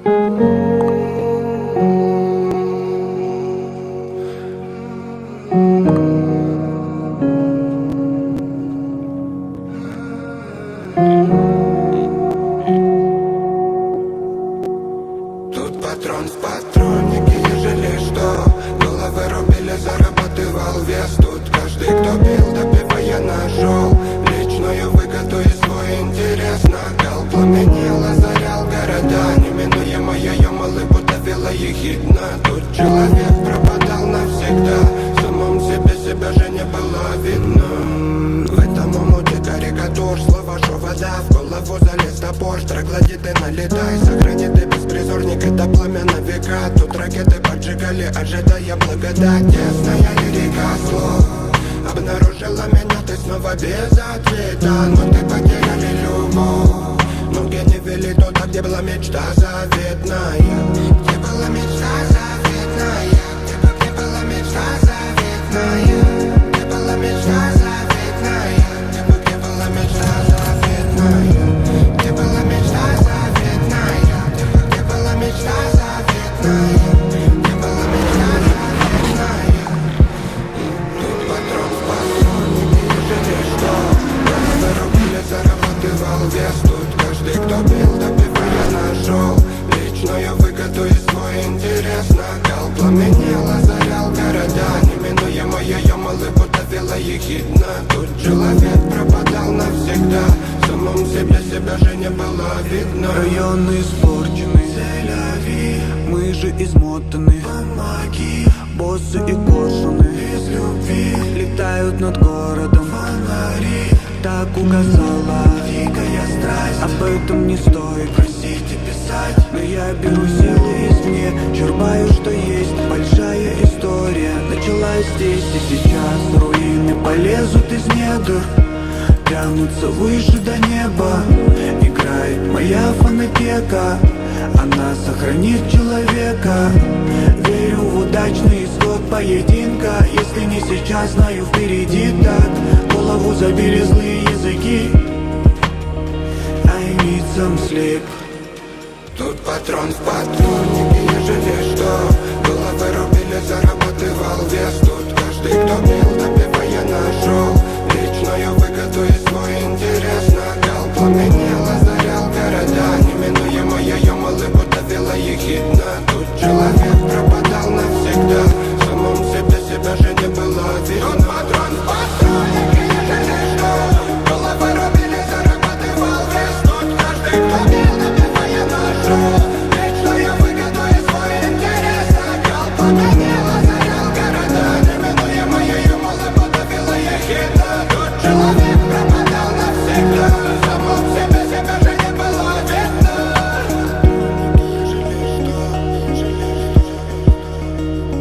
Тут патрон в патроннике, ежели что. Головы рубили, зарабатывал вес. Тут каждый, кто пил, допивая, нашел личную выгоду и свой интерес. Накал пламенел, озарял города. Неминуемая юмолыбу давила ехидно. Тут человек пропадал навсегда. В самом себе себя же не было видно. В этом омуте карикатур, слова, что вода. В голову залез топор, троглодиты налетай. Сохрани ты беспризорник, это пламя на века. Тут ракеты поджигали, ожидая благодать. Тесная лирика слов обнаружила меня, ты снова без ответа. Но ты потеряли любовь. Ноги не вели туда, где была мечта заветная. Где была мечта заветная. Где была мечта заветная. Где была мечта заветная. Где была мечта заветная. Где была мечта заветная. Где была мечта заветная. Где была мечта заветная. Тут патрон в патроннике, ежели что. Головы рубили, зарабатывал вес. Тут каждый, кто пил, допивая, нашел личную выгоду и свой интерес. Накал пламенел, озарял города. Неминуемая юмолыбу давила ехидно. Тут человек пропадал навсегда. В самом себе себя же не было видно. Районы испорчены, мы же измотаны. Помоги, Боссы и коршуны без любви летают над городом. фонари, Так угасала дикая страсть. Об этом не стоит Просить и писать. Но я беру силы извне, черпаю, что есть. Большая история началась здесь и сейчас. Руины полезут из недр, тянутся выше до неба. Играет моя фонотека, она сохранит человека. Верю в удачный исход поединка. Если не сейчас, знаю, впереди так. Голову забили злые языки. I need some sleep. Тут патрон в патроннике, ежели что. Головы рубили, зарабатывал вес. Тут каждый, кто пил, допивая, нашел личную выгоду и свой интерес. Накал пламенел, озарял города. Неминуемая юмолыбу давила ехидно. Тут человек пропадал навсегда. В самом себе себя же не было видно. Тут патрон в патроннике, ежели что. Головы рубили, зарабатывал вес. Тут каждый, кто пил, допивая, нашел личную выгоду и свой интерес. Накал пламенел, озарял города. Неминуемая юмолыбу давила ехидно. Тут человек пропадал навсегда. В самом себе себя же не было видно.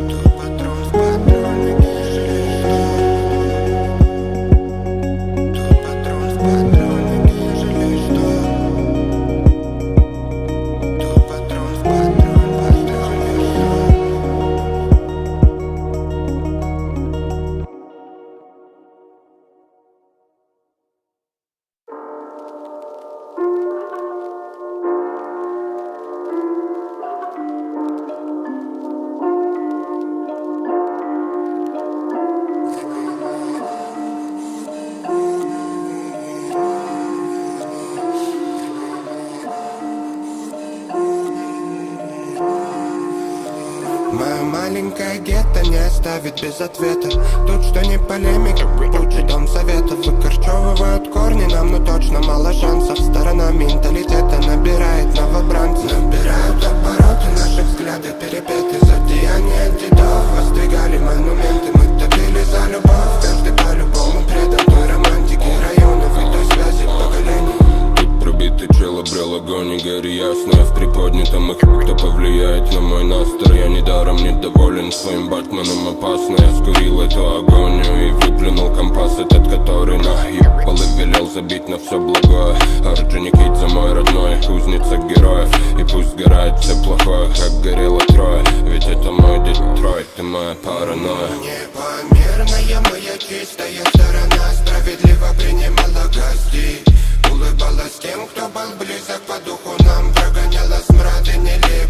Тут патрон в патроннике, ежели что. Тут патрон в патроннике, ежели что. Тут патрон в патроннике, ежели что. Мое маленькое гетто не оставит без ответа. Тут что не полемика, учит дом советов. Выкорчевывают корни нам, но точно мало шансов. Сторона менталитета набирает новобранцев. Набирают обороты, наши взгляды перепеты. За деяния дедов воздвигали монументы. Мы топили за любовь, каждый по-любому предан той романтике районов и той связи поколений. Тут пробитый чел обрел огонь и гори ясно. Я в приподнятом их, кто повлияет на мой настрой. Я недаром недоволен своим Батманом, опасно. Я скурил эту агонию и выплюнул компас этот, который наебал и велел забить на все благое. Орджоникидзе мой родной, кузница героев. И пусть сгорает все плохое, как горело трое. Ведь это мой Детройт, ты моя паранойя. Непомерная моя чистая сторона справедливо принимала гостей. Улыбалась тем, кто был близок по духу нам. Прогоняла смрад и нелепо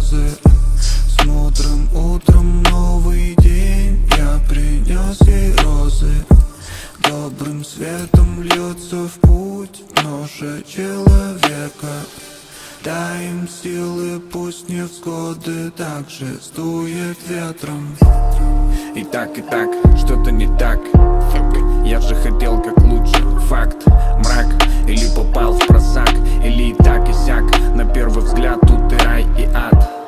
розы. С мудрым утром новый день, я принес ей розы. Добрым светом льется в путь ноша человека. Дай им силы, пусть невзгоды также сдует ветром. И так, что-то не так. Я же хотел как лучше. Факт, мрак, или попал в просак, или и так и сяк. На первый взгляд тут и рай, и ад.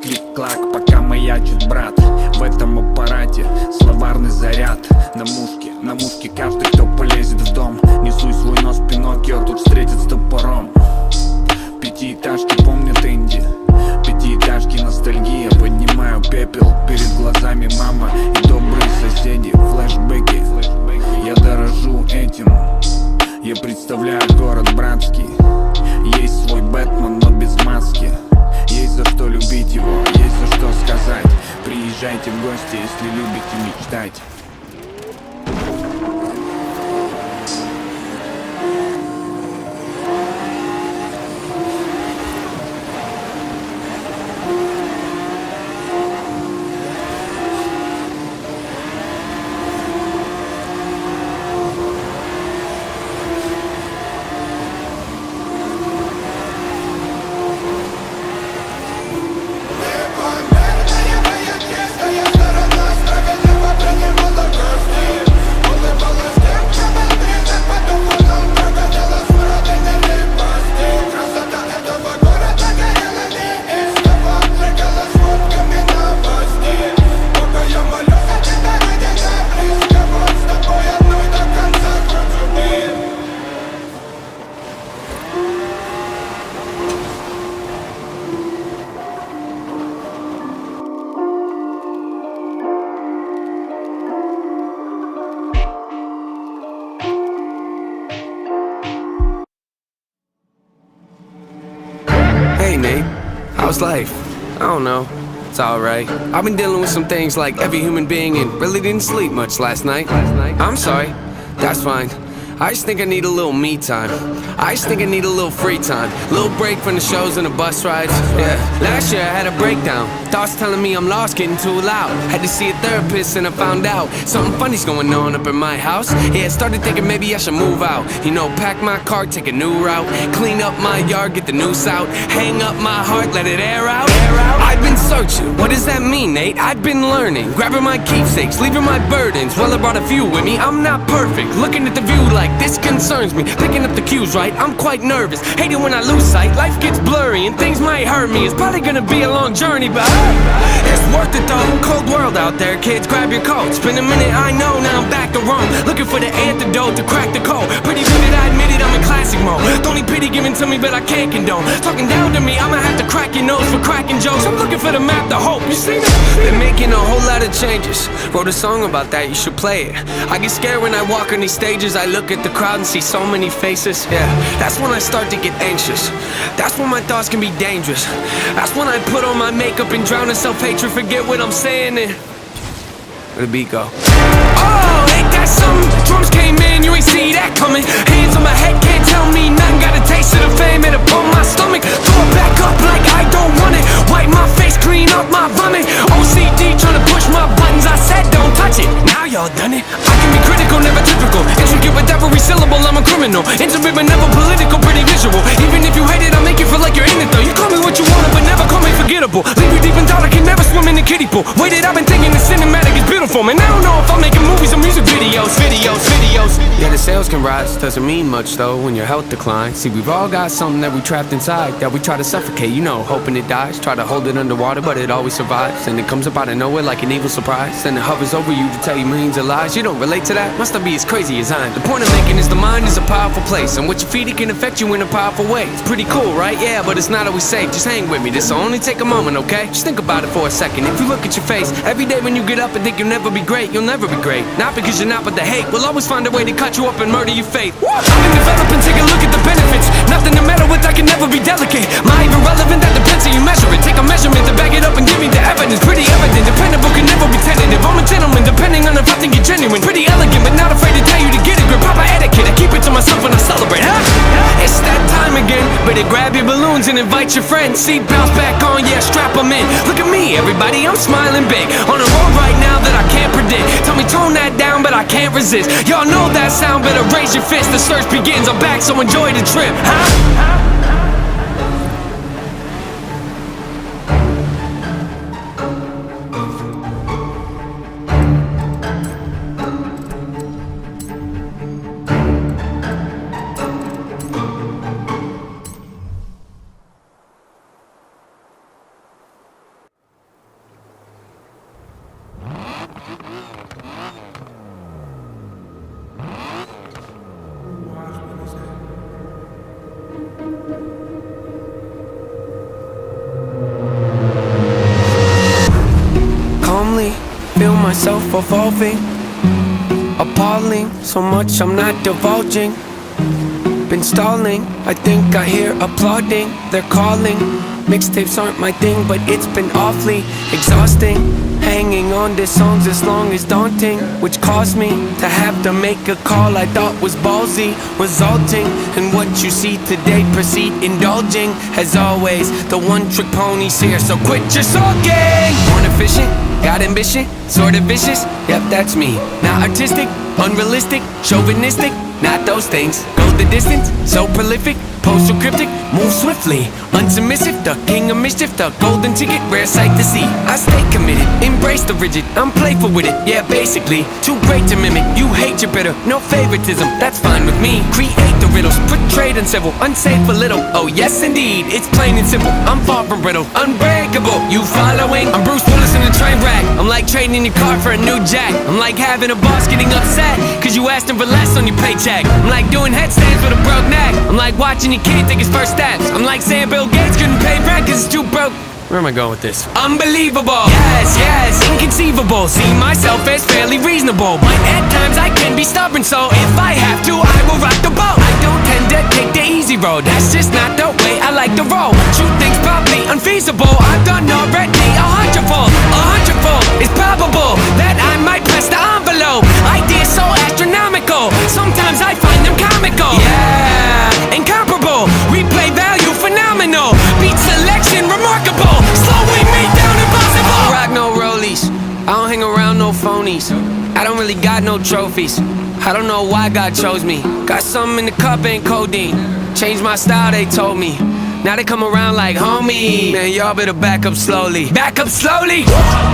Клик-клак, пока маячит брат. В этом аппарате словарный заряд. На мушке каждый, кто полезет в дом. Несуй свой нос, Пиноккио тут встретит с топором. Пятиэтажки помнят Инди, пятиэтажки ностальгия. Поднимаю пепел, перед глазами мама и добрые соседи. Флэшбэки, я дорожу этим. Я представляю город братский. Есть свой Бэтмен, но без маски. Есть за что любить его, есть за что сказать. Приезжайте в гости, если любите мечтать. Hey Nate, how's life? I don't know, it's alright. I've been dealing with some things like every human being and really didn't sleep much last night. I'm sorry, that's fine. I just think I need a little me time. I just think I need a little free time. Little break from the shows and the bus rides. Yeah, last year I had a breakdown. Thoughts telling me I'm lost, getting too loud. Had to see a therapist and I found out something funny's going on up in my house. Yeah, I started thinking maybe I should move out. You know, pack my car, take a new route. Clean up my yard, get the noose out. Hang up my heart, let it air out. I've been searching, what does that mean, Nate? I've been learning, grabbing my keepsakes, leaving my burdens. Well, I brought a few with me, I'm not perfect. Looking at the view like this concerns me. Picking up the cues right, I'm quite nervous. Hate it when I lose sight, life gets blurry and things might hurt me. It's probably gonna be a long journey, but it's worth it though. Cold world out there, kids, grab your coats. Been a minute, I know, now I'm back to Rome. Looking for the antidote to crack the code. Pretty vivid, I admit it, I'm in classic mode. Don't need pity given to me, but I can't condone. Talking down to me, I'ma have to crack your nose for cracking jokes. I'm looking for the map, the hope, you see that? Been making a whole lot of changes. Wrote a song about that, you should play it. I get scared when I walk on these stages. I look at the crowd and see so many faces. Yeah, that's when I start to get anxious. That's when my thoughts can be dangerous. That's when I put on my makeup and drown in self-hatred. Forget what I'm saying and where the beat go? Oh, ain't that something? Drums came in, you ain't see that coming. Hands on my head, can't tell me nothing. Got a taste of the fame, it upon my stomach. Throw it back up like I don't want it. Wipe my face, clean up my vomit. OCD trying to push my buttons. I said don't touch it, now y'all done it. I can be critical, never typical. Intricate with every syllable, I'm a criminal. Intimate but never political, pretty visual. Even if you hate it, I'll make you feel like you're in it though. You call me what you want, but never call me forgettable. Leave you deep in thought, I can never swim in the kiddie pool. Waited, I've been thinking the cinematic is beautiful. Man, I don't know if I'm making movies or music videos. Yeah, the sales can rise, doesn't mean much though when your health declines. See, we've all got something that we trapped inside that we try to suffocate, you know, hoping it dies. Try to hold it underwater, but it always survives. And it comes up out of nowhere like an evil surprise. And it hovers over you to tell you millions of lies. You don't relate to that? Must not be as crazy as I am. The point I'm making is the mind is a powerful place, and what you feed it can affect you in a powerful way. It's pretty cool, right? Yeah, but it's not always safe. Just hang with me, this'll only take a moment, okay? Just think about it for a second. If you look at your face every day when you get up and think you'll never be great, you'll never be great. Not because you're not, but the hate will always find a way to cut you up and murder your faith. I've been developing, take a look at the benefits. Nothing to meddle with, I can never be delicate. My even relevant, that depends how you measure it. Take a measurement to back it up and give me the evidence. Pretty evident, dependable, can never be tentative. I'm a gentleman, depending on if I think you're genuine. Pretty elegant, but not afraid to tell you to get a grip. Proper etiquette, I keep it to myself when I celebrate. It's that time again, better grab your balloons and invite your friends. Seat belts back on, yeah, strap them in. Look at me, everybody, I'm smiling big. On a road right now that I can't predict. Tell me tone that down, but I can't resist. Y'all know that sound, better raise your fist. The search begins, I'm back, so enjoy the trip, huh? Feel myself evolving, appalling, so much I'm not divulging. Been stalling, I think I hear applauding. They're calling, mixtapes aren't my thing, but it's been awfully exhausting. Hanging on to songs this long is daunting, which caused me to have to make a call I thought was ballsy, resulting in what you see today. Proceed indulging, as always, the one-trick pony's here, so quit your sulking. Born efficient, got ambition, sort of vicious, yep, that's me. Not artistic, unrealistic, chauvinistic, not those things. Go the distance, so prolific, postal cryptic, move swiftly, unsubmissive, the king of mischief, the golden ticket, rare sight to see. I stay committed, embrace the rigid, I'm playful with it, yeah, basically. Too great to mimic, you hate your bitter, no favoritism, that's fine with me. Create the riddles, portrayed uncivil, unsafe a little, oh yes indeed, it's plain and simple, I'm far from brittle, unbreakable, you following? I'm Bruce Willis in a train wreck, I'm like trading your car for a new jack. I'm like having a boss getting upset, cause you asked him for less on your paycheck. I'm like doing headstands with a broke neck, I'm like watching your kid take his first steps. I'm like saying Bill Gates couldn't pay rent cause it's too broke. Where am I going with this? Unbelievable, yes, yes, inconceivable. See myself as fairly reasonable, but at times I can be stubborn, so if I have to, I will rock the boat. I don't tend to take the easy road, that's just not the way I like to roll. What you think's probably unfeasible, I've done already a hundredfold. A hundredfold, it's probable that I might press the envelope. Ideas so astronomical, sometimes I find them comical. Yeah, incomparable, replay value phenomenal, beat selection remarkable, slowing me down impossible. I rock no rollies, I don't hang around no phonies, I don't really got no trophies, I don't know why God chose me. Got something in the cup, ain't codeine. Changed my style, they told me. Now they come around like homie. Man, y'all better back up slowly. Back up slowly?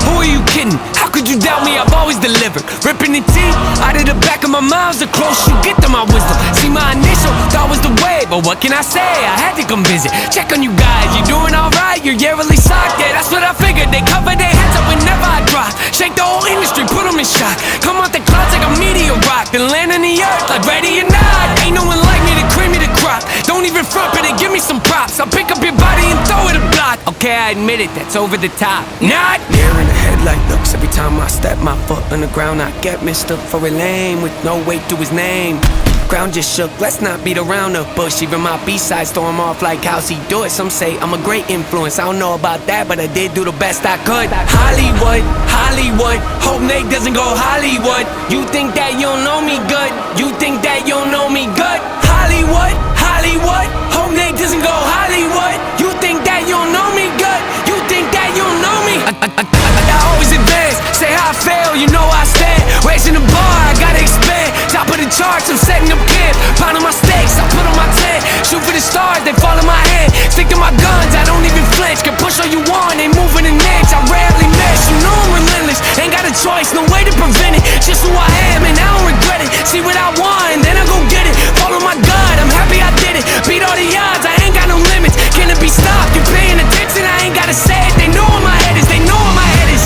Who are you kidding? How could you doubt me? I've always delivered. Ripping the teeth out of the back of my mouth, the close you get to my wisdom. See, my initial thought was the way, but what can I say? I had to come visit. Check on you guys, you doing alright? You're yearly socked, yeah, that's what I figured. They cover their heads up whenever I drop. Shake the whole industry, put them in shock. Come out the clouds like a meteor rock, then land on the earth like ready or not. Ain't no one like me to cream me the crop. Don't even front, but they give me some props. I'll pick up your body and throw it a block. Okay, I admit it, that's over the top. Not there in the headlight looks. Every time I step my foot on the ground, I get mistook for a lame with no weight to his name. Ground just shook, let's not beat around the bush. Even my B-sides throw him off like how's he do it. Some say I'm a great influence, I don't know about that, but I did do the best I could. Hollywood, Hollywood, hope Nate doesn't go Hollywood. You think that you don't know me good? You think that you don't know me good? Hollywood, Hollywood, hope Nate doesn't go Hollywood. You think that you don't know me good? You think that you don't know me? I always advance, say how I fail, you know I stand. Raising the bar, I gotta expand. Top of the charts, I'm setting up camp. Pounding my stakes, I put on my tent. Shoot for the stars, they fall in my hand. Stick to my guns, I don't even flinch. Can push all you want, ain't moving an inch. I rarely miss, you know I'm relentless. Ain't got a choice, no way to prevent it. Just who I am and I don't regret it. See what I want and then I go get it. Follow my gut, I'm happy I did it. Beat all the odds, I ain't got no limits. Can it be stopped? You paying attention? I ain't gotta say it. They know where my head is, they know where my head is.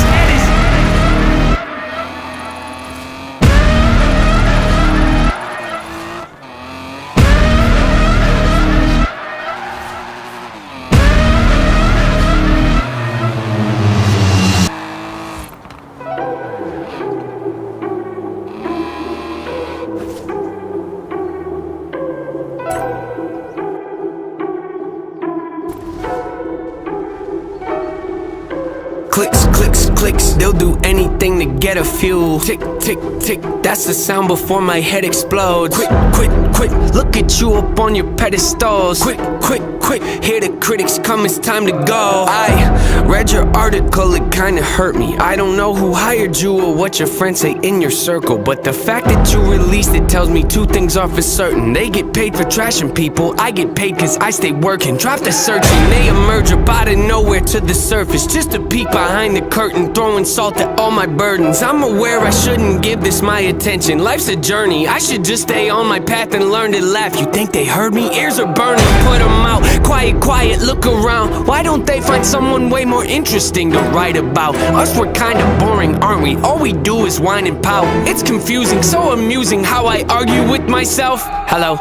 Clicks, clicks, clicks, they'll do anything to get a few. Tick, tick, tick, that's the sound before my head explodes. Quit, quit, quit, look at you up on your pedestals. Quit, quit, quit, hear the critics come, it's time to go. I read your article, it kinda hurt me. I don't know who hired you or what your friends say in your circle, but the fact that you released it tells me two things are for certain. They get paid for trashing people, I get paid cause I stay working. Drop the searching, they emerge up out of nowhere to the surface, just to peek behind the curtain, throwing salt at all my burdens. I'm aware I shouldn't give this my attention. Life's a journey, I should just stay on my path and learn to laugh. You think they heard me? Ears are burning, put them out. Quiet, quiet, look around. Why don't they find someone way more interesting to write about? Us, we're kinda boring, aren't we? All we do is whine and pout. It's confusing, so amusing how I argue with myself. Hello.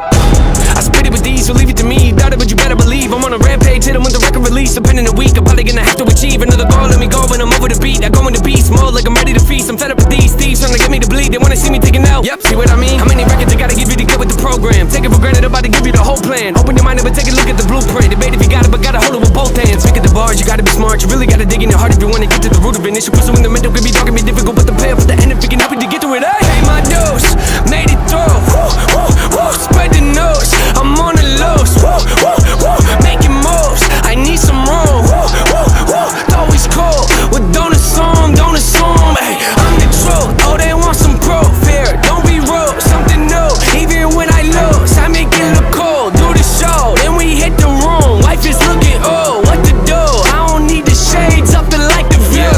I spit it with these, so leave it to me. Doubt it, but you better believe I'm on a rampage, hit 'em with the record release. Depending a week, I'm probably gonna have to achieve another goal. Let me go when I'm over the beat. I go into beast mode like I'm ready to feast. I'm fed up with these thieves trying to get me to bleed. They wanna see me taking out. Yep, see what I mean? How many records I gotta give you to get with the program? Take it for granted, I'm about to give you the whole plan. Open your mind up and take a look at the blueprint. Debate if you got it, but gotta hold it with both hands. Pick at the bars, you gotta be smart. You really gotta dig in your heart if you wanna get to the root of it. Issue pursuing the mental could be dark and be difficult, but the payoff at the end of it can help you to get through it. I hate my dose, made it through. Woo, woo, woo, spread the nose. I'm on the lows, woo, woo, woo, making moves. I need some room, woo, woo, woo. Always cold, well don't assume, don't assume. Hey, I'm the truth. Oh, they want some proof here. Don't be rude, something new. Even when I lose, I make it look cool. Do the show, then we hit the room. Life is looking, oh, what to do? I don't need the shades up to like the view.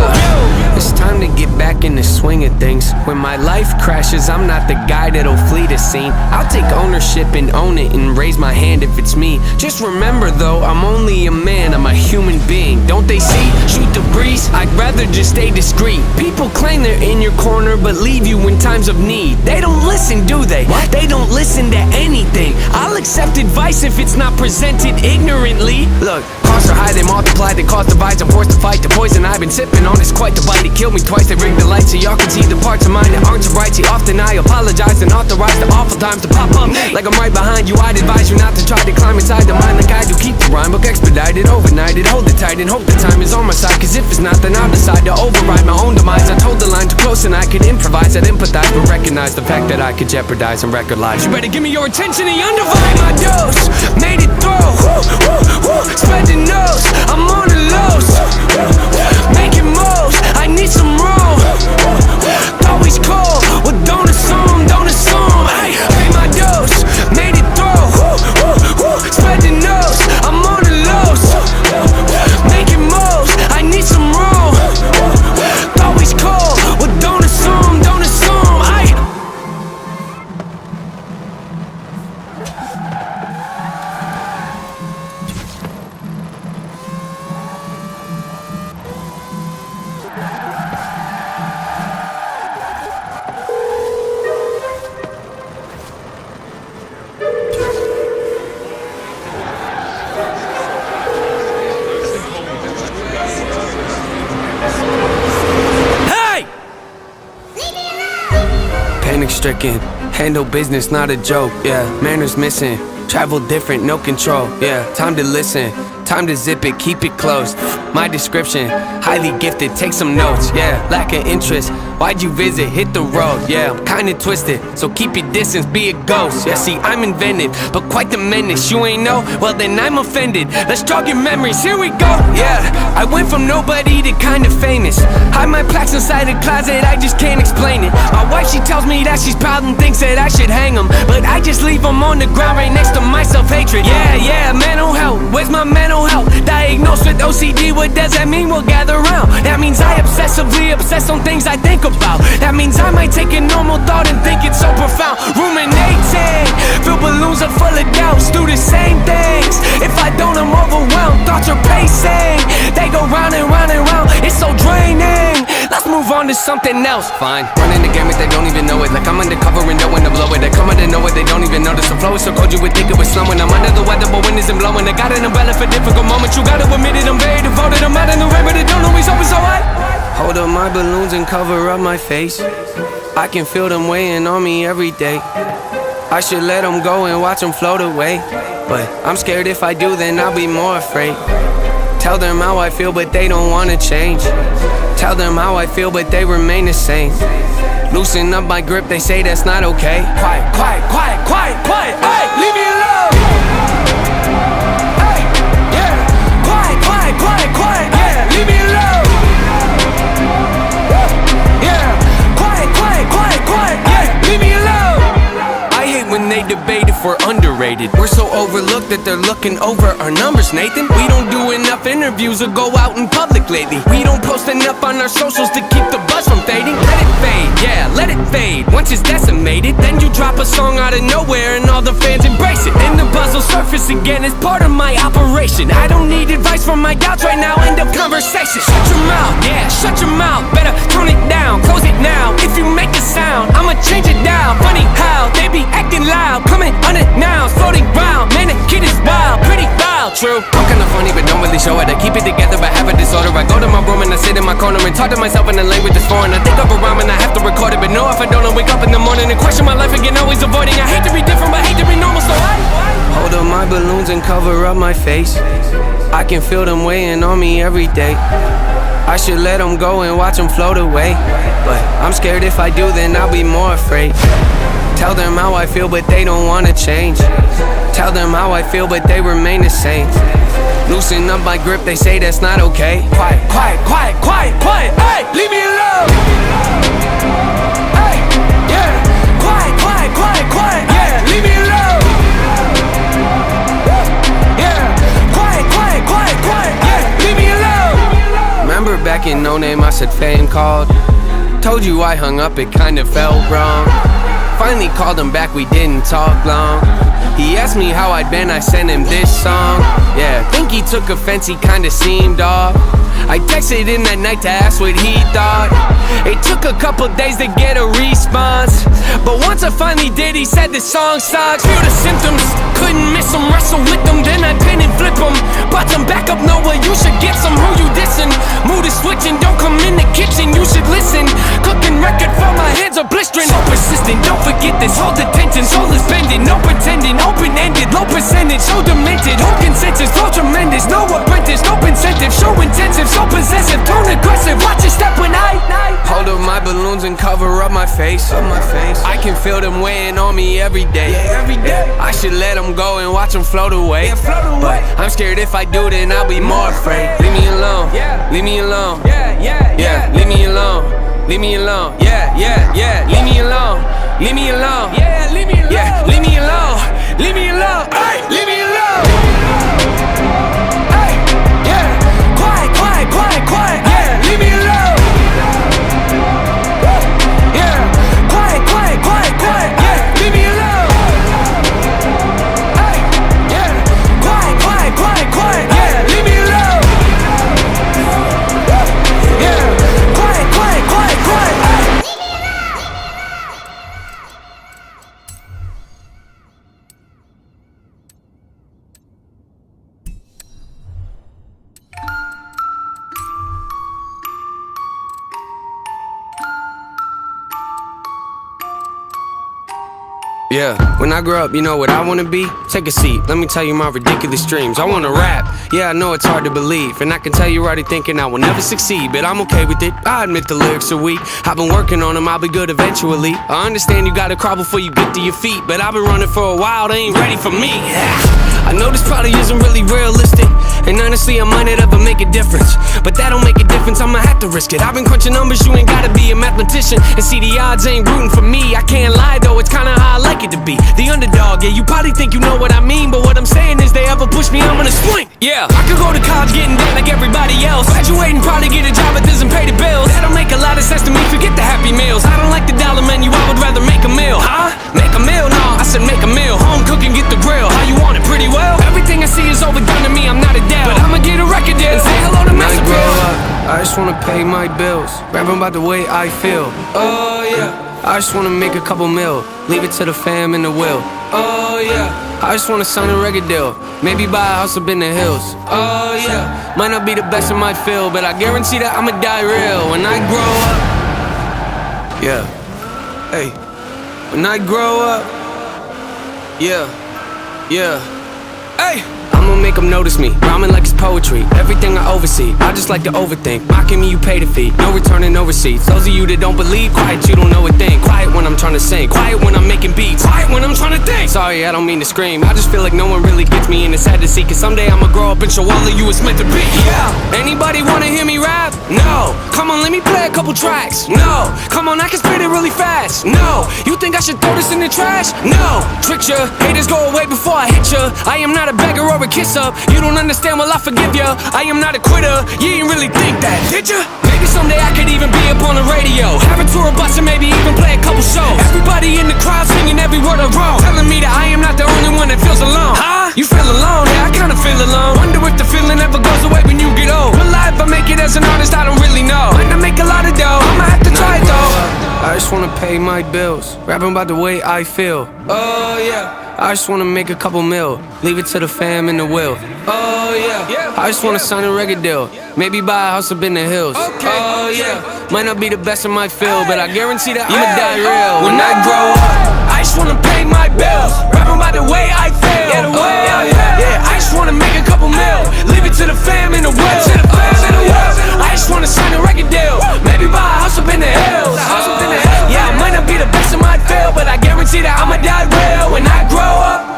It's time to get back in the swing of things. When my life crashes, I'm not the guy that'll flee the scene. I'll take ownership and own it and raise my hand if it's me. Just remember though, I'm only a man, I'm a human being. Don't they see? Shoot the breeze, I'd rather just stay discreet. People claim they're in your corner but leave you in times of need. They don't listen, do they? What? They don't listen to anything. I'll accept advice if it's not presented ignorantly. Look, costs are high, they multiply, they cause divides. I'm forced to fight the poison I've been sipping on. It's quite the bite, it killed me twice. They rigged the lights so y'all can see the parts of mine that aren't so right. See, often I apologize and authorize the awful times to pop up. Like I'm right behind you, I'd advise you not to try to climb inside the mind like I do. Keep the rhyme book expedited, overnighted, hold it tight and hope the time is on my side. Cause if it's not, then I'll decide to override my own demise. I told the line too close and I could improvise. I'd empathize but recognize the fact that I could jeopardize some record lives. You better give me your attention and undivided. My dose, made it through. Woo, woo, woo, spread the nose. I'm on the lows, making moves. I need some room. Always cold, well don't assume, don't assume. Hey, pay my dose, made it through. Woo, woo, woo, spread the nose. I'm on the lows, making moves. I need some room. Always cold, well don't assume, don't assume. Panic stricken, handle business, not a joke, yeah. Manners missing, travel different, no control, yeah. Time to listen, time to zip it, keep it closed. My description, highly gifted, take some notes, yeah. Lack of interest, why'd you visit, hit the road, yeah. I'm kinda twisted, so keep your distance, be a ghost. Yeah, see, I'm inventive, but quite the menace. You ain't know? Well then I'm offended. Let's jog your memories, here we go, yeah. I went from nobody to kinda famous. Hide my plaques inside a closet, I just can't explain it. My wife, she tells me that she's proud and thinks that I should hang them, but I just leave them on the ground right next to my self-hatred. Yeah, yeah, mental health, where's my mental health? Diagnosed with OCD, what does that mean? We'll gather round. That means I obsessively obsess on things I think about. That means I might take a normal thought and think it's so profound. Ruminating, fill balloons are full of doubts. Do the same things, if I don't I'm overwhelmed. Thoughts are pacing, they go round and round and round. It's so draining, let's move on to something else. Fine, running the game if they don't even know it. Like I'm undercover and no one to blow it. I come out of nowhere, they don't even notice. The flow is so cold you would think it was snowing. I'm under the weather but wind isn't blowing. I got an umbrella for difficult moments. You gotta admit it, I'm very devoted. I'm out in the rain but it don't always open so high. Hold up my balloons and cover up my face. I can feel them weighing on me every day. I should let them go and watch them float away, but I'm scared if I do then I'll be more afraid. Tell them how I feel, but they don't wanna change. Tell them how I feel, but they remain the same. Loosen up my grip, they say that's not okay. Quiet, quiet, quiet, quiet, quiet. Hey, leave me alone. Hey, yeah. Quiet, quiet, quiet, quiet. Yeah, leave me alone. Yeah. Quiet, quiet, quiet, quiet. Yeah, leave me alone. I hate when they debate if we're underrated. We're so overlooked that they're looking over our numbers, Nathan. We don't do enough interviews or go out in public lately. We don't post enough on our socials to keep the buzz from fading. Let it fade, yeah, let it fade. Once it's decimated, then you drop a song out of nowhere and all the fans embrace it. Then the buzz will surface again as part of my operation. I don't need advice from my doubts right now, end of conversation. Shut your mouth, yeah, shut your mouth. Better tone it down, close it now. If you make a sound, I'ma change it down. Funny how they be acting loud, coming unannounced, floating round. Man, the kid is wild, pretty wild, true. I'm kinda funny, but don't really show it. I keep it together, but have a disorder. I go to my room and I sit in my corner and talk to myself in a language that's foreign. I think up a rhyme and I have to record it, but no, if I don't, I wake up in the morning and question my life again, always avoiding. I hate to be different, but hate to be normal, so I hold up my balloons and cover up my face. I can feel them weighing on me every day. I should let them go and watch them float away, but I'm scared if I do, then I'll be more afraid. Tell them how I feel, but they don't wanna change. Tell them how I feel, but they remain the same. Loosen up my grip, they say that's not okay. Quiet, quiet, quiet, quiet, quiet. Hey, leave me alone. Hey, yeah. Quiet, quiet, quiet, quiet. Yeah, leave me alone. Yeah. Quiet, quiet, quiet, quiet. Yeah, leave me alone. Remember back in No Name, I said fame called. Told you I hung up, it kinda felt wrong. Finally called him back, we didn't talk long. He asked me how I'd been, I sent him this song. Yeah, think he took offense, he kinda seemed off. I texted him that night to ask what he thought. It took a couple days to get a response, but once I finally did, he said the song sucks. Feel the symptoms, couldn't miss him, wrestle with them, then I pin and flip him. Brought some backup, Noah, you should get some. Who you dissing? Mood is switching, don't come in the kitchen, you should listen. Cooking record for my hands are blistering. So persistent, don't forget this, hold attention. Soul is bending, no pretending, open-ended, low percentage, so demented. Whole consensus, flow tremendous, no apprentice, no incentive, show intensive, so possessive, tone aggressive. Watch your step when I hold up my balloons and cover up my face. I can feel them weighing on me every day. I should let them go and watch them float away. But I'm scared if I do, then I'll be more afraid. Leave me alone, leave me alone. Yeah, leave me alone. Leave me alone, yeah, leave me alone, leave me alone, yeah, leave me alone, leave me alone, hey, leave me alone, hey, yeah, quiet, quiet, quiet, quiet, yeah, leave me alone, yeah, quiet, quiet, quiet, quiet, yeah, leave me alone, hey, yeah, quiet, quiet, quiet, quiet, yeah, leave me alone, yeah, quiet, quiet, quiet, quiet, hey. Yeah, when I grow up, you know what I wanna be? Take a seat, let me tell you my ridiculous dreams. I wanna rap, yeah, I know it's hard to believe. And I can tell you're already thinking I will never succeed, but I'm okay with it, I admit the lyrics are weak. I've been working on them, I'll be good eventually. I understand you gotta crawl before you get to your feet, but I've been running for a while, they ain't ready for me. I know this probably isn't really realistic, and honestly I might not ever make a difference, but that don't make a difference, I'ma have to risk it. I've been crunching numbers, you ain't gotta be a mathematician, and see the odds ain't rooting for me. I can't lie though, it's kinda how I like it to be, the underdog. Yeah, you probably think you know what I mean, but what I'm saying is they ever push me, I'm gonna swing. Yeah, I could go to college getting debt like everybody else, graduate and probably get a job that doesn't pay the bills. That don't make a lot of sense to me, forget the happy meals. I don't like the dollar menu, I would rather make a meal. Huh? Make a meal? No, I said make a meal. Home cooking, get the grill. How you want it? Pretty well. Everything I see is overdone to me, I'm not a dad, but I'ma get a record deal and say hello to Master Bill. When I grow up, I just wanna pay my bills, rapping about the way I feel. Oh yeah, I just wanna make a couple mil, leave it to the fam and the will. Oh yeah, I just wanna sign a record deal, maybe buy a house up in the hills. Oh yeah, might not be the best in my field, but I guarantee that I'ma die real when I grow up. Yeah, hey, when I grow up. Yeah, hey, I'ma make them notice me. Rhyming like it's poetry, everything I oversee. I just like to overthink. Mocking me, you pay the fee. No returning, no receipts. Those of you that don't believe, quiet, you don't know a thing. Quiet when I'm trying to sing. Quiet when I'm making beats. Quiet when I'm trying to think. Sorry, I don't mean to scream. I just feel like no one really gets me, and it's sad to see. Cause someday I'ma grow up and show all of you it's meant to be. Yeah. Anybody wanna hear me rap? No. Come on, let me play a couple tracks. No. Come on, I can spit it really fast. No. You think I should throw this in the trash? No. Trick ya. Haters go away before I hit ya. I am not a beggar or a kiss up. You don't understand, well I forgive ya. I am not a quitter. You didn't really think that, did ya? Maybe someday I could even be up on the radio. Have a tour bus and maybe even play a couple shows. Everybody in the crowd singing every word I wrote, telling me that I am not the only one that feels alone. Huh? You feel alone? Yeah, I kinda feel alone. Wonder if the feeling ever goes away when you get old. Will I ever make it as an artist? I don't really know. Might not make a lot of dough, I'ma have to try it though. I just wanna pay my bills, rapping about the way I feel. Oh yeah. I just wanna make a couple mil, leave it to the fam and the will. Oh yeah. I just wanna sign a record deal, maybe buy a house up in the hills. Oh yeah. Might not be the best in my field, but I guarantee that I'ma die real when I grow up. I just wanna pay my bills, rapping about the way I feel. Yeah. I just wanna make a couple mil, leave it to the fam and the will. I just wanna sign a record deal, maybe buy a house up in the hills. Yeah, I might not be the best in my field, but I guarantee that I'ma die real when I grow up.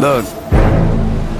Look,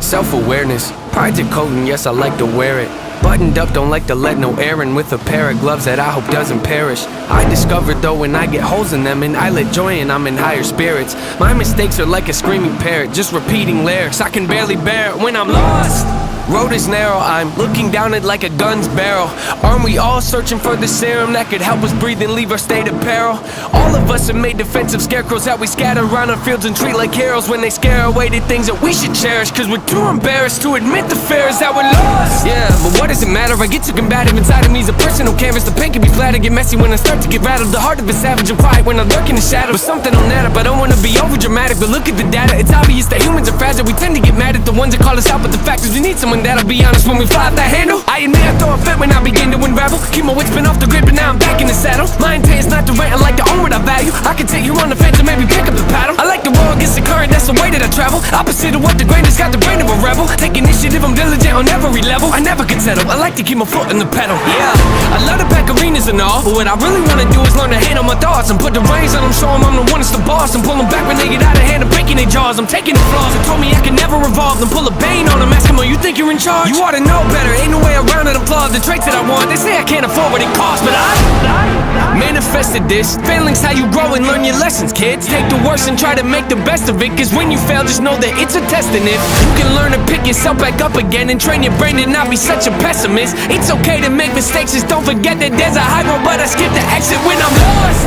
self-awareness, pride's a coat and yes I like to wear it. Buttoned up, don't like to let no air in, with a pair of gloves that I hope doesn't perish. I discovered though when I get holes in them and I let joy in, I'm in higher spirits. My mistakes are like a screaming parrot, just repeating lyrics I can barely bear it when I'm lost. Road is narrow, I'm looking down it like a gun's barrel. Aren't we all searching for the serum that could help us breathe and leave our state of peril? All of us have made defensive scarecrows that we scatter around our fields and treat like heroes when they scare away the things that we should cherish. Cause we're too embarrassed to admit the fear is that we're lost. Yeah, but what does it matter? I get too combative inside of me is a personal canvas. The pain can be flat, I get messy when I start to get rattled. The heart of a savage and quiet when I lurk in the shadows. But something on that up, I don't wanna be over dramatic, but look at the data, it's obvious that humans are fragile. We tend to get mad at the ones that call us out, but the fact is we need someone that'll be honest when we fly off that handle. I admit I throw a fit when I begin to unravel. Keep my wits been off the grid, but now I'm back in the saddle. My intent is not to rant, I like to own what I value. I can take you on the fence and maybe pick up the paddle. I like the roll against the current, that's the way that I travel. Opposite of what the grain has got the brain of a rebel. Take initiative, I'm diligent on every level. I never can settle, I like to keep my foot in the pedal. Yeah, I love to pack arenas and all, but what I really wanna do is learn to handle my thoughts and put the reins on them, show them I'm the one that's the boss, and pull them back when they get out of hand and breaking their jaws. I'm taking the flaws, they told me I can never revolve, then pull a bane on them, ask them, oh, you think you're in charge? You ought to know better, ain't no way around it. I'm flawed, the traits that I want, they say I can't afford what it costs, but I manifested this. Failing's how you grow and learn your lessons, kids. Take the worst and try to make the best of it, cause when you fail, just know that it's a test. And if you can learn to pick yourself back up again and train your brain to not be such a pessimist, it's okay to make mistakes, just don't forget that there's a high road, but I skip the exit when I'm lost.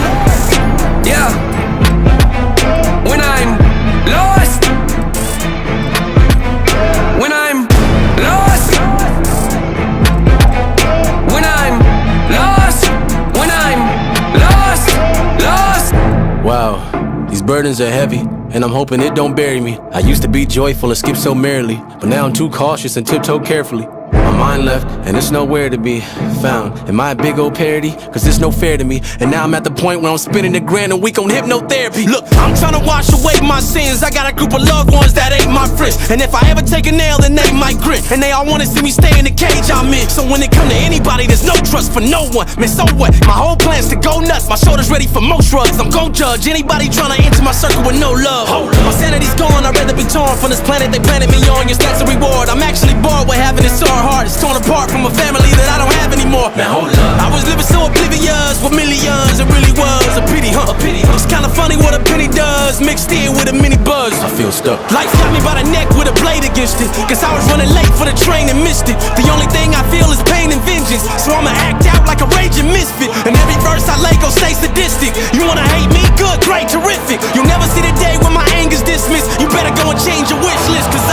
Yeah, when I'm lost. When I'm lost. When I'm lost. When I'm lost. Lost. Wow, these burdens are heavy, and I'm hoping it don't bury me. I used to be joyful and skip so merrily, but now I'm too cautious and tiptoe carefully. My mind left, and it's nowhere to be found. Am I a big old parody? Cause it's no fair to me. And now I'm at the point where I'm spending $1,000 a week on hypnotherapy. Look, I'm trying to wash away my sins. I got a group of loved ones that ain't my friends, and if I ever take a nail, then they might grin. And they all wanna see me stay in the cage I'm in. So when it come to anybody, there's no trust for no one. Man, so what? My whole plan's to go nuts. My shoulder's ready for most drugs. I'm gon' judge anybody trying to enter my circle with no love. My sanity's gone, I'd rather be torn from this planet they planted me on. Your stats a reward. I'm actually bored with having this sore heart. It's torn apart from a family that I don't have anymore. Man, hold up. I was living so oblivious with millions. It really was a pity, huh? A pity, huh? It's kinda funny what a penny does, mixed in with a mini buzz. I feel stuck. Life got me by the neck with a blade against it, cause I was running late for the train and missed it. The only thing I feel is pain and vengeance, so I'ma act out like a raging misfit. And every verse I my Lego stay sadistic. You wanna hate me? Good, great, terrific. You'll never see the day when my anger's dismissed. You better go and change your wish list, cause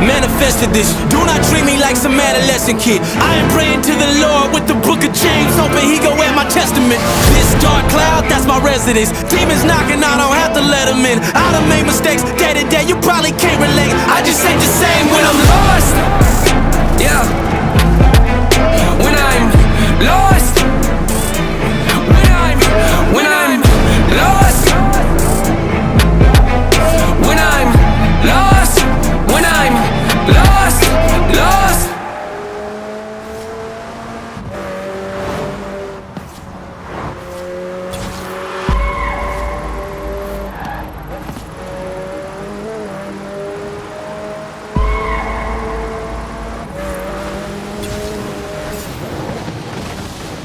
manifested this. Do not treat me like some adolescent kid. I am praying to the Lord with the book of James, hoping he go at my testament. This dark cloud, that's my residence. Demons knocking, I don't have to let them in. I done made mistakes day to day, you probably can't relate. I just ain't the same when I'm lost. Yeah. When I'm lost. When I'm lost. When I'm lost. When I'm lost.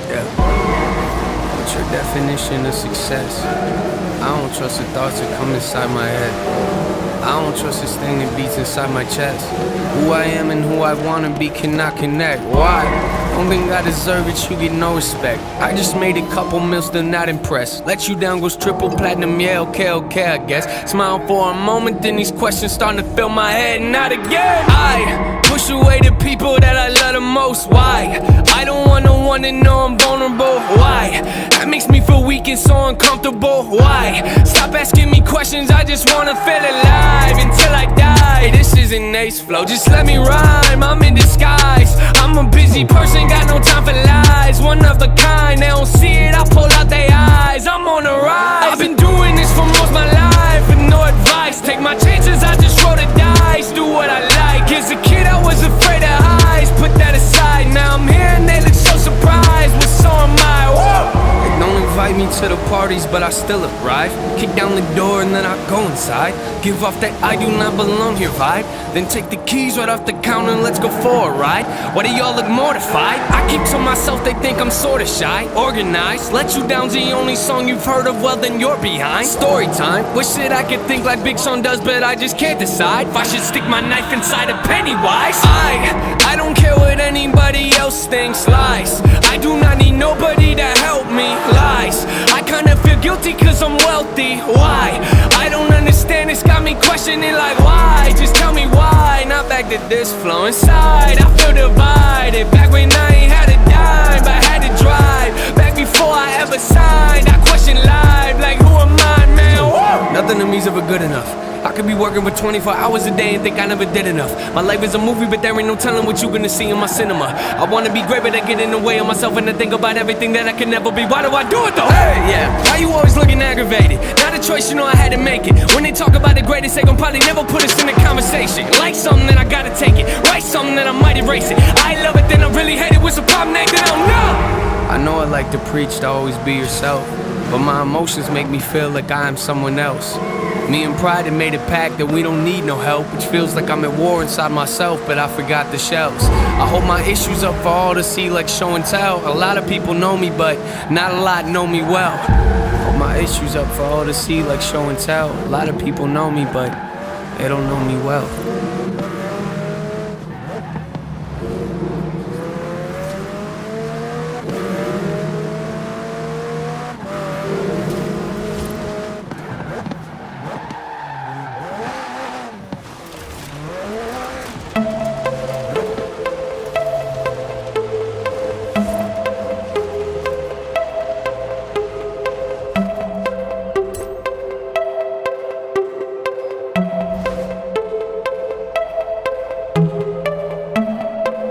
Yeah. What's your definition of success? I don't trust the thoughts that come inside my head. I don't trust this thing that beats inside my chest. Who I am and who I wanna be cannot connect. Why? Don't think I deserve it, you get no respect. I just made a couple mils, still not impressed. Let you down goes triple platinum, yeah, okay, I guess. Smile for a moment, then these questions starting to fill my head, not again. I push away the people that I love the most. Why? I don't want no one to know I'm vulnerable. Why? That makes me feel weak and so uncomfortable. Why? Stop asking me questions, I just wanna feel alive until I die. This isn't ace flow, just let me rhyme, I'm in disguise. I'm a busy person, got no time for lies. One of a kind, they don't see it, I pull out their eyes. I'm on the rise. I've been doing this for most my life with no advice. Take my chances, I just roll the dice. Do what I like. As a kid I was afraid of highs. Put that aside, now I'm here and they look so surprised. Well, so am I. Whoa! They don't invite me to the parties, but I still arrive. Kick down the door and then I go inside. Give off that I do not belong here vibe. Then take the keys right off the counter and let's go for a ride. Why do y'all look mortified? I keep to myself, they think I'm sorta shy. Organized, Let You Down's the only song you've heard of, well then you're behind. Story time, wish that I could think like Big Sean does, but I just can't decide if I should stick my knife inside a Pennywise. I don't care what anybody else thinks, lies. I do not need nobody to help me, lies. I kinda feel guilty cause I'm wealthy, why? I don't understand, it's got me questioning like why? Just tell me why, not back to this flow inside. I feel divided, back when I ain't had a dime, but had to drive. Back before I ever signed, I question life, like who am I, man? Woo! Nothing to me's ever good enough. I could be working for 24 hours a day and think I never did enough. My life is a movie, but there ain't no telling what you gonna see in my cinema. I wanna be great, but I get in the way of myself and I think about everything that I can never be. Why do I do it though? Hey, yeah. Why you always looking aggravated? Not a choice, you know I had to make it. When they talk about the greatest, they gon' probably never put us in the conversation. Like something, then I gotta take it. Write something, then I might erase it. I love it, then I really hate it. What's the problem, Nate? Then I don't know. I know I like to preach to always be yourself, but my emotions make me feel like I am someone else. Me and Pride have made a pact that we don't need no help, which feels like I'm at war inside myself, but I forgot the shells. I hold my issues up for all to see like show and tell. A lot of people know me, but not a lot know me well. Hold my issues up for all to see like show and tell. A lot of people know me, but they don't know me well.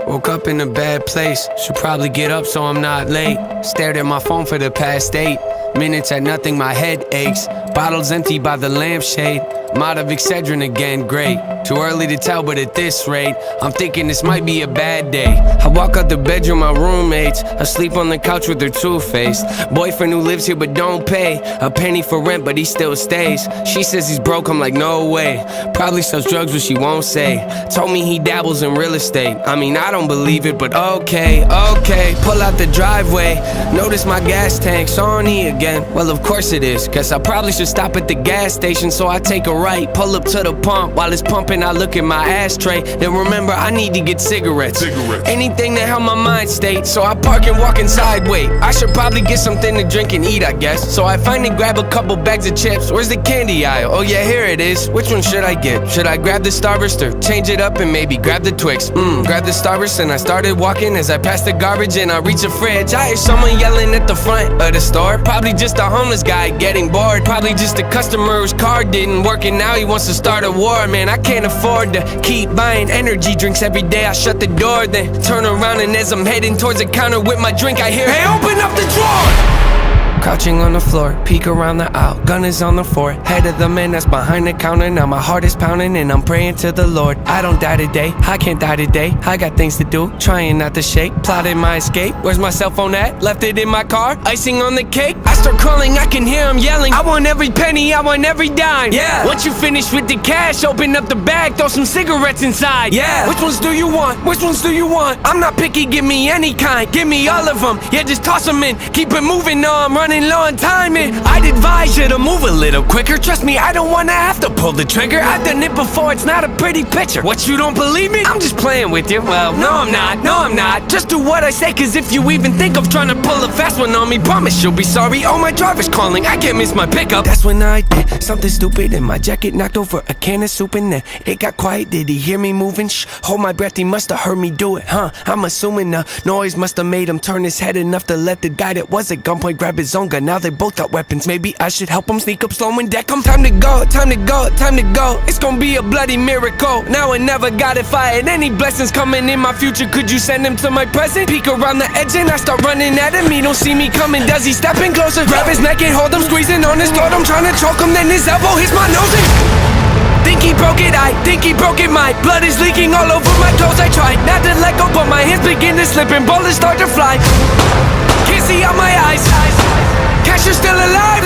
Woke up in a bad place, should probably get up so I'm not late. Stared at my phone for the past 8 minutes at nothing, my head aches. Bottles empty by the lampshade. I'm out of Excedrin again, great. Too early to tell, but at this rate, I'm thinking this might be a bad day. I walk out the bedroom, my roommate's asleep on the couch with her two-faced boyfriend who lives here but don't pay a penny for rent, but he still stays. She says he's broke, I'm like, no way. Probably sells drugs, but she won't say. Told me he dabbles in real estate. I mean, I don't believe it, but okay. Pull out the driveway, notice my gas tank's on E again. Well, of course it is, cause I probably should stop at the gas station, so I take a ride right, pull up to the pump. While it's pumping, I look at my ashtray. Then remember, I need to get cigarettes. Anything to help my mind state. So I park and walk inside, wait, I should probably get something to drink and eat, I guess. So I finally grab a couple bags of chips. Where's the candy aisle? Oh yeah, here it is. Which one should I get? Should I grab the Starburst or change it up and maybe grab the Twix? Grab the Starburst and I started walking. As I passed the garbage and I reach the fridge, I hear someone yelling at the front of the store. Probably just a homeless guy getting bored. Probably just a customer whose car didn't work and now he wants to start a war. Man, I can't afford to keep buying energy drinks every day. I shut the door, then turn around, and as I'm heading towards the counter with my drink, I hear, hey, open up the drawer! Crouching on the floor, peek around the aisle, gun is on the floor. Head of the man that's behind the counter. Now my heart is pounding and I'm praying to the Lord. I don't die today, I can't die today. I got things to do, trying not to shake. Plotting my escape, where's my cell phone at? Left it in my car, icing on the cake. I start crawling, I can hear him yelling, I want every penny, I want every dime. Yeah, once you finish with the cash, open up the bag, throw some cigarettes inside. Yeah, which ones do you want? Which ones do you want? I'm not picky, give me any kind, give me all of them. Yeah, just toss them in, keep it moving, no, I'm running low on timing. I'd advise you to move a little quicker. Trust me, I don't wanna have to pull the trigger. I've done it before, it's not a pretty picture. What, you don't believe me? I'm just playing with you. Well, no I'm not. Just do what I say, cause if you even think of trying to pull a fast one on me, promise you'll be sorry. Oh, my driver's calling, I can't miss my pickup. That's when I did something stupid and my jacket knocked over a can of soup and then it got quiet. Did he hear me moving? Shh, hold my breath, he must have heard me do it, huh? I'm assuming the noise must have made him turn his head enough to let the guy that was at gunpoint grab his own gun. Now they both got weapons, maybe I should help him sneak up slow and deck him. Time to go, time to go, time to go. It's gonna be a bloody miracle. Now I never got if I had any blessings coming in my future. Could you send him to my present? Peek around the edge and I start running at him. He don't see me coming, does he? Stepping closer, grab his neck and hold him, squeezing on his throat. I'm trying to choke him, then his elbow hits my nose and think he broke it, I think he broke it. My blood is leaking all over my clothes. I tried not to let go, but my hands begin to slip and bullets start to fly. Can't see out my eyes. Cash, you're still alive.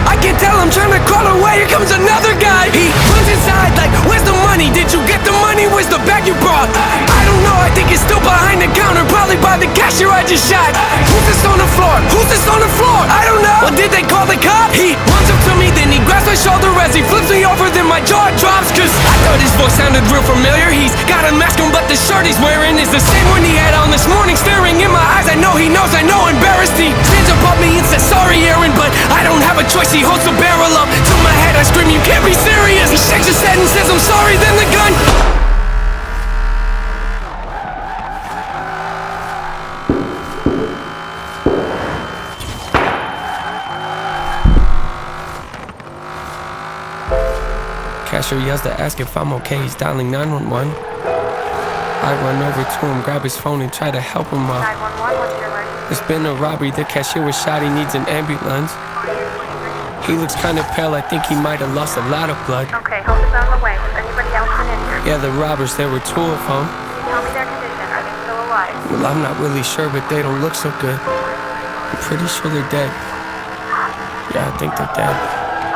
I can tell I'm trying to crawl away. Here comes another guy. He runs inside like, where's the money? Did you get the money? Where's the bag you brought? I don't know, I think it's still behind the counter. Probably by the cashier I just shot. Who's this on the floor? Who's this on the floor? I don't know. Well, did they call the cop? He runs up to me, then he grabs my shoulder as he flips me over. Then my jaw drops, cause I thought his voice sounded real familiar. He's got a mask on, but the shirt he's wearing is the same one he had on this morning. Staring in my eyes, I know he knows, I know, embarrassed. He stands above me and says, sorry Aaron, but I don't have a choice. He holds the barrel up to my head. I scream, you can't be serious. He shakes his head and says, I'm sorry, then the gun Cashier yells to ask if I'm okay. He's dialing 911. I run over to him, grab his phone and try to help him out. 911, what's your emergency? It's been a robbery. The cashier was shot. He needs an ambulance. He looks kind of pale. I think he might have lost a lot of blood. Okay, help is on the way. Was anybody else been injured? Yeah, the robbers, there were two of them. Can you tell me their condition? Are they still alive? Well, I'm not really sure, but they don't look so good. I'm pretty sure they're dead. Yeah, I think they're dead.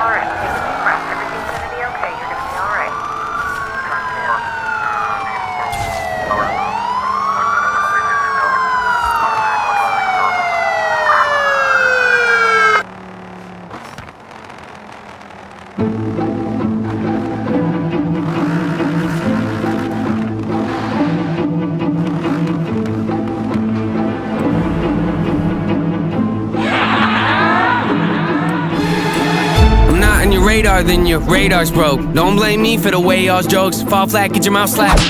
Alright, take a deep breath. Everything's gonna be okay. You're gonna be alright. Radar, then your radar's broke. Don't blame me for the way y'all's jokes fall flat, get your mouth slapped.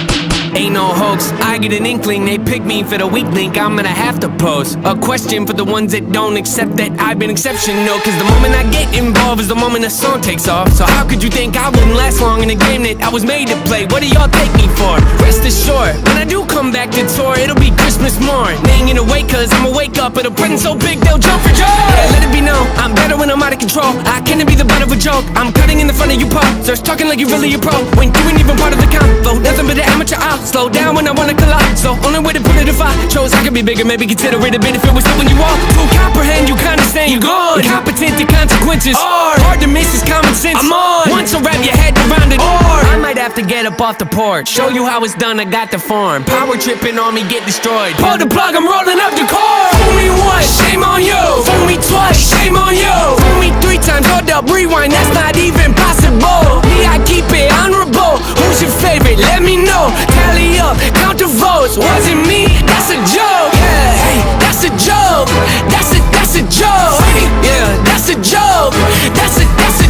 Ain't no hoax, I get an inkling. They pick me for the weak link. I'm gonna have to pose a question for the ones that don't accept that I've been exceptional. Cause the moment I get involved is the moment the song takes off. So how could you think I wouldn't last long in a game that I was made to play? What do y'all take me for? Rest assured, when I do come back to tour, it'll be Christmas morn. They ain't gonna wait cause I'ma wake up at a present so big they'll jump for joy. Yeah, let it be known, I'm better when I'm out of control. I can't be the butt of a joke. I'm cutting in the front of you pop. Starts talking like you really a pro when you ain't even part of the convo. Nothing but an amateur out. Slow down when I wanna collide. So only way to put it if I chose I could be bigger, maybe consider it a benefit with when you walk. To comprehend, you kinda saying you gone. Incompetent to consequences. Hard to miss is common sense. I'm on. Once I wrap your head around it. Or I might have to get up off the porch. Show you how it's done, I got the form. Power tripping on me, get destroyed. Pull the plug, I'm rolling up the core. Fool me once, shame on you. Fool me twice, shame on you. Fool me 3 times, hold up, rewind, that's not even possible. Me, I keep it honorable. Who's your favorite? Let me know. Tally up, count the votes. Wasn't me, that's a joke. Yeah, hey, that's a joke. That's a joke. Yeah, that's a joke. That's a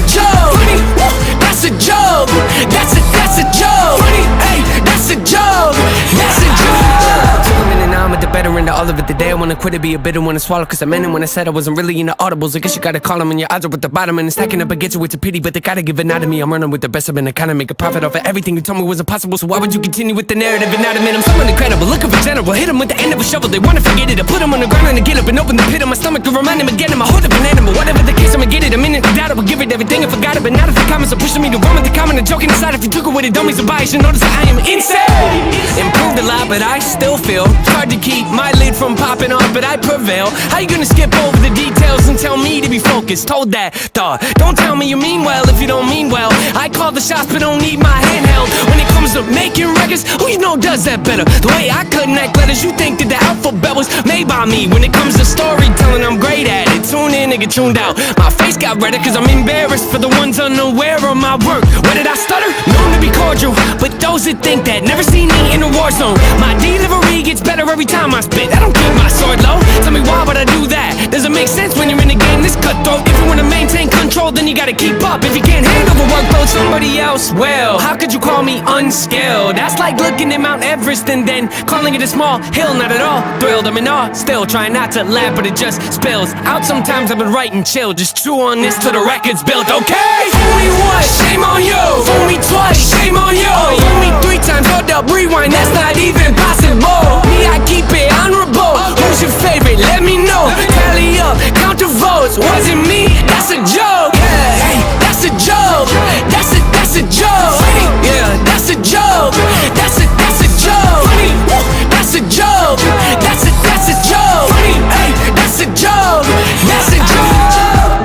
joke. That's a joke. That's a joke. Hey, that's a joke. That's a joke. Took a minute, now I'm at the better end of all of it. The day I wanna quit it, be a bitter one to swallow. Cause I meant it when I said I wasn't really into audibles. I guess you gotta call them when your odds are at the bottom. And it's stacking up against you, it's a pity, but they gotta give it out of me. I'm running with the best, I've been trying to make a profit off of everything you told me was impossible. So why would you continue with the narrative and not admit I'm someone incredible, looking for general. Hit them with the end of a shovel, they wanna forget it. I put them on the ground and I get up and open the pit of my stomach to remind them again. I'm a hold up an animal, whatever the case, I'ma get it. A minute of doubt, I would give it everything if I got it. But not if the comments are pushing me to run with the comment and joking aside. If you took it with it, don't be surprised, you notice that I am insane. Improved a lot, but I still feel it's hard to keep my lid from popping off, but I prevail. How you gonna skip over the details and tell me to be focused? Told that thought. Don't tell me you mean well if you don't mean well. I call the shots, but don't need my handheld. When it comes to making records, who you know does that better? The way I connect letters, you think that the alphabet was made by me. When it comes to storytelling, I'm great at it. Tune in and get tuned out. My face got redder cause I'm embarrassed for the ones unaware of my work. Where did I stutter? Known to be cordial, but those that think that never seen me in a war zone. My delivery gets better every time I spit. I don't keep my sword low. Tell me why would I do that? Doesn't make sense when you're in the game this cutthroat. If you wanna maintain control, then you gotta keep up. If you can't handle the workload, somebody else will. How could you call me unskilled? That's like looking at Mount Everest and then calling it a small hill. Not at all thrilled, I'm in awe. Still trying not to laugh, but it just spills out. Sometimes I've been writing chill. Just chew on this till the record's built, okay? Fool me once, shame on you. Fool me twice, shame on you. Fool me 3 times, hold up, rewind, that's not even possible. Me, I keep it honorable. Who's your favorite? Let me know. Tally up, count the votes. Wasn't me, that's a joke. Yeah, hey, that's a joke. That's a joke. Yeah, that's a joke. That's a joke. That's a joke. That's a joke. Hey, that's a joke. That's a joke.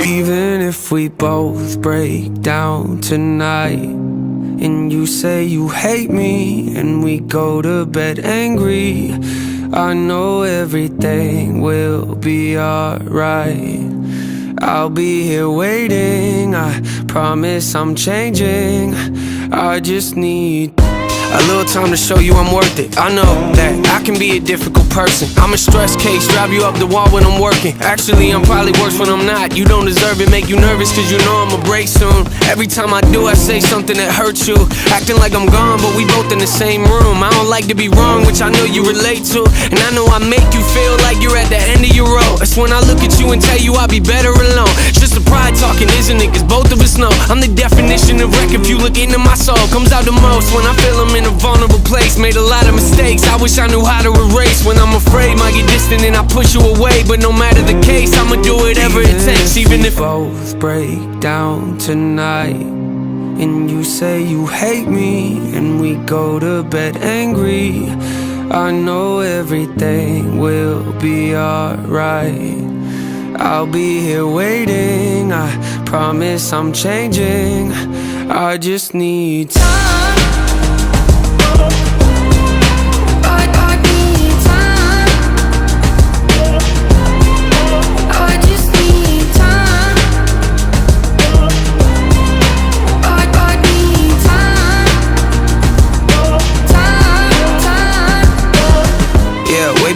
Even if we both break down tonight, and you say you hate me, and we go to bed angry, I know everything will be alright. I'll be here waiting, I promise I'm changing. I just need a little time to show you I'm worth it. I know that I can be a difficult person. I'm a stress case, drive you up the wall when I'm working. Actually, I'm probably worse when I'm not. You don't deserve it, make you nervous cause you know I'ma break soon. Every time I do, I say something that hurts you. Acting like I'm gone, but we both in the same room. I don't like to be wrong, which I know you relate to. And I know I make you feel like you're at the end of your road. That's when I look at you and tell you I'll be better alone. It's just a pride talking, isn't it? Cause both of us know I'm the definition of wreck. If you look into my soul, comes out the most when I feel I'm in a vulnerable place. Made a lot of mistakes, I wish I knew how to erase. When I'm afraid, might get distant and I push you away. But no matter the case, I'ma do whatever it takes. Even if both break down tonight, and you say you hate me, and we go to bed angry, I know everything will be alright. I'll be here waiting, I promise I'm changing. I just need time.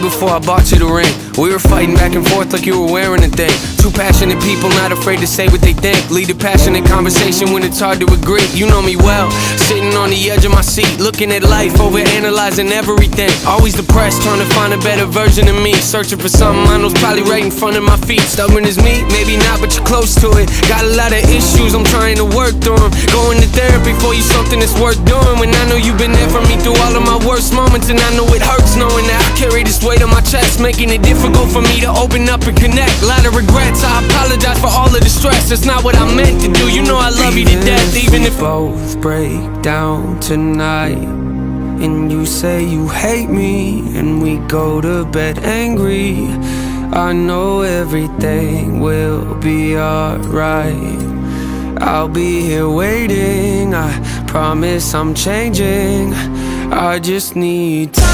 before I bought you the ring. We were fighting back and forth like you were wearing a thing. Two passionate people not afraid to say what they think. Lead a passionate conversation when it's hard to agree. You know me well, sitting on the edge of my seat, looking at life, over analyzing everything. Always depressed, trying to find a better version of me. Searching for something I know's probably right in front of my feet. Stubborn as me, maybe not, but you're close to it. Got a lot of issues, I'm trying to work through them. Going to therapy for you, something that's worth doing. When I know you've been there for me through all of my worst moments, and I know it hurts knowing that I carry this weight on my chest, making it difficult for me to open up and connect. A lot of regrets, I apologize for all of the stress. That's not what I meant to do, you know I love you to death. Even if both break down tonight, and you say you hate me, and we go to bed angry, I know everything will be alright. I'll be here waiting, I promise I'm changing. I just need time.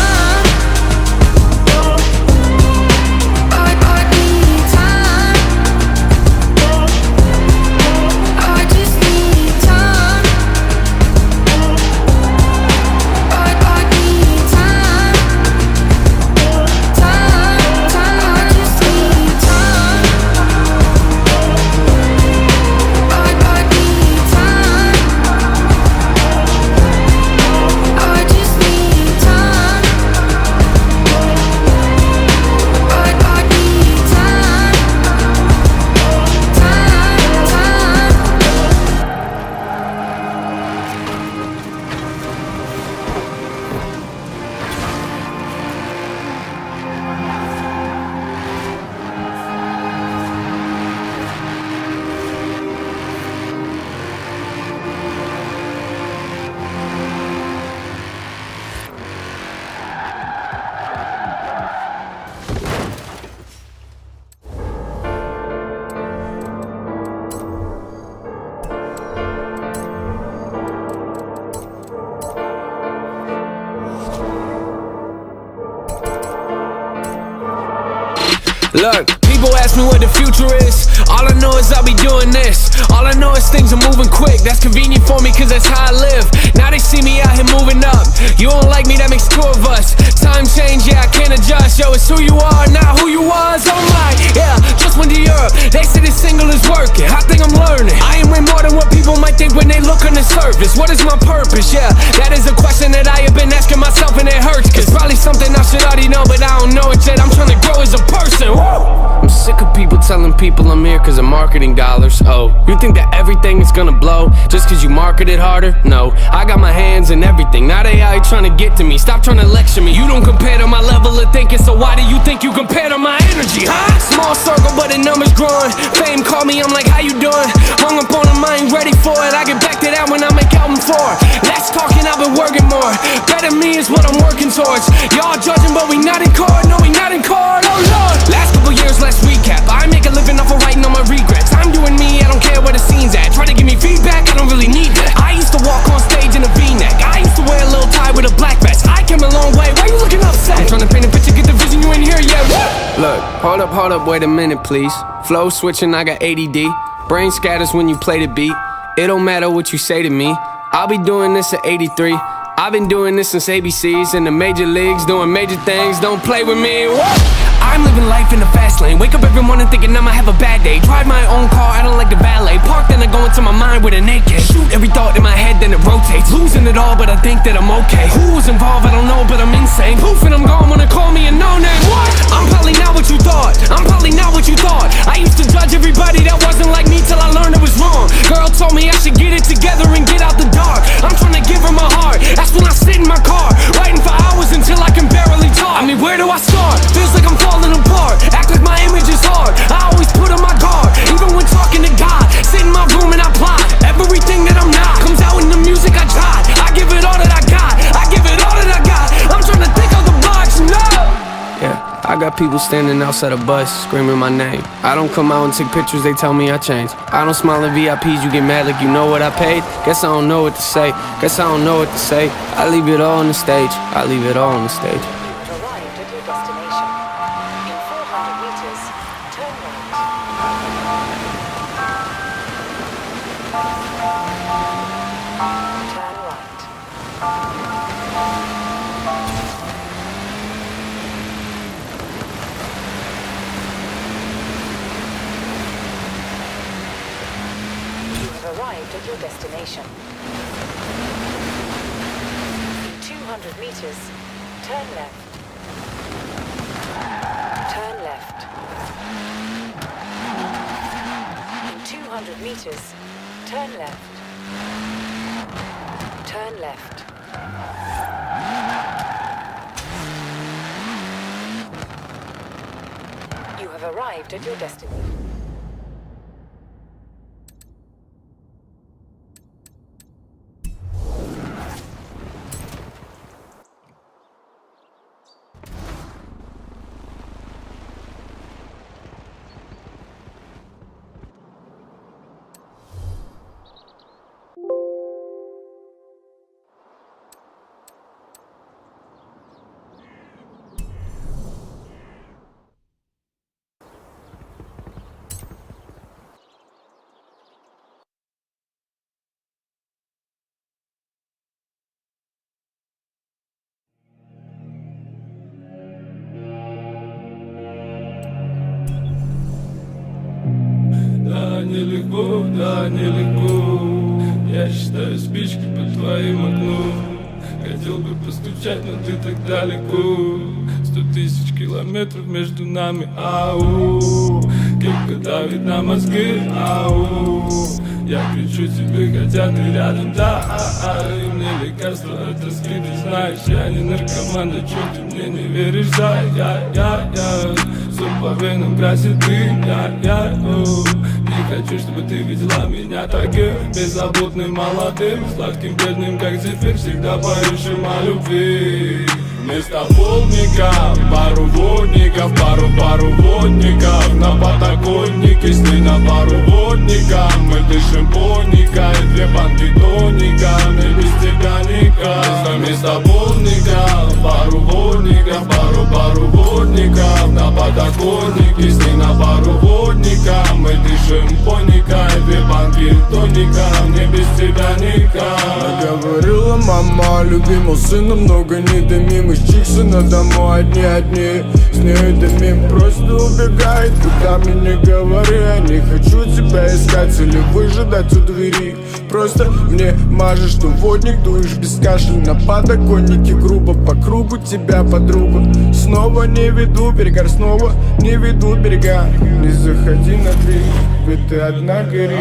Look, people ask me what the future is. All I know is I'll be doing this. All I know is things are moving quick. That's convenient for me cause that's how I live. Now they see me out here moving up. You don't like me, that makes two of us. Time change, yeah, I can't adjust. Yo, it's who you are, not who you was. Oh my, yeah, just went to Europe. They say this single is working, I think I'm learning. I am way more than what people might think when they look on the surface. What is my purpose? Yeah, that is a question that I have been asking myself, and it hurts. Cause probably something I should already know, but I don't know it yet. I'm trying to grow as a person. I'm sick of people telling people I'm here cause of marketing dollars. Oh, you think that everything is gonna blow just cause you market it harder? No, I got my hands in everything. Now they out here trying to get to me. Stop trying to lecture me. You don't compare to my level of thinking, so why do you think you compare to my energy, huh? Small circle but the numbers growing. Fame call me, I'm like, how you doing? Hung up on them, I ain't ready for it. I get back to that when I make album 4. Less talking, I've been working more. Better me is what I'm working towards. Y'all judging but we not in court. No, we not in court, oh lord. Last couple years, let's recap. I make a living off of writing on my regrets. I'm doing me, I don't care where the scene's at. Try to give me feedback, I don't really need that. I used to walk on stage in a V-neck. I used to wear a little tie with a black vest. I came a long way, why you looking upset? I'm trying to paint a picture, get the vision, you ain't here yet. Look, hold up, wait a minute please. Flow switching, I got ADD. Brain scatters when you play the beat. It don't matter what you say to me. I'll be doing this at 83. I've been doing this since ABCs in the major leagues, doing major things. Don't play with me. I'm living life in the fast lane. Wake up every morning thinking I'ma have a bad day. Drive my own car, I don't like the valet. Park, then I go into my mind with a naked. Shoot every thought in my head, then it rotates. Losing it all, but I think that I'm okay. Who was involved, I don't know, but I'm insane. Poof, and I'm gone when they call me a no-name. What? I'm probably not what you thought. I'm probably not what you thought. I used to judge everybody that wasn't like me till I learned it was wrong. Girl told me I should get it together and get out the dark. I'm trying to give her my heart. That's when I sit in my car, writing for hours until I can barely talk. I mean, where do I start? Feels like I'm falling apart. Act like my image is hard. I always put on my guard, even when talking to God. Sit in my room and I plot everything that I'm not. Comes out in the music I tried. I give it all that I got. I give it all that I got. I'm trying to think of the box, no. Yeah, I got people standing outside a bus screaming my name. I don't come out and take pictures, they tell me I changed. I don't smile at VIPs, you get mad like you know what I paid. Guess I don't know what to say. Guess I don't know what to say. I leave it all on the stage. I leave it all on the stage. You've arrived at your destination. In 400 meters, turn right. Turn right. arrived at your destination. In 200 meters, turn left. Turn left. In 200 meters, turn left. Turn left. You have arrived at your destination. Да, нелегко, да, нелегко. Я считаю спички по твоим окном. Хотел бы постучать, но ты так далеко. 100 тысяч километров между нами, ау. Крепко давит на мозги, ау. Я кричу тебе, хотя ты рядом, да. И мне лекарство от тоски, ты знаешь. Я не наркоман, да чё ты мне не веришь, да. Я все по венам красит дым, я не хочу, чтобы ты видела меня таким беззаботным, молодым, сладким, бедным, как зефир, всегда поющим о любви. Вместо полника пару водников, пару водников. На подоконнике сны на пару водников. Мы дышим поникой, 2 банки тоника. Мне без тебя никак. Вместо полника пару водников, пару водников. На подоконнике сны на пару водников. Мы дышим поникой, 2 банки тоника. Мне без тебя никак. Говорила мама, любимого сына много не дымим. Из Чиксона домой одни. С ней дымим, просто убегает. Куда мне не говори, я не хочу тебя искать или выжидать у двери. Просто мне мажешь, что водник, дуешь без кашля. На подоконнике грубо по кругу тебя, подруга. Снова не веду берега, снова не ведут берега. Не заходи на дверь, ведь ты одна горишь.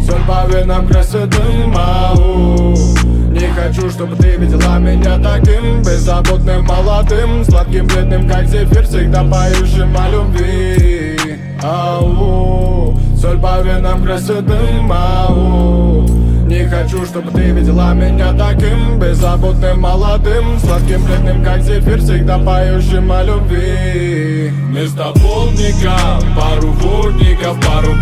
Соль по венам красоты, не хочу, чтобы ты видела меня таким беззаботным, молодым, сладким, бледным, как зефир, всегда поющим о любви. Ау, соль по венам красоты, не хочу, чтобы ты видела меня таким беззаботным, молодым, сладким, бледным, как зефир, всегда поющим о любви. Вместо полника пару водников, пару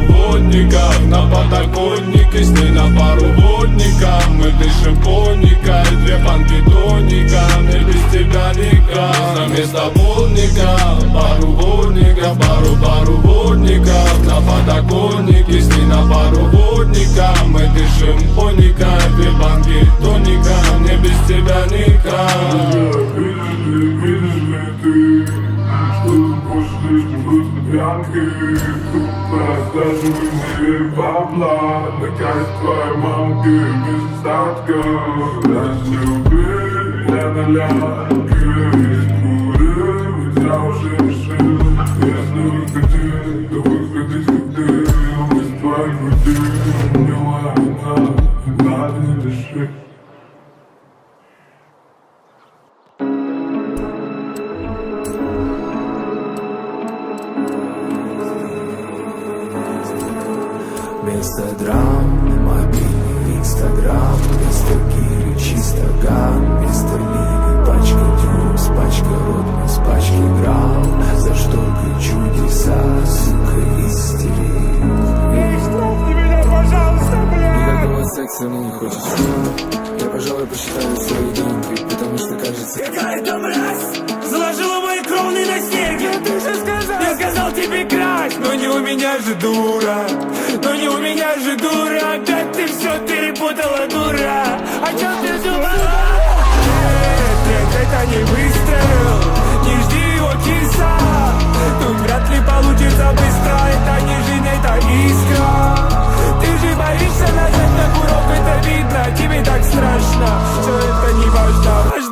водников. На подоконнике сны на пару водников. Мы дышим поникой, 2 банки тоника. Мне без тебя никак. Вместо полника пару водников, пару водников. На подоконнике сны на пару водников. Мы дышим поникой, 2 банки тоника. Мне без тебя никак. Видишь ли ты, что тут больше слишком грустно пьянки. Рассказывай мне бабла, наказ твоей мамки без остатка. Любви я на лянке, история, я уже решил. Если выходи, то выходи, как ты. Без твоей груди, милая она, надо не дыши. Вместо драм, мобильный инстаграм. Вместо гири чисто гам. Вместо лиги пачка дюбс, пачка ротмус, пачки грамм. За что ты чудеса, сука, истерик. Никакого секса мне не хочется. Я, пожалуй, посчитаю свои деньги, потому что кажется, какая-то мразь заложила мои кровные на снеге. Ты же сказал, я сказал тебе красть. Но не у меня же дура, но не у меня же дура. Опять ты все перепутала, дура. О чем ты думала? Нет, это не выстрел, не жди его киса. Тут вряд ли получится быстро. Это не жизнь, это искра. Ты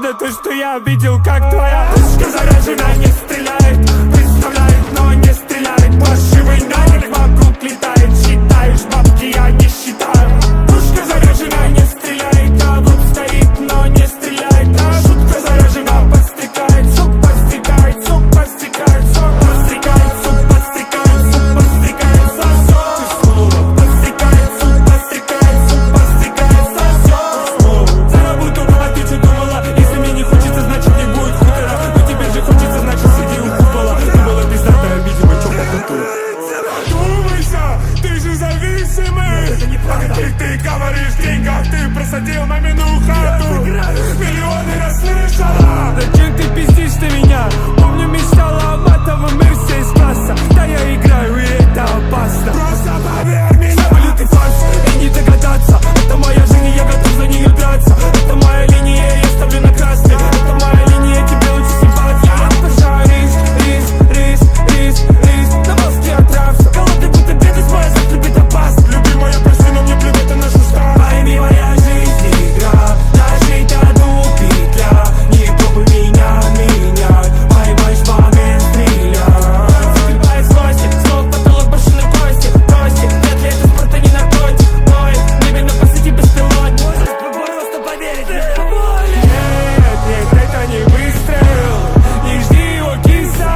Важно то, что я видел, как твоя пушка заряжена, не стреляет. Представляет, но не стреляет. Паршивый навык вокруг летает. Считаешь бабки, я не считаю. Пушка заряжена, не стреляет. А вот стоит, но не стреляет. А шутка заряжена, подстрекает. Сук подстрекает, сук подстрекает. Сук подстрекает, сук подстрекает. Сук подстрекает, сосок. Ты снова подстрекает, сук подстрекает. Сук подстрекает, сосок. За работу, а ты что думала? Если мне не хочется, значит не будет хутора. Но тебе же хочется, значит сиди у купола. Ты была пиздатая, видимо, чё попутала. Думайся, ты же зависимый. Ты говоришь в деньгах, ты просадил мамину хату. Миллионы расслышала. Зачем ты пиздишь на меня? Помню, мечтала о матовом Мерсе из класса. Да я играю, и это опасно. Просто поверь мне. Забыли ты фарс, и не догадаться. Это моя жизнь, и я готов за нее драться. Это моя линия, я ставлю на красный. Это моя линия, тебе лучше съебаться. Я обожаю рис. На мозге отрався. Голодный будто бедность, моя завтра любит опасно. Любимая, прости, но мне плевать на нашу страну. Пойми, моя жизнь игра. Нажить одну петля. Не пробуй меня менять. Поймаешь в момент стреляй. Закрепляй злости, снова потолок башенной кости. Бросьте, нет ли это спорта не наркотик. Ноет, небе на посыте беспилотник. Можешь просто поверить мне. Нет, это не выстрел. Не жди его, киса.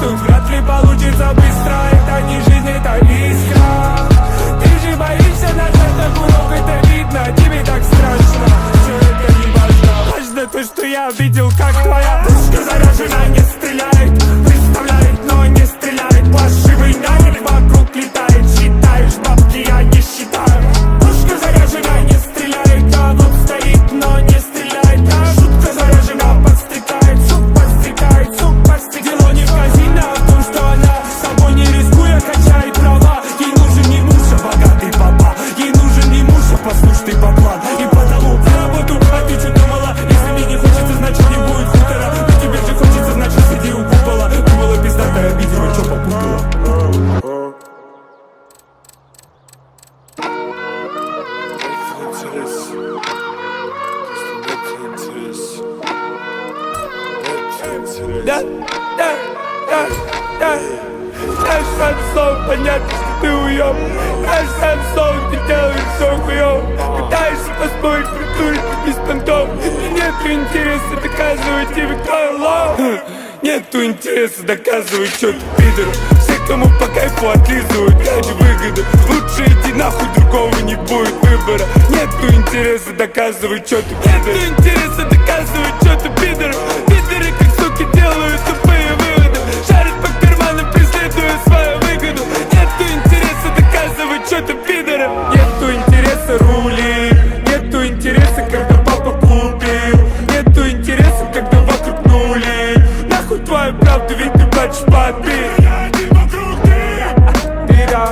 Тут вряд ли получится быстро. Это не жизнь, это искра. Ты же боишься нажать на курок, это видно. Тебе так страшно. Все это не важно. Важно то, что я видел, как твоя пушка заряжена, не стреляет. Представляет, но не стреляет. Паршивый навык вокруг летает. Считаешь бабки, я не считаю. Пушка заряжена, не стреляет. А вот стоит, но не стреляет. А шутка заряжена, подстрекает. Сук подстрекает, сук подстрекает. Дело не в казино, а в том, что она собой не рискуя качает права. Ей нужен не муж, а богатый папа. Ей нужен не муж, а послушный баблан. И потому за работу, а ты что думала? Если мне не хочется, значит не будет хутора. Но тебе же хочется, значит сиди у купола. Думала пиздатая, видимо, что попутала. Наш шансон, понятно, что ты уёб. Наш шансон, ты делаешь всё хуёв. Пытаешься поспорить, притурить без понтов. И нету интереса доказывать тебе, кто лох. Нету интереса доказывать, что ты пидор. Все, кому по кайфу отлизывают ради выгоды. Лучше иди нахуй, другого не будет выбора. Нету интереса доказывать, что ты пидор. Нету интереса доказывать, что ты пидор. Пидоры, как суки, делают тупые выводы. Шарят по карманам, преследуя свою выгоду. Нету интереса доказывать, что ты пидор. Нету интереса рули. Нету интереса, когда папа купил. Нету интереса, когда вокруг нули. Нахуй твою правду, ведь ты плачешь папе. Ты да,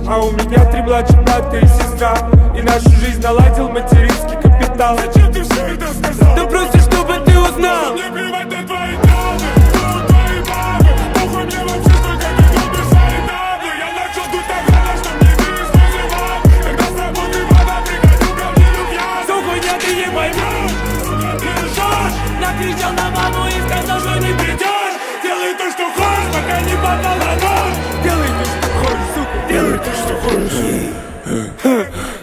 а у меня 3 младших брата и сестра. И нашу жизнь наладил материнский капитал. Зачем ты все это сказал? Да просто чтобы ты узнал. Мне плевать на твои травмы, на твои бабы. Похуй мне вообще только ты любишь свои табы. Я начал тут так рано, что мне вирус называл. Когда с работы вода приходил ко мне любя. Все хуйня, ты не поймешь. Ты лжешь. Накричал на маму и сказал, что не придешь. Делай то, что хочешь, пока не попал на нож. Делай то, что хочешь, сука, делай то, что хочешь.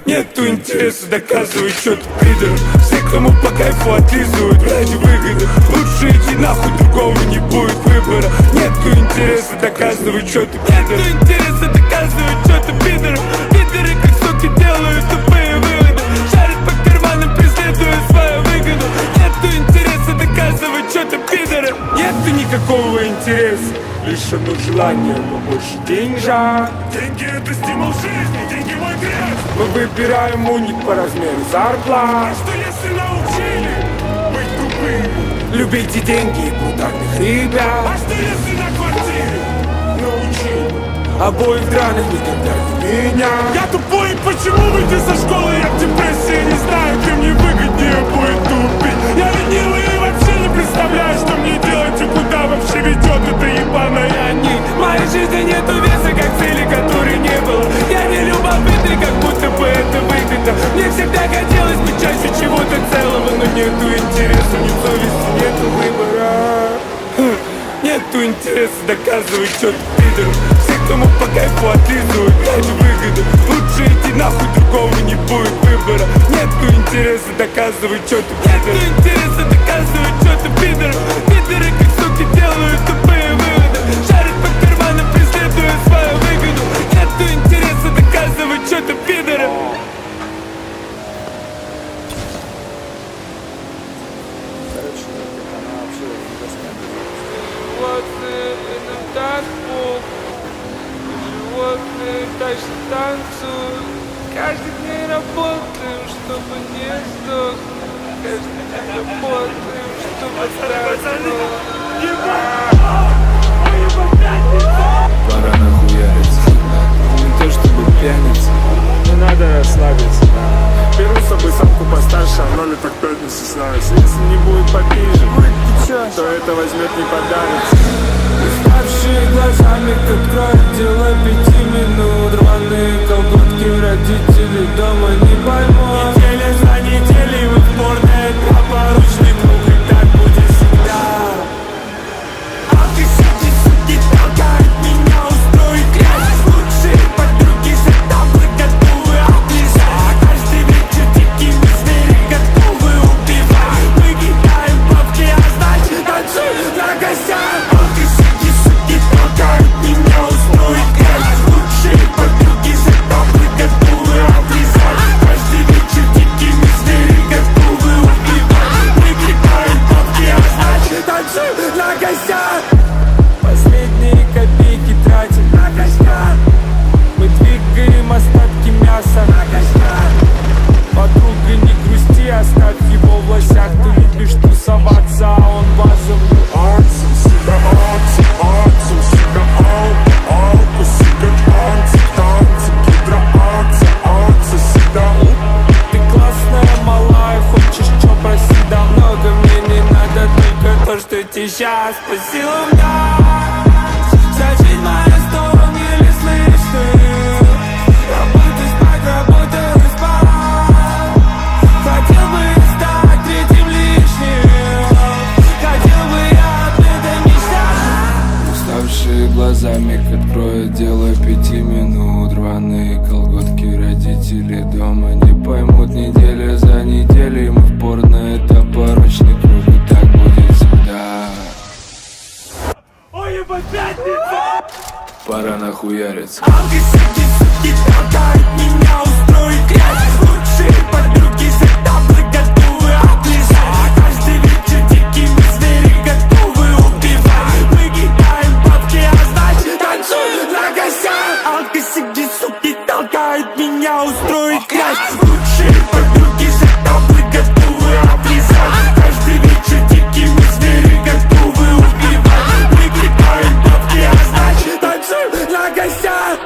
Нету интереса доказывать, что ты пидор. Все, кому по кайфу отлизывают ради выгоды. Лучше иди нахуй, другого не будет выбора. Нету интереса доказывать, что ты пидор. Нету интереса доказывать, что ты пидор. Пидоры, как суки, делают тупые выводы. Шарят по карманам, преследуя свою выгоду. Нету интереса доказывать, что ты пидор. Нету никакого интереса, лишь одно желание побольше деньжат. Деньги — это стимул жизни, деньги — мой грех. Мы выбираем уник по размеру зарплат. А что если научили быть тупыми? Любите деньги и брутальных ребят. А что если на квартире научили обоих драных никогда не меня? Я тупой, почему выйти со школы? Я в депрессии, не знаю, где мне выгоднее будет тупить. Я ленивый и вообще не представляю, что мне делать и куда вообще ведет эта ебаная нить. В моей жизни нету веса, как цели, которой не было. Я не любопытный, как будто бы это выгодно. Мне всегда хотелось быть частью чего-то целого, но нету интереса совести, нету выбора. Нету интереса доказывать что-то пидору. Все, кто мог по кайфу, отлизывают ради выгоды. Лучше идти нахуй, другого не будет выбора. Нету интереса доказывать что-то пидору. Нету интереса доказывать что-то пидору. Пидоры как суки делают тупые выводы. Шарят по карманам, преследуя свою выгоду. Нету интереса доказывать что-то пидору. Животные иногда пух, животные точно танцуют. Каждый день работаем, чтобы не сдохнуть. Каждый день работаем, чтобы здравствовать. Пора нахуяриться. Не то чтобы пьяница, но надо расслабиться. Беру с собой самку постарше, а в номер так пёт не стесняюсь. Если не будет попиже, то это возьмет не подарится. Уставшие глазами, как кроет дело 5 минут. Рваные колготки, родители дома не поймут. Неделя за неделей мы в порной, это поручный круг, и так будет всегда. Алкашики, суки, толкают меня устроить грязь. Лучшие подруги за таблы готовы облизать. Каждый вечер дикими звери готовы убивать. Мы кидаем бабки, а значит танцуем на гостях. Алкашики, суки, толкают меня устроить грязь. Лучшие подруги за таблы готовы облизать. Каждый вечер дикими звери готовы убивать. Мы кидаем бабки, а значит танцуем на гостях. Последние копейки тратим на костяк. Мы двигаем остатки мяса на костяк. Подруга, не грусти, оставь его в лосях. Ты любишь тусоваться, а он базом. Ансом, сига, ансом, ансом, сига, алку, сига, ансом, танцы, гидро, анса, сига. Ты классная, малая, хочешь чё, проси, да много. Мне не надо только то, что ты сейчас по силам дашь. Вся жизнь моя сторон еле слышны. Работай, спать, работай, спать. Хотел бы я стать третьим лишним. Хотел бы я об этом мечтать. Уставшие глазами, как откроет дело 5 минут. Рваные колготки, родители дома не поймут. Неделя за неделей мы в порно, это порочный круг, и так будет всегда. Ой, ебать, пятница! Пора нахуяриться. Алкашики, суки, толкают меня устроить грязь. Лучшие подруги за таблы готовы облизать. Каждый вечер дикими звери готовы убивать. Мы кидаем бабки, а значит танцуем на гостях. Алкашики, суки, толкают меня устроить грязь. Лучшие подруги за таблы готовы облизать. Каждый вечер дикими звери готовы убивать. Мы кидаем бабки, а значит танцуем на гостях.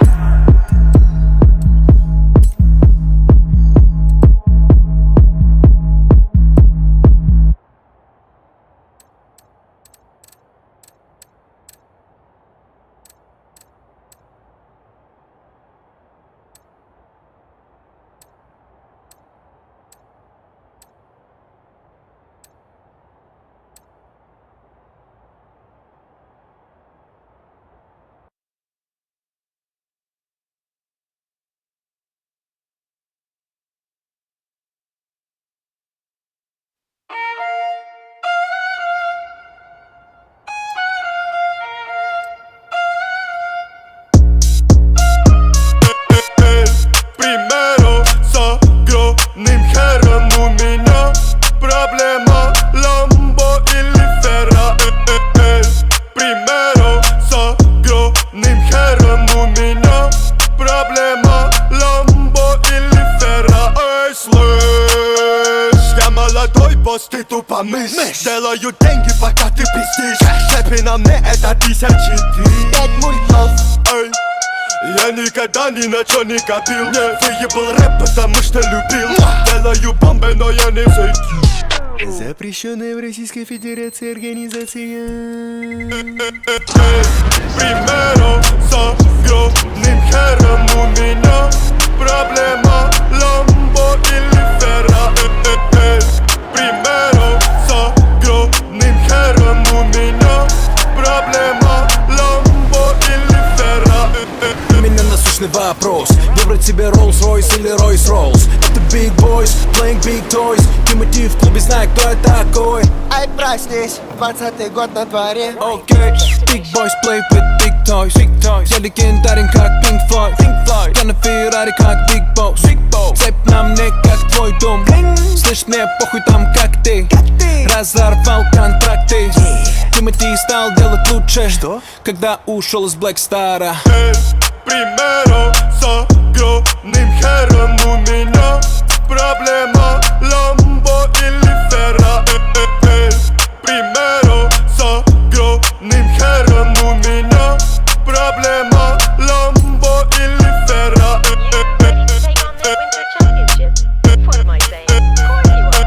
Ты тупо мышь. Делаю деньги, пока ты пиздишь. Шепи на мне это 1000 ты. 5 мультов. Эй, я никогда ни на чё не копил. Выебал рэп, потому что любил. Делаю бомбы, но я не зайду. Запрещенная в Российской Федерации организация. Примером с огромным хером у меня проблема Ламбо или Ферра. Примером с огромным вопрос. Выбрать себе Rolls-Royce или Royce-Rolls. Это Big Boys, playing big toys. Тимати в клубе, знает, кто я такой. Ай, проснись, 20-й год на дворе. Окей, Big Boys play with big toys. Я легендарен, как Pink Floyd. Я на Феррари, как Big Boss. Цепь на мне, как твой дом. Слышь, мне похуй там, как ты. Разорвал контракты. Тимати стал делать лучше. Что? Когда ушел из Black Star'а. Примером с огромным хером у меня проблема Ламбо или Ферра. Примером с огромным хером у меня проблема Ламбо или Ферра. Take on the winter championship. What am I saying? Of course you are.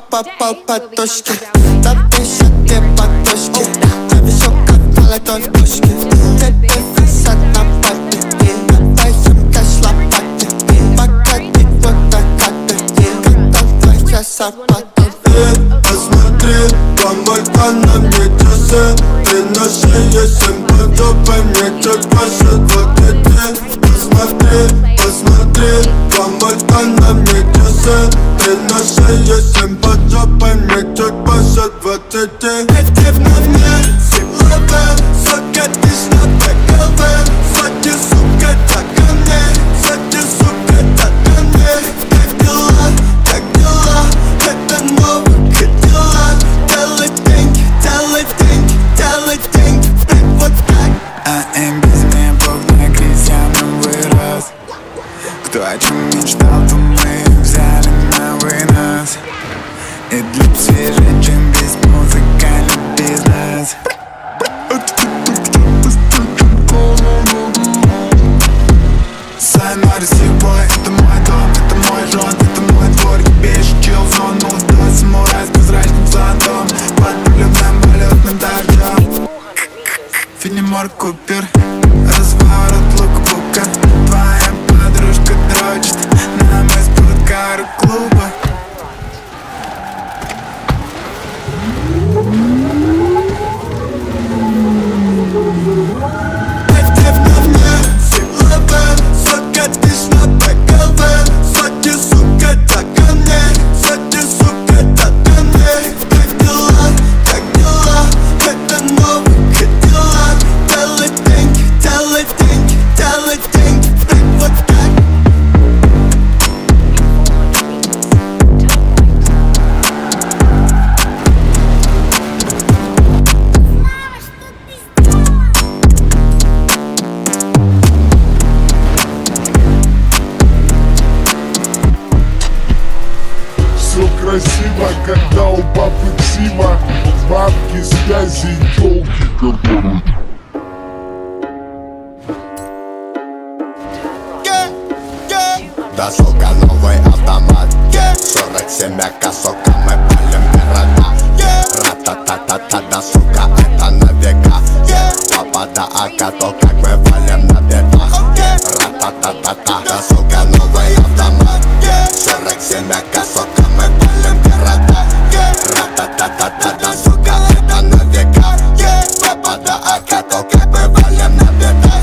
Попал по точке, допишет две подушки. Завешу как полотон пушки. Тебе фасад на папе. Отдаем кэш лопаты. Покати кто-то капель. Готов твоя сапата. Посмотри, помойка на мне часы. Ты на шее 7 по жопе. Мне чуть больше 20. Посмотри, помойка на мне часы. Ты на шее 7 по жопе. Мне чуть больше 20. Эти в мне силовые. Сука, ты ж на ПКВ. Сзади, сука, так ко мне. Сзади, сука, так ко мне. Как дела? Это новый дела. Делай деньги. Блин, вот так. Без меня Бог на крестьяном вырос. Кто о чем мечтал, то мы взяли на вынос. И для свежее, чем весь музыкальный бизнес. Сайнори сегой, это мой дом, это мой жон, это мой двор. Ебейший чил в зону, до самурай с прозрачным зонтом. Под проливным полетным дождем. Фенемор Купер, разворот лукбука. Твоя подружка дрочит нам из спорткара клуба. Эти в мне силовые. Сука, ты ж на ПКВ. Сзади, сука, так ко мне. Сзади, сука, так ко мне. Как дела? Это новые дела. Делай деньги. Блин, вот так. Все красиво, когда у папы ксива. Бабки, связи и тёлки, которые... Да, сука, новый автомат. 47 сука, мы палим города. Ра-та-та-та-та, да, сука, это на века. Папа да АК, то как мы валим на бедах. Ра-та-та-та-та, да, сука, новый автомат. 47 сука, мы палим города. Ра-та-та-та-та, да, сука, это на века. Папа да АК, то как мы валим на бедах.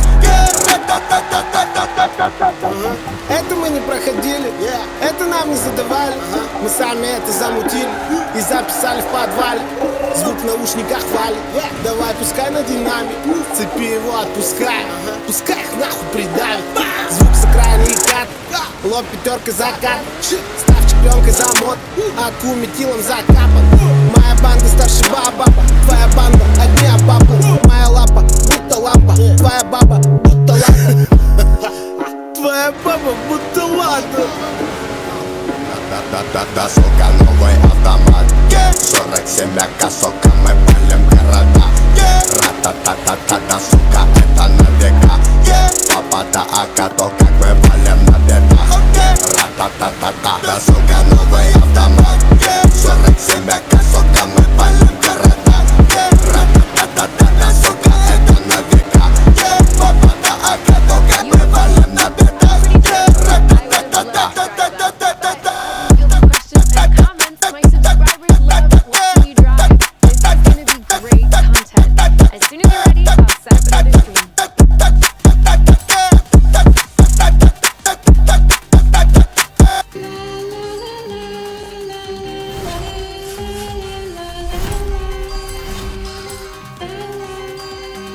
Это мы не проходили, это нам не задавали. Мы сами это замутили и записали в подвале. Звук в наушниках валит, давай пускай на динамик. С цепи его отпускай, пускай их нахуй придавит. Звук с экрана и кат, лоб пятерка закат. Став чемпионкой за мод, аку метилом закапан. Моя банда старше баба, твоя банда одни баба. Моя лапа будто лампа, твоя баба будто лампа. Твоя баба будто лампа. Да-да-да-да, сука, новый автомат 47 сока, мы палим города Ра-та-та-та-та, сука, это на века Папа да ака, то как мы палим на бедах Ра-та-та-та-та, да, сука, новый автомат 47 сока, мы палим города Ра-та-та-та-та, сука, это на века Папа да ака, то как мы палим на бедах Ра-та-та-та-та.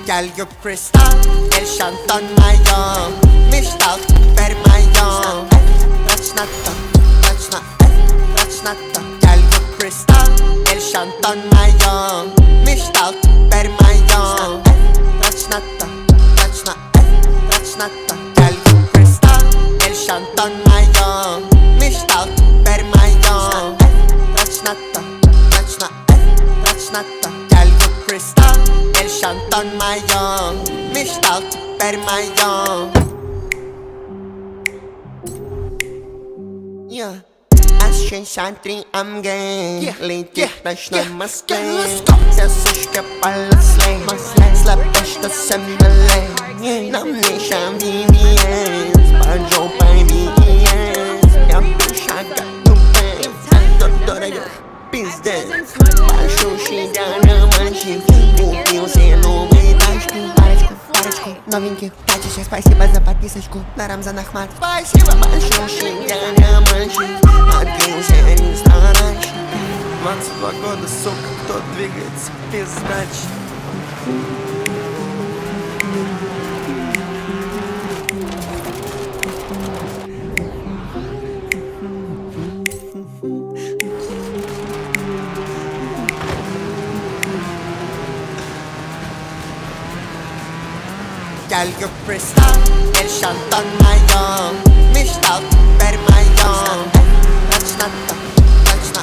Girl, you crystal, el шантон моё Мечтал, теперь моё Точно то, точно, точно то Girl, you crystal, el шантон моё Мечтал, теперь моё Точно то, точно, точно то Girl, you crystal, el шантон моё Мечтал, теперь моё Точно то, точно, точно то Girl, you crystal El шантон моё, мечтал, теперь моё От 63 МГ летит в ночной Москве Все сучки полосли, слабишь до 7 нулей На мне ща VVS, под жопой VVS Я бешага, тупый, тут дорого, пиздец Большущий диамантчик Купил себе новые тачки Парочку новеньких тачек Спасибо за подписочку на Рамзан Ахмат Спасибо большущий диамантчик Открыл себе ресторанчик 22 года, сука, кто двигается без сдачи Girl, you crystal, el шантон моё Мечтал, теперь моё Точно то, точно,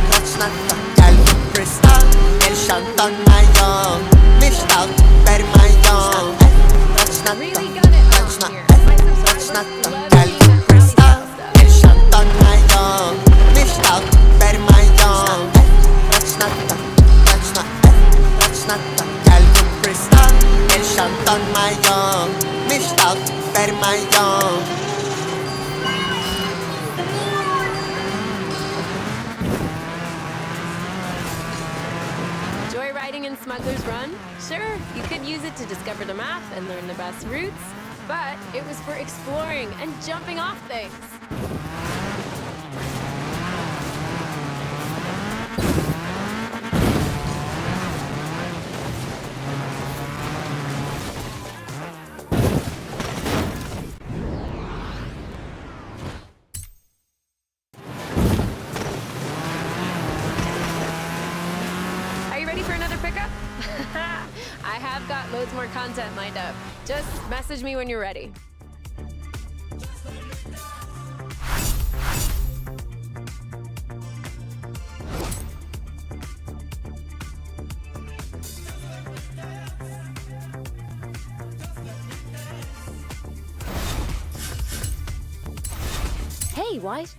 точно то Girl, you crystal, el шантон моё Мечтал, теперь моё Точно то, точно, точно то Girl, you crystal, el шантон моё Мечтал, теперь моё Точно то, точно, точно то Girl, you crystal El шантон моё, мечтал, теперь моё Joyriding in Smuggler's Run? Sure, you could use it to discover the map and learn the best routes, but it was for exploring and jumping off things. I have got loads more content lined up. Just message me when you're ready. Hey, White.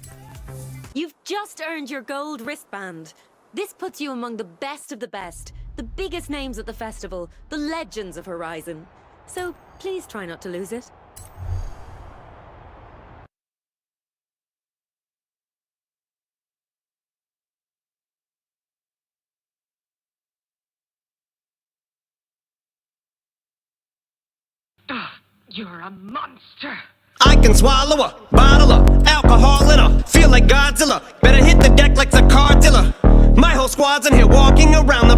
You've just earned your gold wristband. This puts you among the best of the best. The biggest names at the festival, the legends of Horizon. So please try not to lose it. You're a monster. I can swallow a bottle of alcohol in her. Feel like Godzilla. Better hit the deck like the car dealer. My whole squad's in here walking around the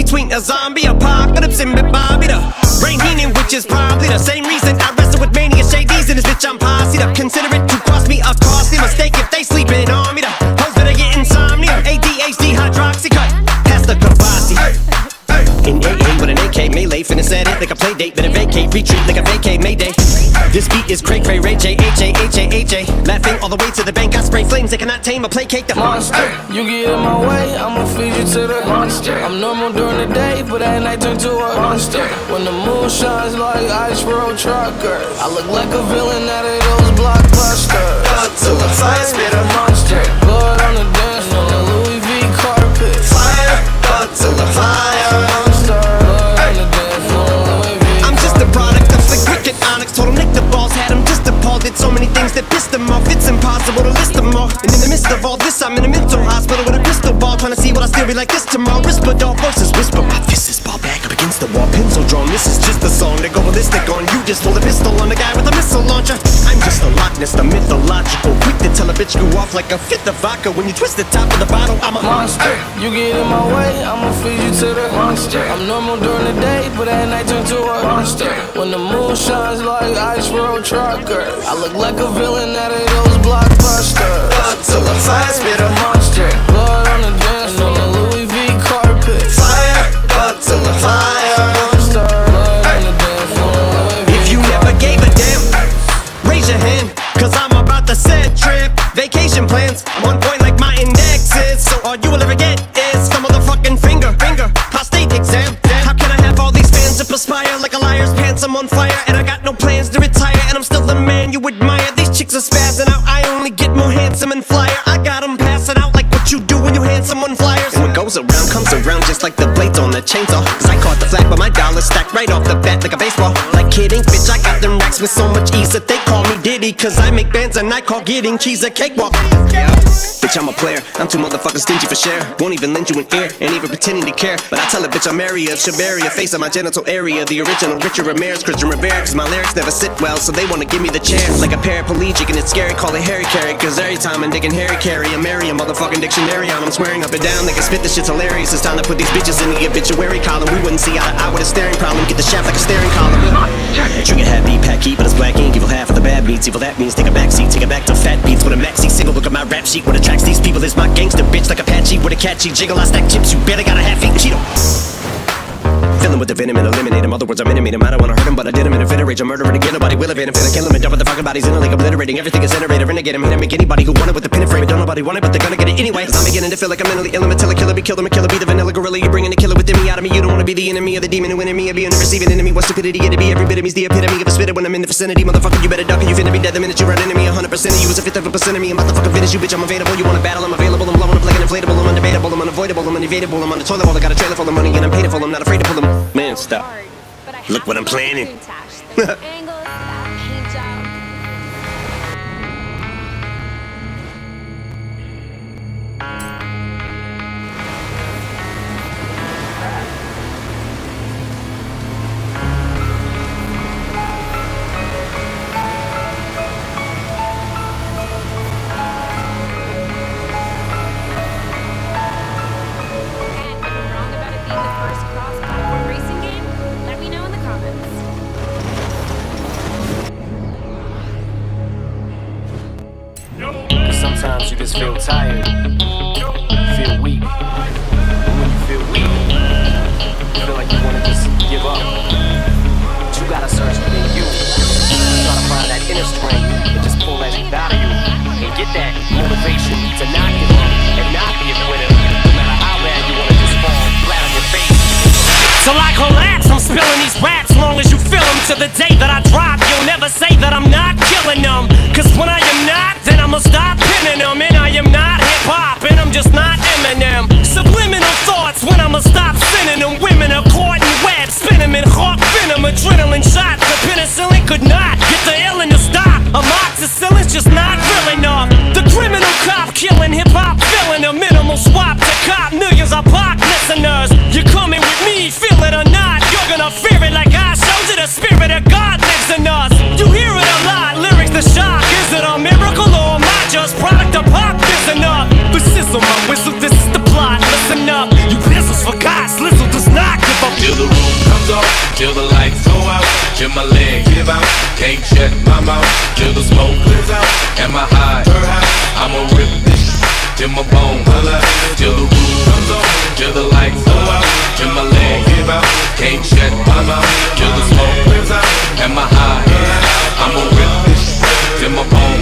between a zombie apocalypse and Bobby the brain healing, which is probably the same reason I wrestle with mania shades in this bitch. I'm posse up. Consider it to cost me a costly mistake if they sleeping on me. The hoes better get insomnia. ADHD hydroxy cut past the Kavasi. In AA with an AK melee, finna set it like a play date. Better vacate, retreat like a vacate Mayday. This beat is cray cray, Ray J, H-A-H-A-H-A. Laughing all the way to the bank, I spray flames. They cannot tame or placate the monster. You get in my way, I'ma feed you to the monster. I'm normal during the day, but at night turn to a monster. When the moon shines like ice road truckers, I look like a villain out of those blockbusters. Up to the fire, spit a monster. Blood on the dance floor, the Louis V carpet. Fire, up to the fire. I'm just a product of the cricket onyx. Told him Nick the balls had him just appalled. Did so many things that pissed him off. It's impossible to list them all. And in the midst of all this, I'm in a mental hospital with a crystal ball, trying to see what I'll still be like this tomorrow. Whisper, dog voices whisper. My fist is ball back up against the wall, pencil drawn. This is just a song to go ballistic on. You just pull a pistol on the guy with a missile launcher. I'm just a Loch Ness, the mythological. Quick to tell a bitch go off like a fifth of vodka. When you twist the top of the bottle, I'm a monster. You get in my way, I'ma feed you to the monster. I'm normal during the day, but at night turn to a monster. When the moon shines like ice road truckers, I look like a villain out of those blockbusters. Up to the fire, spit a monster. Blood on the dance floor, the Louis V carpet. Fire, up to the fire. Monster, blood on the dance floor. If you never gave a damn, raise your hand, cause I'm about to set trip. Vacation plans, I'm on point like my index is. So all you will ever get is the motherfucking finger. Prostate exam. How can I have all these fans that perspire like a liar's pants? I'm on fire and I got no plans to retire, and I'm still the man you admire. These chicks are spazzing out, I only get more handsome and flyer. I got them passing out like what you do when you hand someone flyers. And what goes around comes around just like the blades on the chainsaw. Cause I caught the flag but my dollar stacked right off the bat like a baseball. Like kidding, bitch, I got them racks with so much ease that they call me Diddy. Cause I make bands and I call getting cheese a cakewalk. Bitch, I'm a player, I'm too motherfucking stingy for share. Won't even lend you an ear, ain't even pretending to care. But I tell a bitch I'm area of Shabaria, face on my genital area. The original Richard Ramirez, Christian Rivera. Cause my lyrics never sit well, so they wanna give me the chair. Like a paraplegic and it's scary, call it Harry Carry. Cause every time I'm digging Harry Carry, I'm marry a motherfucking dictionary on. I'm swearing up and down, they can spit, this shit's hilarious. It's time to put these bitches in the obituary column. We wouldn't see eye to eye with a staring problem. Get the shaft like a staring column. Trigger happy, pack heat, but it's black ink. Evil half of the bad beats, evil that means take a backseat. Take it back to fat beats with a maxi single. Look at my rap sheet, what attracts these people is my gangster bitch like Apache with a catchy jiggle. I stack chips, you better got a half eat and Cheeto. Fill him with the venom and eliminate him. Other words, I'm intimate him. I don't wanna hurt him, but I did him in a fit of rage. I'm murdering again, nobody will evade him. Finna kill him and dump the fucking bodies in a lake, obliterating everything is iterator. Renegade him, hit him, make anybody who want it with the pin and frame it. Don't nobody want it, but they're gonna get it anyway. Cause I'm beginning to feel like I'm mentally ill. I'm a killer, be killed, I'm a killer, be the vanilla gorilla. You're bringing the killer within me out of me. You don't wanna be the enemy of the demon who in me. I'll be in the receiving enemy. What stupidity it to be? Every bit of me's the epitome of a spitter when I'm in the vicinity. Motherfucker, you better duck or you finna be dead the minute you run into me. 100% of you is a fifth of a percent of me. I'm about to fucking finish you, bitch. I'm available. You wanna battle? I'm available. I'm blowing up like an inflatable. I'm undebatable. I'm unavoidable. I'm unevadable. I'm on the toilet bowl. I got a trailer full of money and I'm paid for. I'm not afraid to pull them. Man, stop. Look what I'm planning. Sometimes you just feel tired, feel weak. And when you feel weak, you feel like you wanna just give up. But you gotta search within you. Try to find that inner strength and just pull that shit out of you and get that motivation to not give up and not be a quitter, no matter how bad you wanna just fall flat on your face. Till I collapse, I'm spilling these raps long as you feel them. To the day that I drop, you'll never say that I'm not killing them. Cause when I am not, then I'ma stop pinning them. And I am not hip-hop, and I'm just not Eminem. Subliminal thoughts when I'ma stop sending them. Women are caught in web, spin them in hawk venom. Adrenaline shots, the penicillin could not get the illin' to stop. Amoxicillin's just not real enough. The criminal cop killing hip-hop, filling a minimal swap to cop millions of pop listeners. You're coming with me, feel it or not, you're gonna fear it like I showed you. The spirit of God lives in us. You hear it a lot, lyrics the shock. Is it a miracle or am I just product of pop? There's enough. The sizzle, my whistle, this shut my mouth till the smoke clears out. Am I high? I'ma rip this till my bone, till the roof comes on, till the lights go out, till my leg give out. Can't shut my mouth till the smoke clears out. Am I high? I'ma rip this till my bone.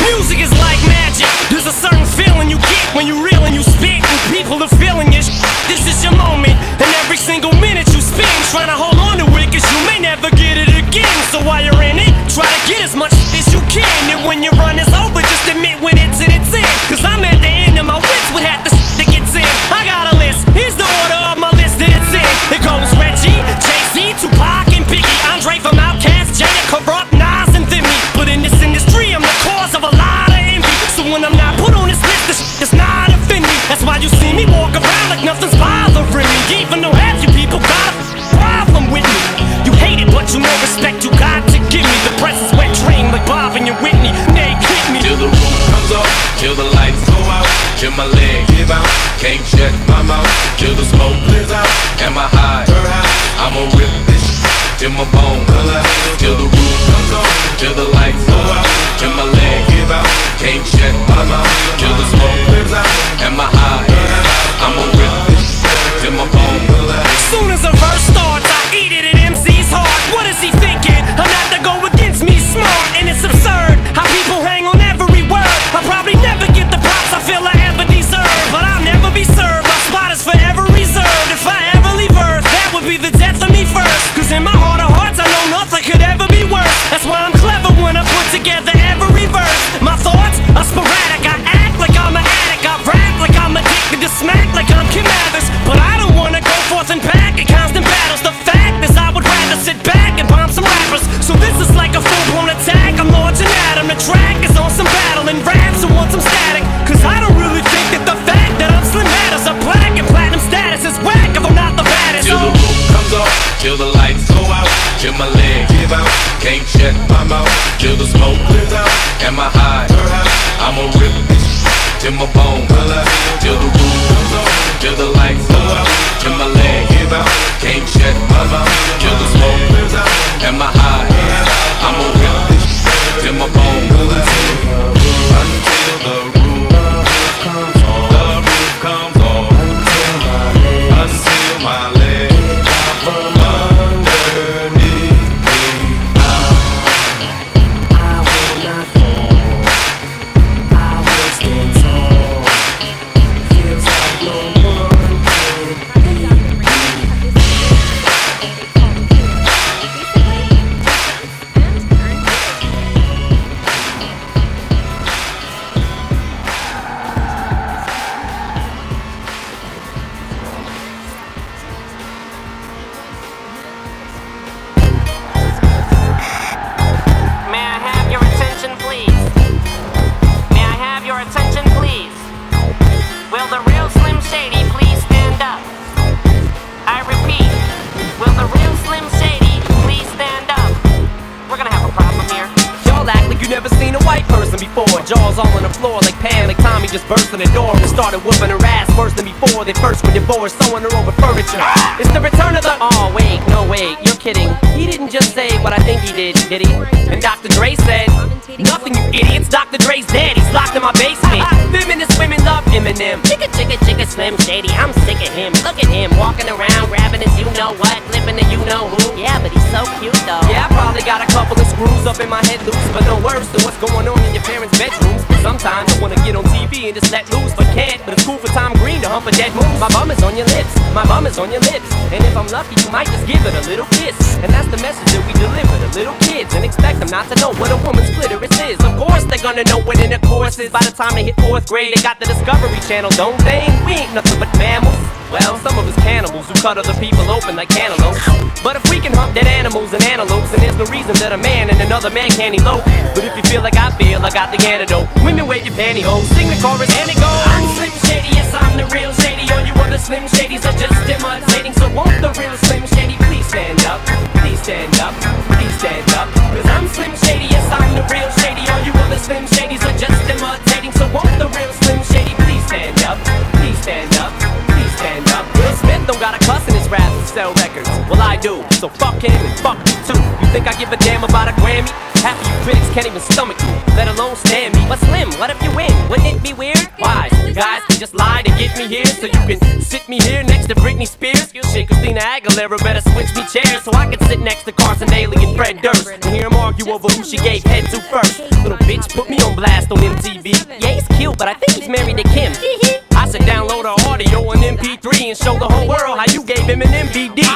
Music is like magic. There's a certain feeling you get when you reel and you spit, and people are feeling it. This is your moment, and every single minute you spend trying to hold on to it, cause you may never get it again. So while you're in it, try to get as much as you can, and when your run is over, just admit when it's in its end. Cause I'm at the end of my wits with half the that gets in. I got a list, here's the order of my list that it's in. It goes Reggie, Jay-Z, Tupac, and Biggie, Andre from Outkast, Jada, Corrupt, Nas, and Thimmy. But in this industry, I'm the cause of a lot of envy. So when I'm not put on this list, this does not offend me. That's why you see me walk around like nothing's bothering me, even though half you people got a problem with me. You hate it, but you know respect you got to give me. The press is wet dream like Bob and your Whitney. They kick me till the roof comes off, till the lights go out, till my leg give out. Can't shut my mouth till the smoke clears out. Am I high? I'ma rip this till my bone, till the roof comes on, till the lights go out, till my leg give out. Can't shut my mouth till the smoke clears out. Am I high? I'ma rip this till my bone. Soon as a verse starts, I eat it at MC's heart. What is he thinking? I'm not to go against me, smart, and it's absurd how people hang on every word. I'll probably never get the props I feel I ever deserve, but I'll never be served. My spot is forever reserved. If I ever leave Earth, that would be the death of me first. Cause in my heart of hearts, I know nothing could ever be worse. That's why I'm clever when I put together every verse. My thoughts are sporadic. I act like I'm an addict. I rap like I'm addicted to smack like I'm Kim Mathers. But I don't wanna go forth and back in constant battles. The fact is I would rather sit back and bomb some rappers. So this is like a full-blown attack. I'm launching at 'em. The track is on some battle and raps who want some static. Cause I don't really think that the fact that I'm slim matters. A black and platinum status is whack if I'm not the baddest. Till the roof comes off, till the lights go out, till my leg give out. Can't shut my mouth till the smoke clears out. Am I high? I'ma rip this till my bone, till the roof comes off, till the lights go out, till my leg give out. Can't shut my mouth till the smoke clears out. Am I high? I'ma rip this till my bone, until the roof comes off, the roof comes off, until my leg drop from underneath me. I will not fall, I will stand tall. Feels like no one May I have your attention, please? May I have your attention, please? Will the real Slim Shady please stand up? I repeat, will the real Slim Shady please stand up? We're gonna have a problem here. Y'all act like you never seen a white person before. Jaws all on the floor like Pam, like Tommy just burst in the door and started whooping her ass worse than before. They first were divorced, sewing her over furniture. It's the return of the... Oh, wait, no, wait, you're kidding. He didn't just say what I think he did he? And Dr. Dre said, nothing, you idiots. Dr. Dre's dead, he's locked in my basement. Feminist women love Eminem. Chicka, chicka, chicka, Slim Shady, I'm sick of him. Look at him, walking around, grabbing his you-know-what, flipping the you-know-who. Yeah, but he's so cute though. Yeah, I probably got a couple of screws up in my head loose, but no words to what's going on in your parents' bedrooms. Sometimes I wanna get on TV and just let loose, but can't. But it's cool for Tom Green to hump a dead moose. My bum is on your lips, my bum is on your lips. And if I'm lucky, you might just give it a little kiss. And that's the message that we deliver to little kids, and expect them not to know what a woman's clitoris is. Of course they're gonna know what intercourse is. By the time they hit 4th grade, they got the Discovery Channel, don't they? We ain't nothing but mammals. Well, some of us cannibals who cut other people open like cantaloupes. But if we can hump dead animals and antelopes, then there's no reason that a man and another man can't elope. But if you feel like I feel, I got the antidote. Women wave your pantyhose, sing the chorus and it goes. I'm Slim Shady, yes I'm the real Shady. All you other Slim Shadys are just imitating. So won't the real Slim Shady please stand up? Please stand up, please stand up. Cause I'm Slim Shady, yes I'm the real Shady. All you other Slim Shadys are just imitating. So won't the real Slim Shady please stand up? Please stand up, please stand up. Will Smith don't got a cuss in his raps to sell records. Well I do, so fuck him and fuck you too. You think I give a damn about a Grammy? Half of you critics can't even stomach me, let alone stand me. But Slim, what if you win? Wouldn't it be weird? Why? You guys can just lie to get me here, so you can sit me here next to Britney Spears. Shit, Christina Aguilera better switch me chairs so I can sit next to Carson Daly and Fred Durst and hear them argue over who she gave head to first. Little bitch put me on blast on MTV. Yeah, he's cute, but I think he's married to Kim. I should download her audio on MP3 and show the whole world how you gave him an MVD.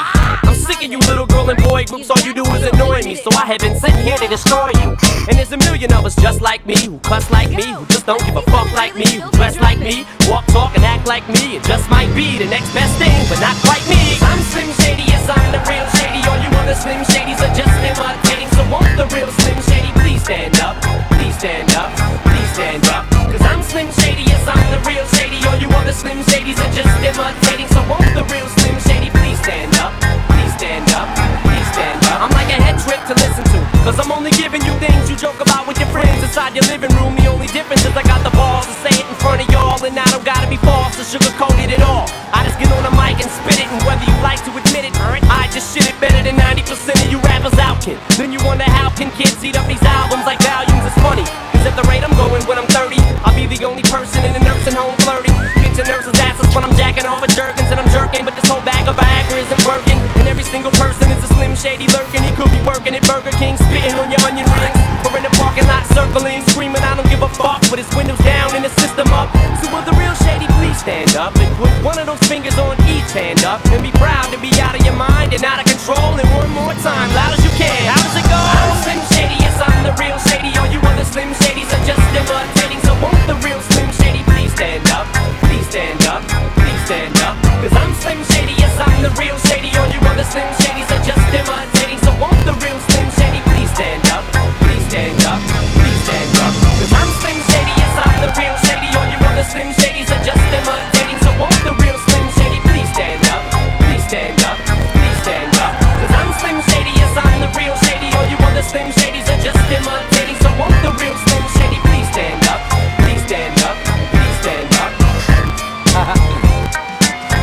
I'm sick of you little girl and boy groups, all you do is annoy me, so I have been sent here to destroy you. And there's a million of us just like me, who cuss like me, who just don't give a fuck like me, who dress like me, walk, talk, and act like me. It just might be the next best thing, but not quite me. I'm Slim Shady, yes, I'm the real Shady. All you other Slim Shadys are just imitating, so won't the real Slim Shady please stand up? Please stand up, please stand up. Cause I'm Slim Shady, yes, I'm the real Shady. All you other Slim Shadys are just imitating, so won't the real Slim Shady please stand up? Please stand up, please stand up. I'm like a head trick to listen to, cause I'm only giving you things you joke about with your friends inside your living room. The only difference is I got the balls to say it in front of y'all, and I don't gotta be false or sugarcoated at all. I just get on the mic and spit it, and whether you like to admit it, I just shit it better than 90% of you rappers out, kid. Then you wonder how can kids eat up these albums like volumes? It's funny, cause at the rate I'm going when I'm 30, I'll be the only person in the nursing home flirting. Bitch nurses' asses when I'm jacking off of Jergens and I'm jerking, but this whole bag of Viagra isn't working. And every single person is a Slim Shady lurking. He could be working at Burger King, spitting on your onion rings, or in the parking lot circling, screaming I don't give a fuck, with his windows down and his system up. So will the real Shady please stand up and put one of those fingers on each hand up and be proud to be out of your mind and out of control. And one more time, loud as you can. How does it go? I'm Slim Shady, yes, I'm the real Shady. All you other Slim Shadys are just imitating, so won't the real Slim Shady please stand up? Please stand up, please stand up. Cause I'm Slim Shady, yes, I'm the real Shady. All you other Slim Shadys are just imitating, so won't the real Slim Shady please stand up? Please stand up, please stand up. Cause I'm Slim Shady, yes, I'm the real Shady. All you other Slim Shadys are just imitating, so won't the real Slim Shady please stand up? Please stand up, please stand up. Cause I'm Slim Shady, yes, I'm the real Shady. All you other Slim Shadys are just imitating, so won't the real Slim Shady please stand up? Please stand up, please stand up.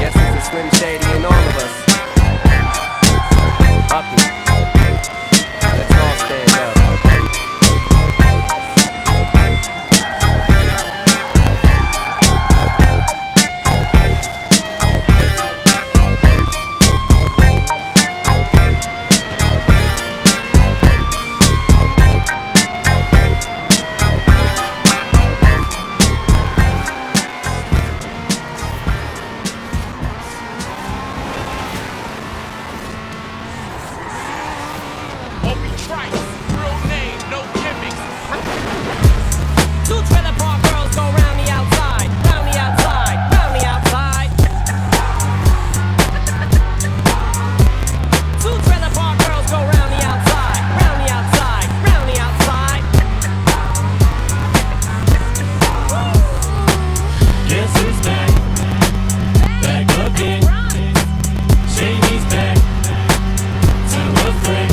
Guess it's a Slim Shady in all of us. Up here. Let's all stand up. Two trailer park girls go round the outside, round the outside, round the outside. Two trailer park girls go round the outside, round the outside, round the outside. Guess who's back? Back again. Shady's back. To a friend.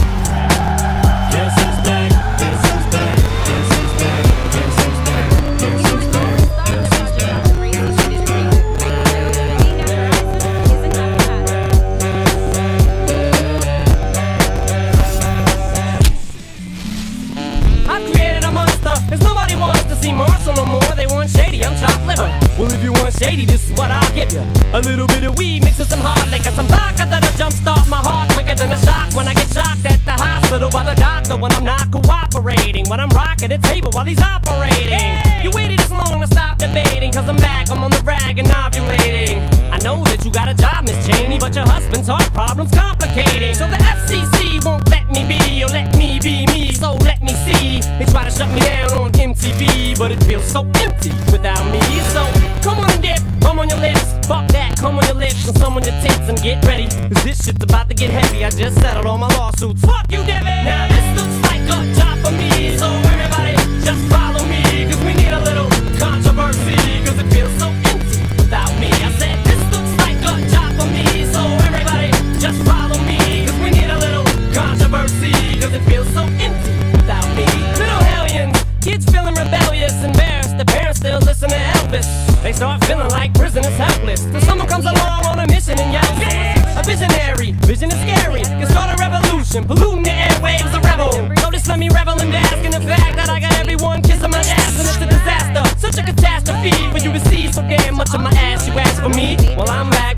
Guess who's back? Guess who's back? Guess who's back? Guess who's back? Guess who's back? Guess who's back? I've created a monster, cause nobody wants to see Marshall no more. They want Shady, I'm chopped liver. Well, if you want Shady, this is what I'll give you. A little bit of weed mixed with some hard liquor, some vodka that'll jumpstart my heart quicker than a shock when I get shocked at the hospital by the doctor when I'm not cooperating, when I'm rocking the table while he's operating. You waited this long to stop debating, cause I'm back, I'm on the rag and ovulating. I know that you got a job, Miss Cheney, but your husband's heart problem's complicating. So the FCC won't let me be, or let me be me, so let me see. They try to shut me down on MTV, but it feels so empty without me. So come on and dip, come on your lips, fuck that, come on your lips, and some on your tits and get ready, cause this shit's about to get heavy. I just settled all my lawsuits, fuck you, Debbie. Now this looks like a job for me, so everybody just follow me, cause we need a little controversy, cause it feels so empty without me. I said this looks like a job for me, so everybody just follow me, cause we need a little controversy, cause it feels so empty without me. Little hellions, kids feeling rebellious, embarrassed, the parents still listen to Elvis. They start feeling like prisoners helpless, till someone comes along on a mission and yells, a visionary, vision is scary, can start a revolution, polluting the airwaves, a rebel. So just let me revel in that Well, I'm back.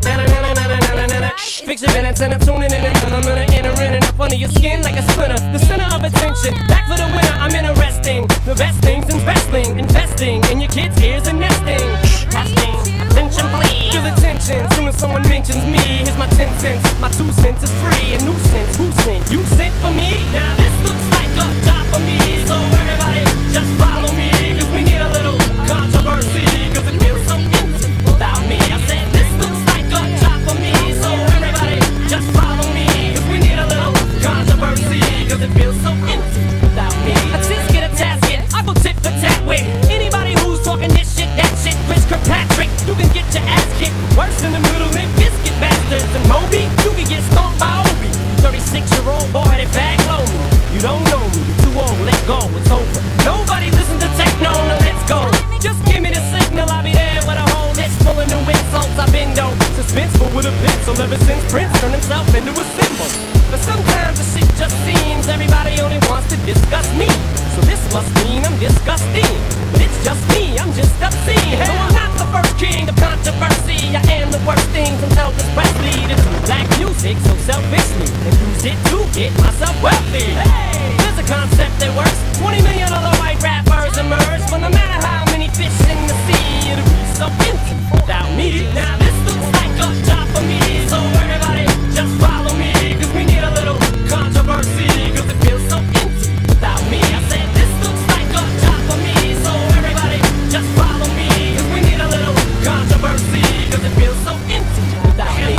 Picture minutes and I'm tuning in and I'm gonna enter in and up under your skin like a splinter. The center of attention, back for the winner. I'm interesting. The best things in wrestling, investing in your kids' ears and nesting. Testing, attention please. Feel the tension, soon as someone mentions me. Here's my 10 cents, my 2 cents is free. A nuisance, who sent? You sent for me? Now this looks like a job for me. So everybody, just follow me. Cause we need a little controversy. Cause it feels so empty without me. I said this looks like a job for me. So everybody, just follow me. Cause we need a little controversy. Cause it feels so empty without me. A sis get a tasket, I go tit for tat with anybody who's talking this shit, that shit. Chris Kirkpatrick, you can get your ass kicked. Worse in the middle, Limp Bizkit bastards. And Moby, you can get stomped by Obi. 36-year-old boy, they bag low me. You don't know me, you're too old, let go, it's over. Nobody listen to techno, no, let's go. Just give me the signal, I'll be there with a whole list full of new insults. I've been though suspenseful with a pencil ever since Prince turned himself into a symbol. But sometimes the shit just seems everybody only wants to discuss me. So this must mean I'm disgusting. But it's just me, I'm just obscene. No, I'm not the first king of controversy. I am the worst things from Elvis Presley to do black music so selfishly and use it to get myself wealthy. Hey, there's a concept that works. 20 million other white rappers emerge. But no matter how many fish in the sea, it'll be so empty without me. Now this looks like a job for me. So everybody just follow me. Cause we need a little controversy. Cause it feels so empty without me. I said this looks like a job for me. So everybody just follow me. Cause we need a little controversy. Cause it feels so empty without me.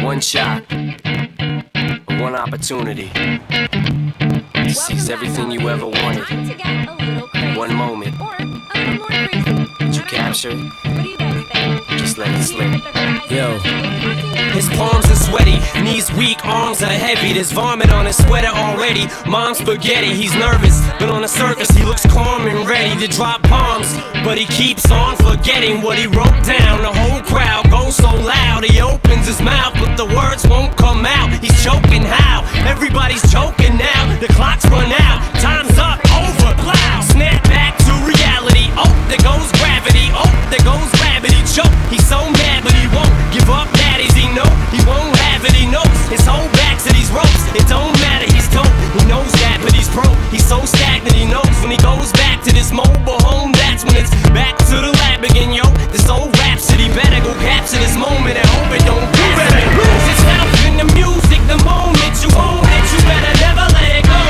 One shot, one opportunity to seize everything you ever wanted. One moment, did you capture it? Just let it slip. Yo. His palms are sweaty, knees weak, arms are heavy. There's vomit on his sweater already. Mom's spaghetti, he's nervous, but on the surface he looks calm and ready to drop bombs. But he keeps on forgetting what he wrote down. The whole crowd goes so loud, he opens his mouth, but the words won't come out. He's choking how? Everybody's choking now. The clock's run out, time's up, over, loud. Snap back to reality. Oh, there goes gravity. Oh, there goes gravity. Choke. He's so mad, but he won't give up. Daddies, he know he won't have it. He knows his whole back to these ropes. It don't matter. He's dope. He knows that, but he's broke. He's so stagnant. He knows when he goes back to this mobile home. That's when it's back to the lab again, yo. This old rhapsody better go capture this moment and hope it don't pass. You better lose yourself in the music. The moment you own it, you better never let it go.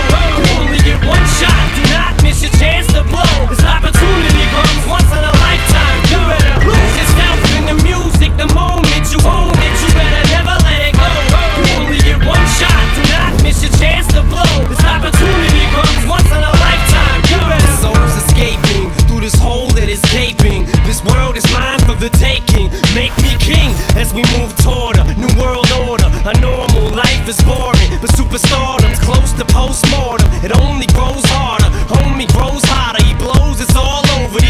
You only get one shot. Do not miss your chance to blow. This opportunity comes once in a lifetime. You better lose yourself in the music. The moment you own it, you better never let it go. You only get one shot. Do not miss your chance to blow. This opportunity comes once in a lifetime. You better. Souls escaping through this hole that is gaping. This world is mine for the taking. Make me king as we move toward a new world order. A normal life is boring, but superstardom's close to postmortem. It only grows harder, homie grows hotter. He blows, it's all over.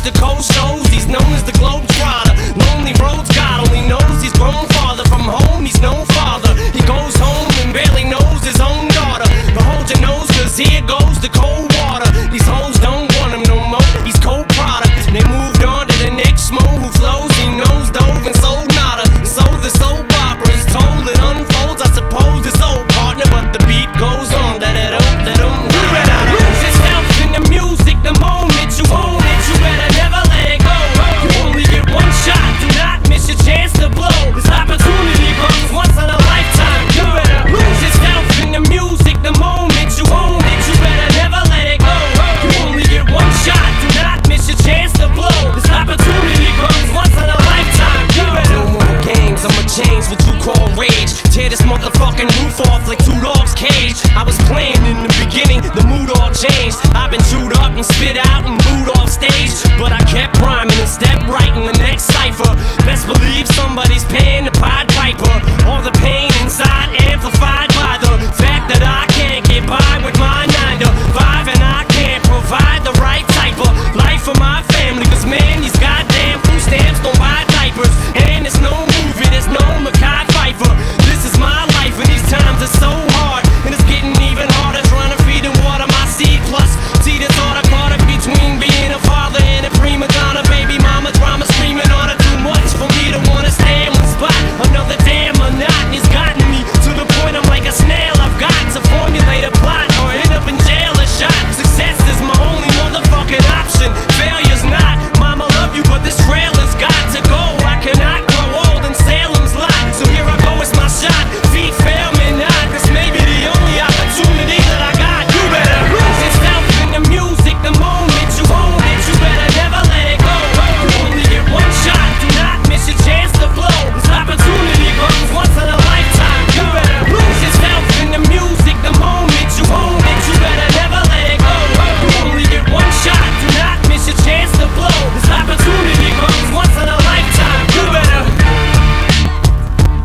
the coast shows. He's known as the Globetrotter. Lonely roads, God only knows. He's grown farther from home. He's no father. He goes home and barely knows his own daughter. But hold your nose, cause here goes the cold water. These hoes don't want him no more. He's cold product. They moved on to the next mo who flows. He knows dove and sold nada. And so the soap opera is told. It unfolds, I suppose it's old partner, but the beat goes on. Let it you better lose yourself in the music. The moment you own it, you better never let it go. You only get one shot, do not miss your chance to blow. This opportunity comes once in a lifetime. You better lose yourself in the music. The moment you own it, you better never let it go. You only get one shot, do not miss your chance to blow. This opportunity comes once in a lifetime. You better no more games, I'ma change what you call rage. Tear this motherfucking roof off like two dogs' cage. I was playing in the beginning, the mood all changed. I've been chewed up and spit out and booed off stage, but I kept rhyming and stepped right in the next cipher. Best believe somebody's paying the Pied Piper. All the pain inside amplified by the fact that I can't get by with my 9 to 5, and I can't provide the right type of life for my family. Cause man, these goddamn food stamps don't buy diapers, and it's no movie, there's no Mackay Pfeiffer. This is my life and these times are so hard, and it's getting even harder trying to feed and water my seed. Plus, see the thought I caught up between being a father and a prima donna. Baby mama drama screaming on her, too much for me to wanna stay in one spot. Another damn monotony's gotten me to the point I'm like a snail. I've got to formulate a plot or end up in jail or shot. Success is my only motherfucking option. Failure's not. Mama love you, but this trailer's got to go. I cannot grow old in Salem's lot, so here I go, it's my shot. Feet fail me not. This may be the only opportunity that I got. You better lose yourself in the music. The moment you own it, you better never let it go. You only get one shot, do not miss your chance to blow. This opportunity comes once in a lifetime. You better lose yourself in the music. The moment you own it, you better never let it go. You only get one shot, do not miss your chance to blow. This opportunity comes once in a lifetime. You better.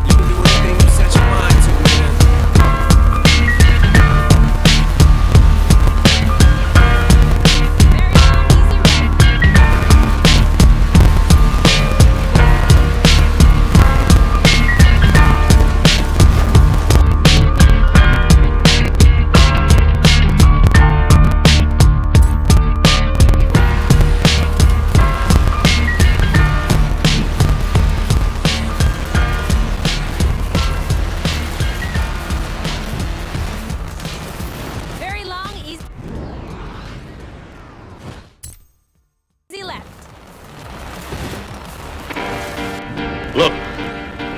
You can do anything you set your mind to, man. Very long, easy left. Look,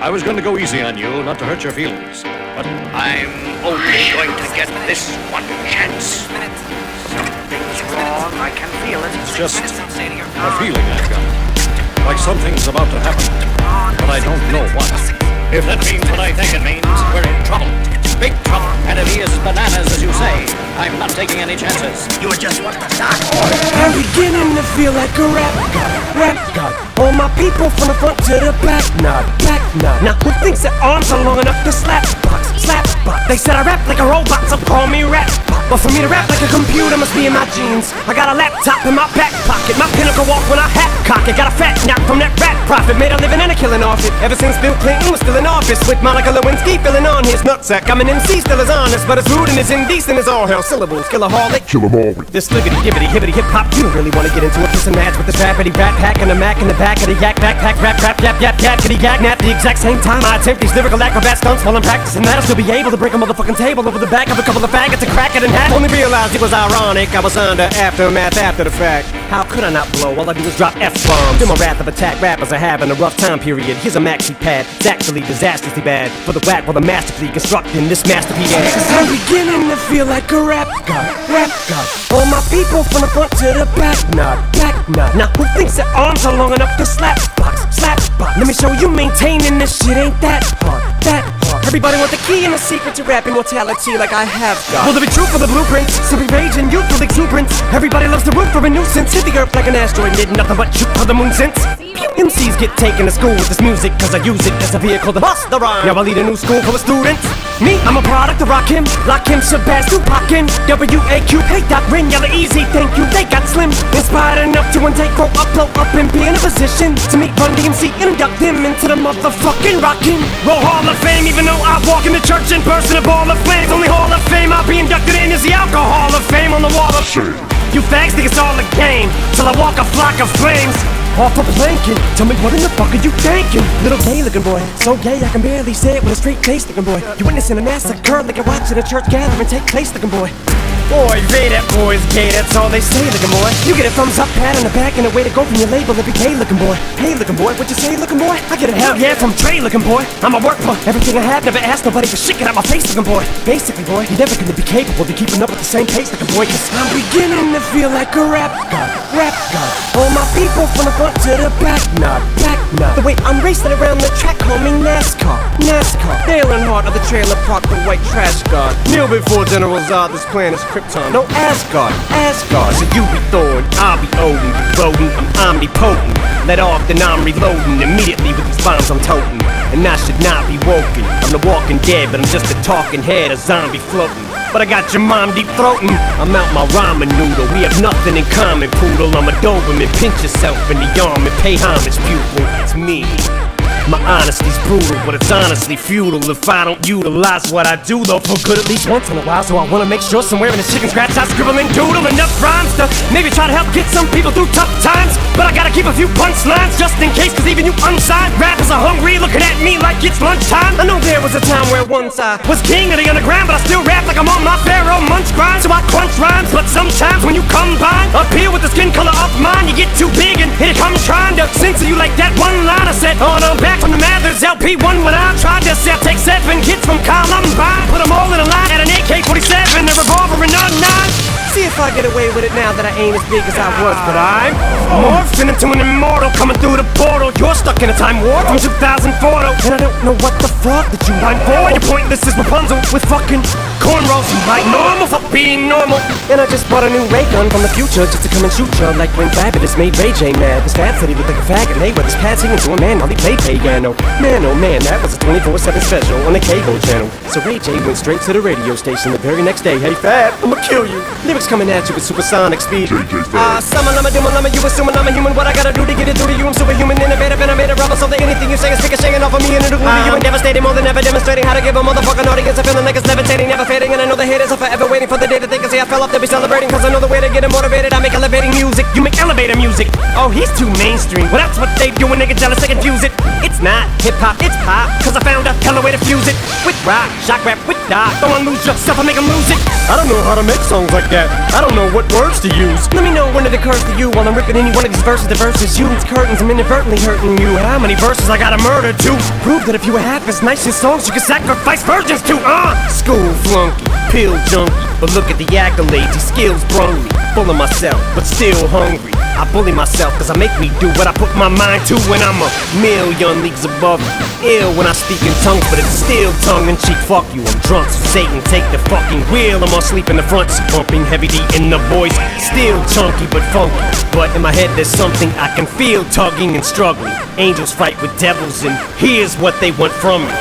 I was going to go easy on you, not to hurt your feelings, but I'm only going to get this one chance. Something's wrong, I can feel it. It's just a feeling I've got. Like something's about to happen, but I don't know what. If that means what I think it means, we're in trouble. Big trouble. And if he is as bananas as you say, I'm not taking any chances. You were just what the doc ordered. I'm beginning to feel like a rap god. All my people from the front to the back nod. Now who thinks their arms are long enough to slap box? They said I rap like a robot, so call me rap. But for me to rap like a computer must be in my genes. I got a laptop in my back pocket, my pinnacle walk when I hat cock it. Got a fat knock from that rat profit, made a living and a killing off it. Ever since Bill Clinton was still in office, with Monica Lewinsky filling on his nutsack. I'm an MC, still as honest, but as rude and as indecent as all hell. Syllables, killaholic. This liggity, gibbity, hibbity, hip hop. You don't really wanna get into a piece of match with this rappity rat pack and a Mac in the back of the yak backpack, rap, yap, kitty yak nap. The exact same time I attempt these lyrical acrobat stunts while I'm practicing that, I'll still be able to break a motherfucking table over the back of a couple of faggots and crack it in half. Only realized it was ironic, I was under aftermath after the fact. How could I not blow? All I do is drop F-bombs. Feel my wrath of attack, rappers are having a rough time period. Here's a maxi pad, it's actually disastrously bad. For the whack while the masterfully constructing this masterpiece. Cause I'm beginning to feel like a rap god. All my people from the front to the back nod. Now who thinks their arms are long enough to slap box? Let me show you maintaining this shit ain't that hard. Everybody want the key and the secret to rap immortality like I have got. Will there be truth for the blueprints? Simply rage and youthful exuberance. Everybody loves the root for a nuisance. Hit the earth like an asteroid, did nothing but shoot for the moon since. MCs get taken to school with this music, cause I use it as a vehicle to bust the rhyme. Now I lead a new school full of students. Me, I'm a product of Rakim, Lakim, Shabazz, Tupac, and WAQ. Hey, Doc, Rin, Yella, Easy, thank you, they got slim. Inspired enough to one day grow up, blow up, and be in a position to meet Run DMC and induct him into the motherfucking Rockin' Roll Hall of Fame. Even though I walk in the church in person, a ball of flames. Only Hall of Fame I'll be inducted in is the Alcohol of Fame on the wall of shame. You fags think it's all a game till I walk a flock of flames off a planking. Tell me what in the fuck are you thinking? Little gay looking boy, so gay I can barely say it with a straight face looking boy. You witnessing a massacre like you're watching a church gathering take place looking boy. Boy, Ray, that boy's gay, that's all they say looking boy. You get a thumbs up, pat on the back, and a way to go from your label every day looking boy. Hey looking boy, what you say looking boy? I get a hell yeah from Trey looking boy. I'm a work boy, everything I have, never asked nobody for shit, get out my face looking boy. Basically boy, you're never gonna be capable of keeping up with the same pace looking boy, cause I'm beginning to feel like a rap god. All my people from the front to the back nod. The way I'm racing around the track, call me NASCAR. Dale Earnhardt of the trailer park, the white trash god. Kneel before General Zod, this planet's Krypton. No Asgard. So you be Thor and I'll be Odin. Rodent, I'm omnipotent. Let off, then I'm reloading. Immediately with these bombs I'm toting. And I should not be woken. I'm the walking dead, but I'm just a talking head, a zombie floating. But I got your mom deep throating. I'm out my ramen noodle. We have nothing in common, poodle. I'm a Doberman. Pinch yourself in the arm and pay homage, pupil. It's me. My honesty's brutal, but it's honestly futile if I don't utilize what I do, though, for good at least once in a while. So I wanna make sure somewhere in the chicken scratch I scribble and doodle enough rhymes to maybe try to help get some people through tough times. But I gotta keep a few punchlines just in case, cause even you unsigned rappers are hungry, looking at me like it's lunchtime. I know there was a time where once I was king of the underground, but I still rap like I'm on my Pharaoh munch grind. So I crunch rhymes, but sometimes when you combine up here with the skin color of mine, you get too big and here it comes trying to censor you like that one line I said on I'm back from the Mathers LP1 when I tried to sell. Take 7 kids from Columbine, put them all in a line at an AK-47, a revolver and a 9. See if I get away with it now that I ain't as big as I was, but I'm morphing into an immortal coming through the portal. You're stuck in a time warp from 2004 though, and I don't know what the fuck that you rhyme for. You're pointless as Rapunzel with fucking cornrows. You like normal for being normal. And I just bought a new ray gun from the future just to come and shoot you like when Fabulous made Ray J mad. This dad said he looked like a faggot, and they were his pad singing to a man while he played piano. Man, oh man, that was a 24/7 special on the cable channel. So Ray J went straight to the radio station the very next day. Hey Fab, I'ma kill you. Lyrics coming at you with supersonic speed. Summer, lama, you assuming I'm a human. What I gotta do to get it through to you? I'm superhuman, innovative, and I made a rubber. So that anything you say is ricocheting off of me and it'll glue to you. And devastating, more than ever demonstrating how to give a motherfucking audience a feeling like it's levitating, never fading. And I know the haters are forever waiting for the day that they can say I fell off to be celebrating. Cause I know the way to get them motivated. I make elevating music, you make elevator music. Oh, he's too mainstream. Well, that's what they do when they get jealous, they confuse it. It's not hip-hop, it's pop. Cause I found a hella way to fuse it. With rock, shock rap, with dot. Don't wanna lose yourself, I make them lose it. I don't know how to make songs like that. I don't know what words to use. Let me know when it occurs to you while I'm ripping any one of these verses. The verses, you these curtains, I'm inadvertently hurting you. How many verses I gotta murder to prove that if you were half as nice as songs you could sacrifice virgins to? School flunky, pill junkie, but look at the accolades, these skills brung me. Full of myself, but still hungry. I bully myself cause I make me do what I put my mind to when I'm a million leagues above you. Ill when I speak in tongues, but it's still tongue-in-cheek. Fuck you, I'm drunk, so Satan take the fucking wheel. I'm asleep in the front, so bumping heavy D in the voice. Still chunky but funky, but in my head there's something I can feel tugging and struggling. Angels fight with devils and here's what they want from me.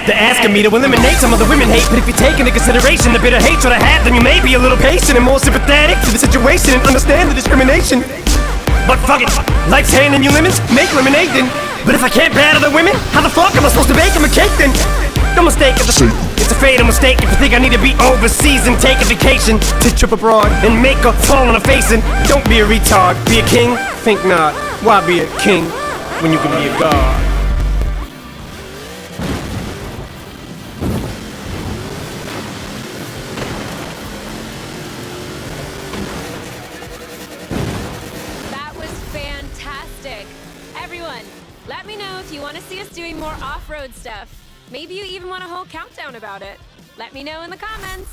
They're asking me to eliminate some of the women hate, but if you take into consideration the bitter hatred I have, then you may be a little patient and more sympathetic to the situation and understand the discrimination. But fuck it, life's handing you lemons, make lemonade then. But if I can't battle the women, how the fuck am I supposed to bake them a cake then? No mistake, it's a fatal mistake if you think I need to be overseas and take a vacation to trip abroad and make a fall on a face. And don't be a retard, be a king, think not. Why be a king when you can be a god? Everyone, let me know if you want to see us doing more off-road stuff. Maybe you even want a whole countdown about it. Let me know in the comments.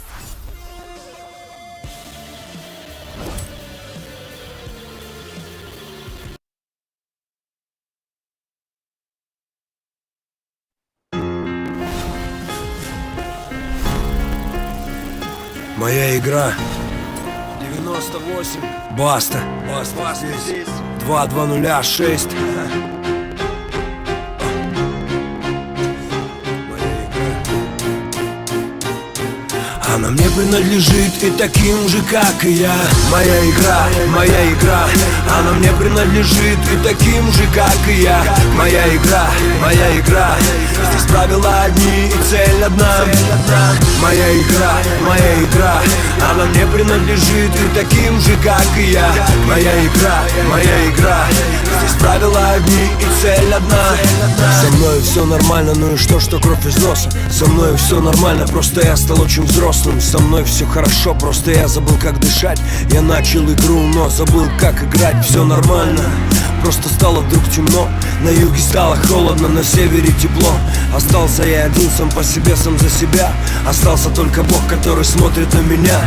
Моя игра 98. Баста здесь 2206. Она мне принадлежит и таким же, как и я. Моя игра, она мне принадлежит и таким же, как и я. Моя игра, здесь правила одни и цель одна. Моя игра, она мне принадлежит и таким же, как и я. Моя игра, здесь правила одни и цель одна. Со мной все нормально, ну и что кровь из носа. Со мной все нормально, просто я стал очень взрослым. Со мной все хорошо, просто я забыл, как дышать. Я начал игру, но забыл, как играть. Все нормально, просто стало вдруг темно. На юге стало холодно, на севере тепло. Остался я один сам по себе, сам за себя. Остался только Бог, который смотрит на меня.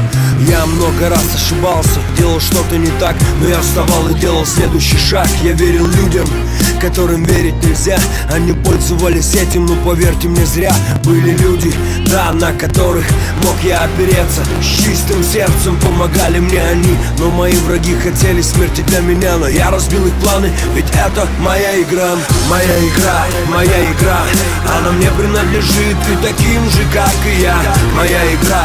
Я много раз ошибался, делал что-то не так, но я вставал и делал следующий шаг. Я верил людям, которым верить нельзя. Они пользовались этим, но поверьте мне, зря. Были люди, да, на которых мог я опереться. С чистым сердцем помогали мне они. Но мои враги хотели смерти для меня. Но я разбил их планы, ведь это моя игра. Моя игра, она мне принадлежит и таким же, как и я. Моя игра,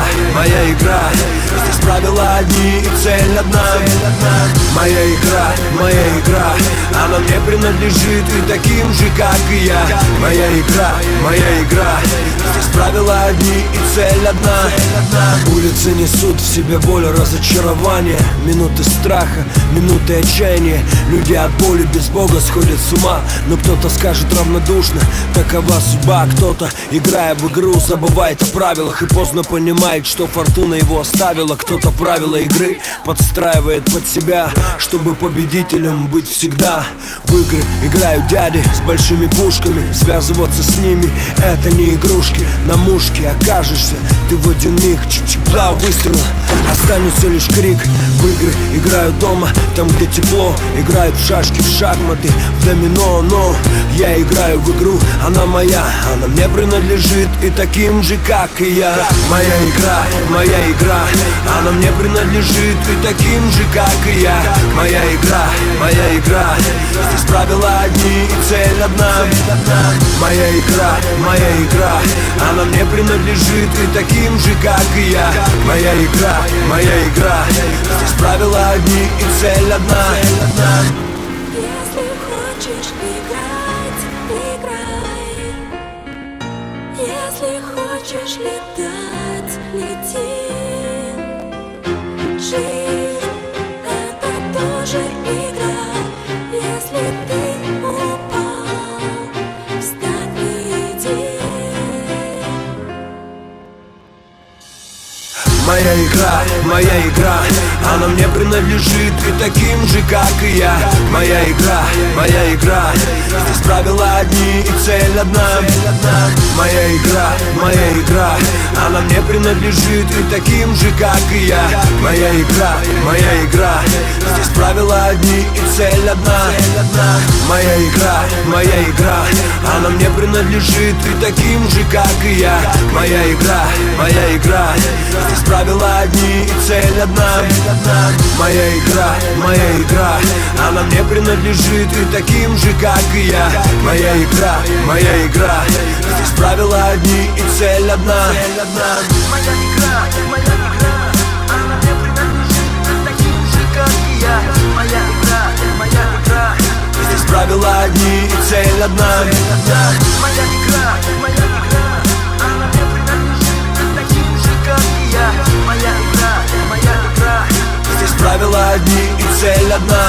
здесь правила одни и цель одна. Моя игра, она мне принадлежит и таким же, как и я. Моя игра, здесь правила одни и цель одна. Улицы несут в себе боль, разочарование, минуты страха, минуты отчаяния. Люди от боли без Бога сходят с ума. Но кто-то скажет равнодушно, такова судьба. Кто-то, играя в игру, забывает о правилах и поздно понимает, что фортуна его оставила. Кто-то правила игры подстраивает под себя, чтобы победителем быть всегда. В игры играют дяди с большими пушками. Связываться с ними — это не игрушки. На мушке окажешься ты в один миг. Чик-чик-два выстрела, останется лишь крик. В игры играют дома, там где тепло. Играют в шашки, в шахматы, в домино. Но я играю в игру, она моя, она мне принадлежит и таким же, как и я. Моя игра, она мне принадлежит и таким же, как и я. Моя игра, здесь правила одни и цель одна. Моя игра, она мне принадлежит и таким же, как и я. Моя игра, здесь правила одни и цель одна. Если хочешь играть, играй. Если хочешь летать, лети. Жизнь — это тоже игра. Если ты упал, встань и иди. Моя игра, она мне принадлежит и таким же, как и я. Моя игра, здесь правила одни и цель одна. Моя игра, она мне принадлежит и таким же, как и я. Моя игра, здесь правила одни и цель одна. Моя игра, она мне принадлежит и таким же, как и я. Моя игра, здесь правила одни и цель одна. Моя игра, она мне принадлежит и таким же, как и я. Моя игра, здесь правила одни и цель одна. Моя игра, она мне принадлежит и таким же, как и я. Моя игра, здесь правила одни и цель одна. Моя игра, она мне принадлежит и таким же, как и я. Моя игра, здесь правила одни и цель одна.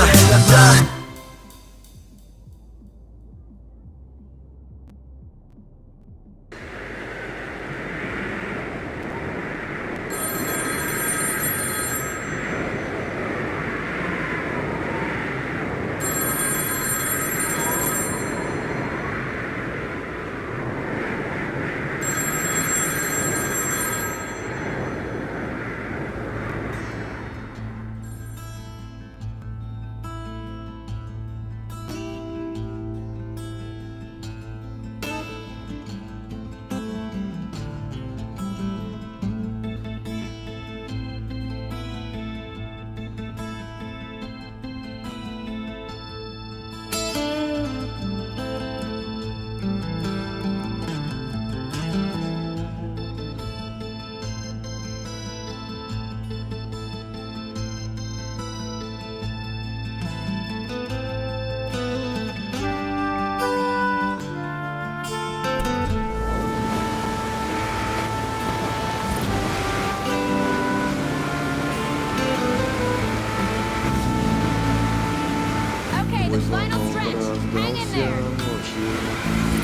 the final stretch. Hang in there.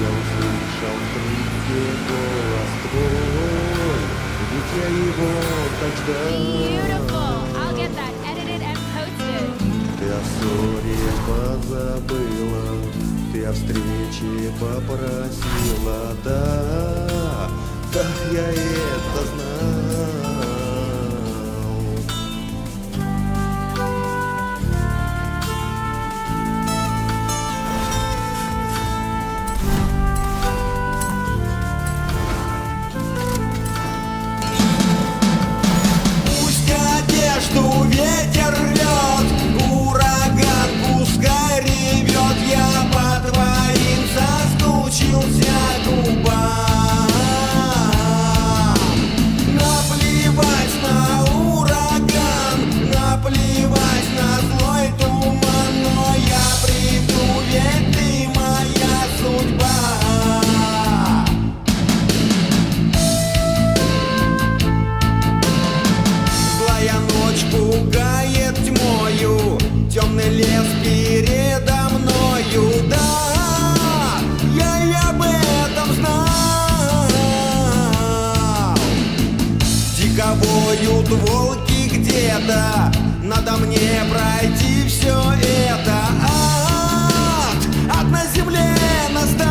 Я услышал голос твой, ведь я его тогда. Beautiful. I'll get that edited and posted. Ты о ссоре позабыла, ты о встрече попросила, да, я это знал. Одежду ветер рвет, ураган пускай ревет, я по твоим соскучился губам. Наплевать на ураган, наплевать на злой туман, но я приду, ведь ты моя судьба. Пугает тьмою, темный лес передо мною, да, я и об этом знал. Дико воют волки где-то, надо мне пройти все это. Ад на земле настал.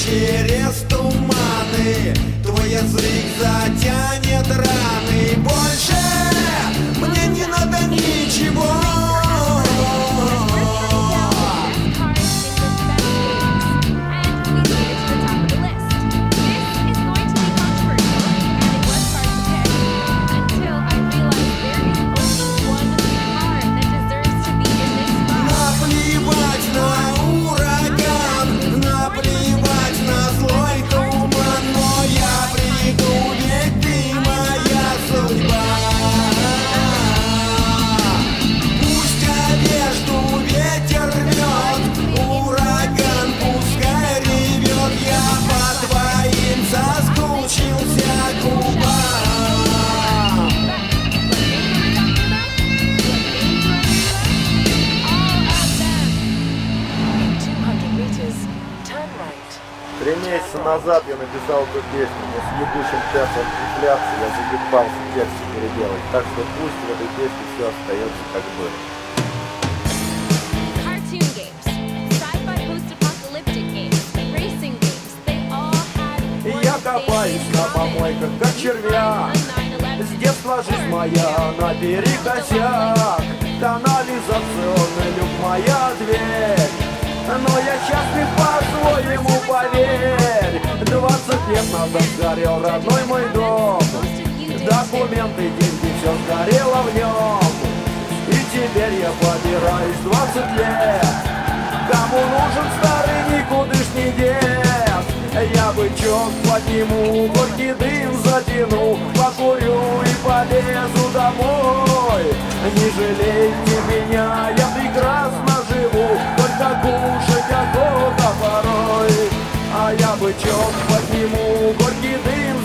Через туманы твой язык затянет раны. Больше мне не надо ничего. Наплевать на ураган, наплевать на злой туман, но я приду, ведь ты моя судьба. Пусть одежду ветер рвет, ураган пускай ревет, я по твоим соскучился губам. 3 месяца назад я написал эту песню, но с ебучим часом инфляции я заебался текст переделать, так что пусть в этой песне все остается как было. Cartoon games, sci-fi post-apocalyptic games, racing games, they all had И я копаюсь на помойках, как червяк. С детства жизнь моя наперекосяк. Канализационный люк моя дверь. Но я счастлив по-своему, поверь. 20 лет назад сгорел родной мой дом. Документы, деньги, все сгорело в нем. И теперь я побираюсь 20 лет. Кому нужен старый никудышний дед? Я бычок подниму, горький дым затяну, покурю и полезу домой. Не жалейте меня, я прекрасно живу, только кушать охота порой. А я бычок подниму, горький дым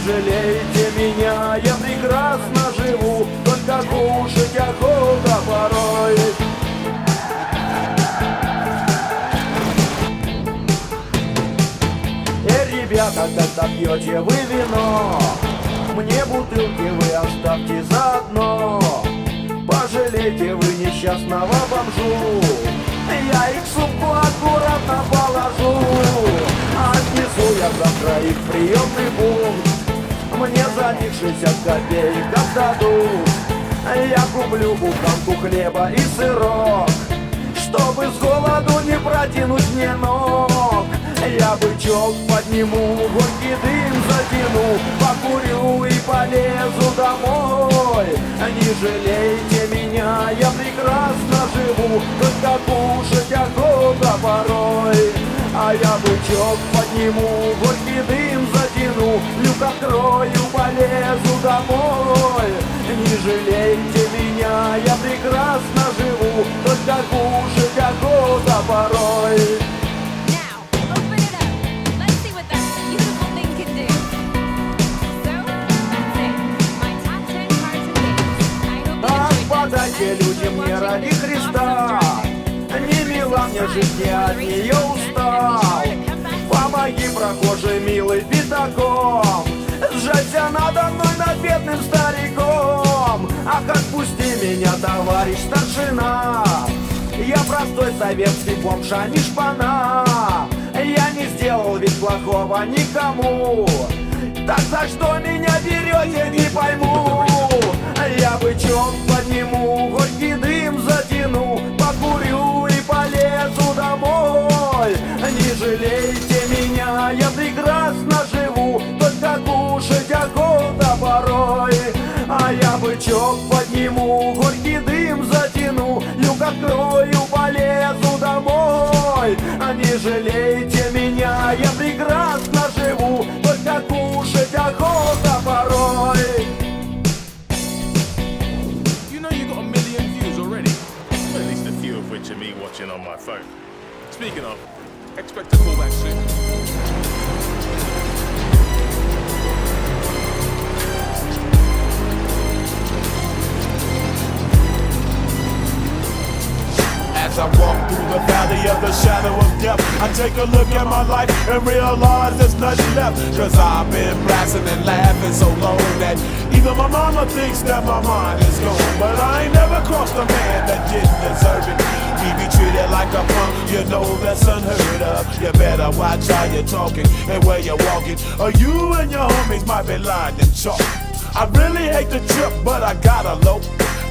жалейте меня, я прекрасно живу, только кушать охота порой. Ребята, когда пьете вы вино, мне бутылки вы оставьте заодно. Пожалейте вы несчастного бомжу, я их в сумку аккуратно положу. Отнесу я завтра их в приемный пункт, мне за них 60 копеек отдадут. Я куплю буханку хлеба и сырок, чтобы с голоду не протянуть мне ног. Я бычок подниму, горький дым затяну, покурю и полезу домой. Не жалейте меня, я прекрасно живу, только кушать охота порой. А я бычок подниму, горький дым затяну, люк открою, полезу домой. Не жалейте меня, я прекрасно живу, только кушать охота порой. Подайте людям мне ради Христа, не мила мне жизнь, я от нее устал. Помоги, прохожий милый, пятаком, сжаться надо мной над бедным стариком. Ах, отпусти меня, товарищ старшина, я простой советский бомж, а не шпана. Я не сделал ведь плохого никому, так за что меня берете, не пойму. Я бычок подниму, горький дым затяну, покурю и полезу домой. Не жалейте меня, я прекрасно живу, только кушать охота порой. А я бычок подниму, горький дым затяну, люк открою, полезу домой. Не жалейте меня, я прекрасно живу, только кушать охота порой. To me watching on my phone. Speaking of, expect a call back soon. As I walk through the valley of the shadow of death, I take a look at my life and realize there's nothing left. Cause I've been blasting and laughing so long that even my mama thinks that my mind is gone. But I ain't never crossed a man that didn't deserve it. We be treated like a punk, you know that's unheard of. You better watch how you're talking and where you're walking, or you and your homies might be lined in chalk. I really hate the trip, but I gotta low.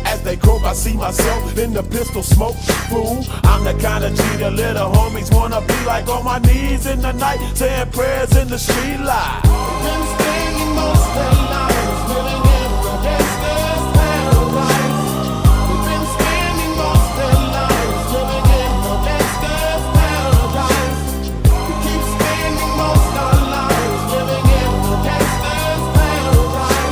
As they croak, I see myself in the pistol smoke. Fool, I'm the kind of G the little homies wanna be like, on my knees in the night, saying prayers in the street light. Been spending most of their lives living in the gangster's paradise. We've been spending most of their lives living in the gangster's paradise. We keep spending most of our lives living in the gangster's paradise.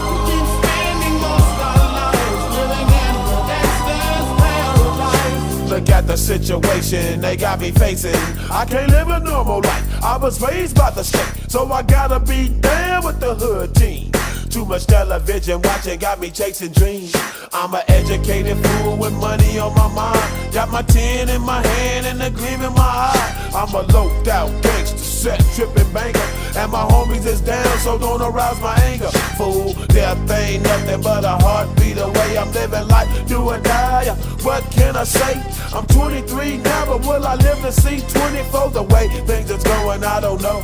We keep spending most of our lives living in the gangster's paradise. Look at the situation they got me facing. I can't live a normal life. I was raised by the state, so I gotta be down with the hood team. Too much television watching got me chasing dreams. I'm an educated fool with money on my mind. Got my 10 in my hand and a gleam in my eye. I'm a loped out gangster, set tripping banker, and my homies is down, so don't arouse my anger. Fool, death ain't nothing but a heartbeat away. I'm living life, do or die. What can I say? I'm 23 now, but will I live to see 24? The way things is going, I don't know.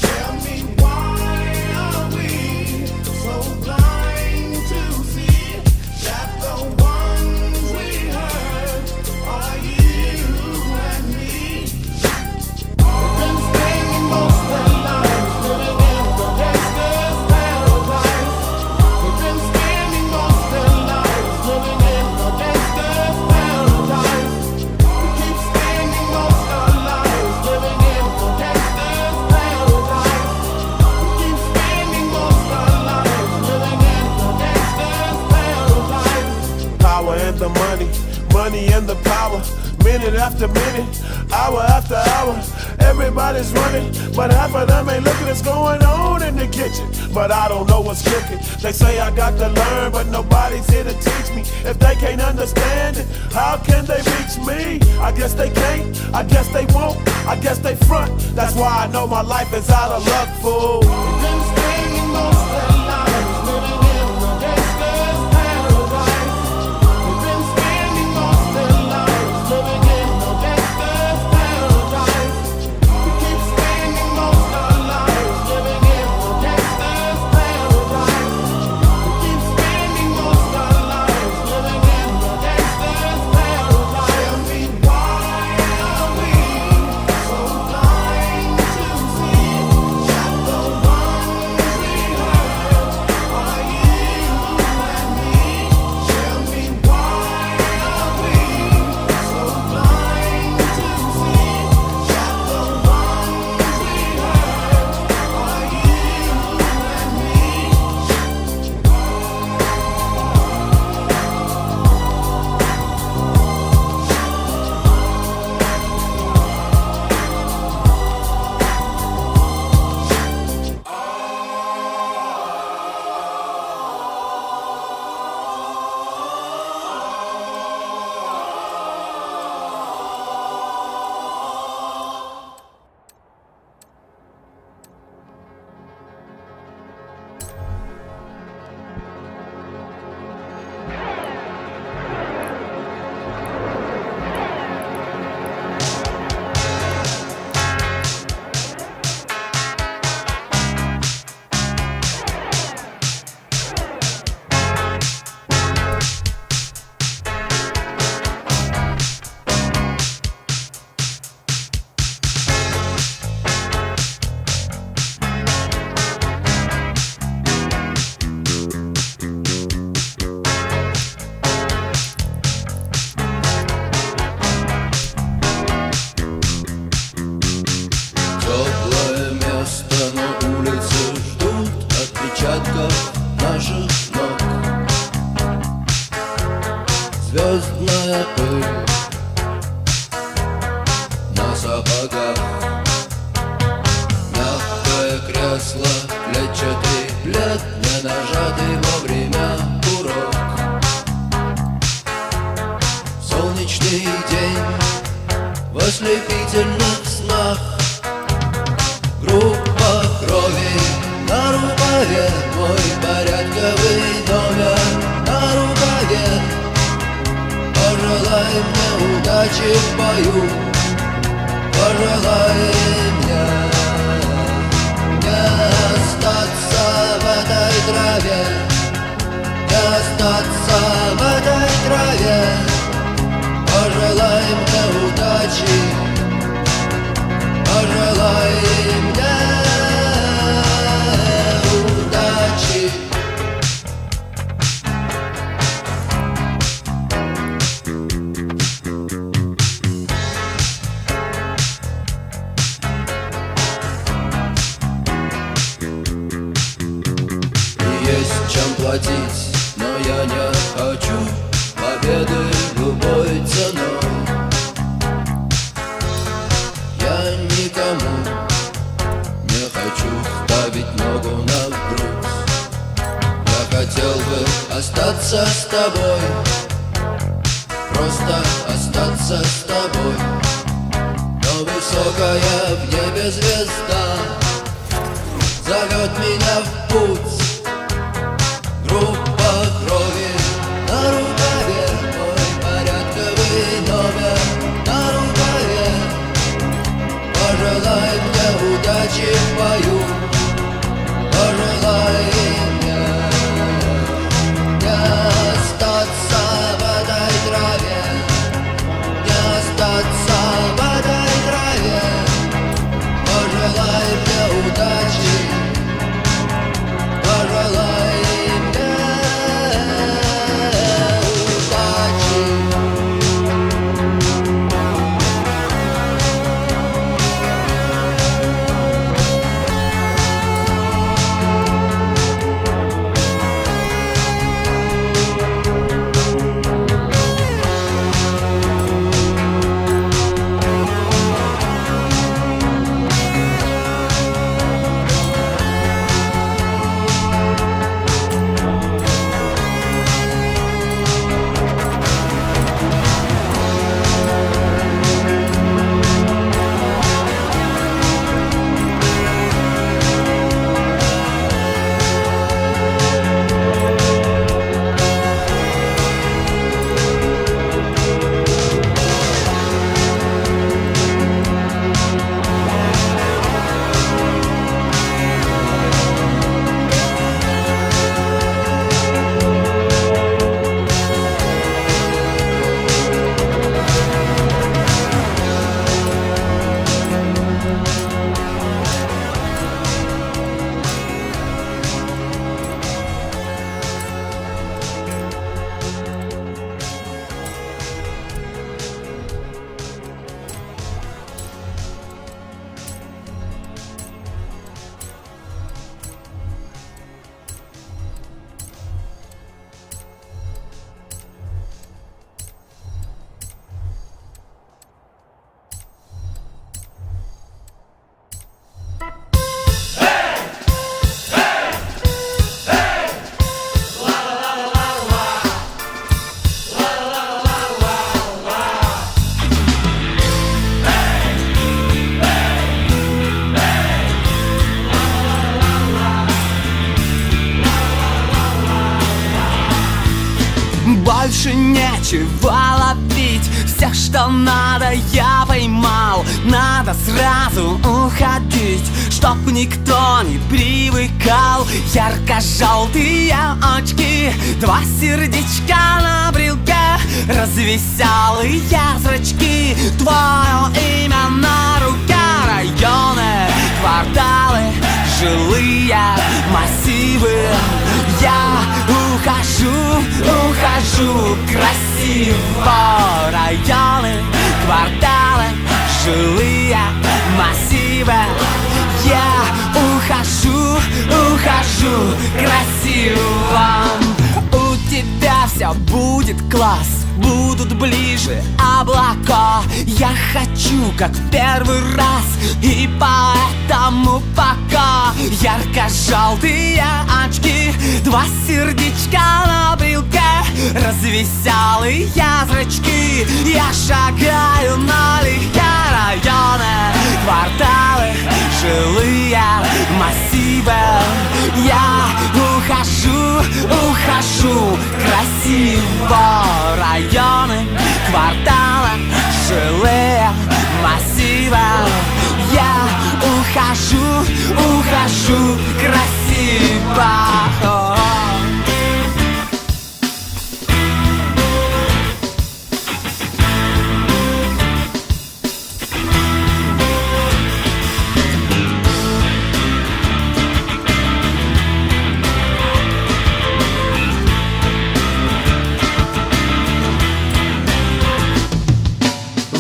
Tell me why are we so blind to see that the ones we hurt are you and me? We've been spending most of our lives living in the gangster's paradise. We've been spending most of our lives living in the gangster's paradise. We keep spending most of our lives living in the gangster's paradise. We keep spending most of our lives living in the gangster's paradise. Power and the money, money and the power. Minute after minute, hour after hour. everybody's running, but half of them ain't looking what's going on in the kitchen. But I don't know what's cooking. They say I got to learn, but nobody's here to teach me. If they can't understand it, how can they reach me? I guess they can't, I guess they won't, I guess they front. That's why I know my life is out of luck, fool. We've been spending most of their lives living in the gangster's paradise. We've been spending most of their lives living in the gangster's paradise. We keep spending most of our lives living in the gangster's paradise. We keep spending most of our lives living in the gangster's paradise. Tell me why are we so blind to see that the ones we hurt are you and me? Tell me why are we so blind to see that the ones we hurt are you and me? Теплое место, но улицы ждут отпечатков наших ног. Звездная пыль на сапогах. Мягкое кресло, клетчатый плед, не нажатый вовремя курок. Солнечный день в ослепительных снах. Группа крови на рукаве, мой порядковый номер на рукаве. Пожелай мне удачи в бою, пожелай мне не остаться в этой траве, не остаться в этой траве. Пожелай мне удачи, пожелай мне удачи. Есть чем платить, но я не хочу победы любой ценой. Я никому не хочу ставить ногу на грудь. Я хотел бы остаться с тобой, просто остаться с тобой. Но высокая в небе звезда зовет меня в путь. Группа крови на рукаве, мой порядковый номер на рукаве. Пожелай мне удачи в бою, пожелай мне не остаться в этой траве, не остаться в этой траве. Пожелай мне удачи, пожелай мне удачи. больше нечего ловить. Все, что надо, я поймал. Надо сразу уходить, чтоб никто не привыкал. Ярко-желтые очки, два сердечка на брелке, развеселые зрачки, твое имя на руке. Районы, кварталы, жилые массивы. Я ухожу красиво. Районы, кварталы, жилые массивы. Я ухожу красиво. У тебя все будет класс, будут ближе облака. Я хочу, как в первый раз, и поэтому пока. Ярко-желтые очки, два сердечка на брелке, развеселые зрачки. Я шагаю налегке. Районы, кварталы, жилые массивы. Я ухожу красиво. Районы, кварталы, жилые массивы. Я ухожу красиво.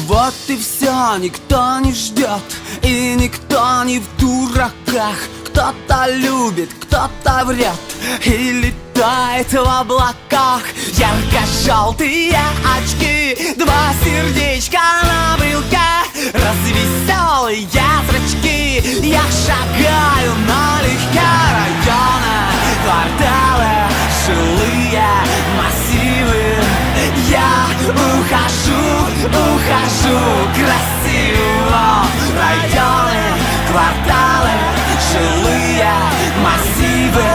Вот и все, никто не ждет, и никто не в дураках. Кто-то любит, кто-то врет и летает в облаках. Ярко-желтые очки, два сердечка на брелке, развеселые зрачки. Я шагаю налегке. Районы, кварталы, жилые массивы. Я ухожу красиво. Районы, кварталы, жилые массивы.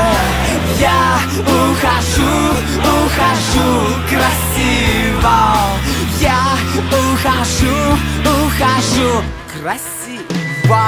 Я ухожу красиво. Я ухожу красиво.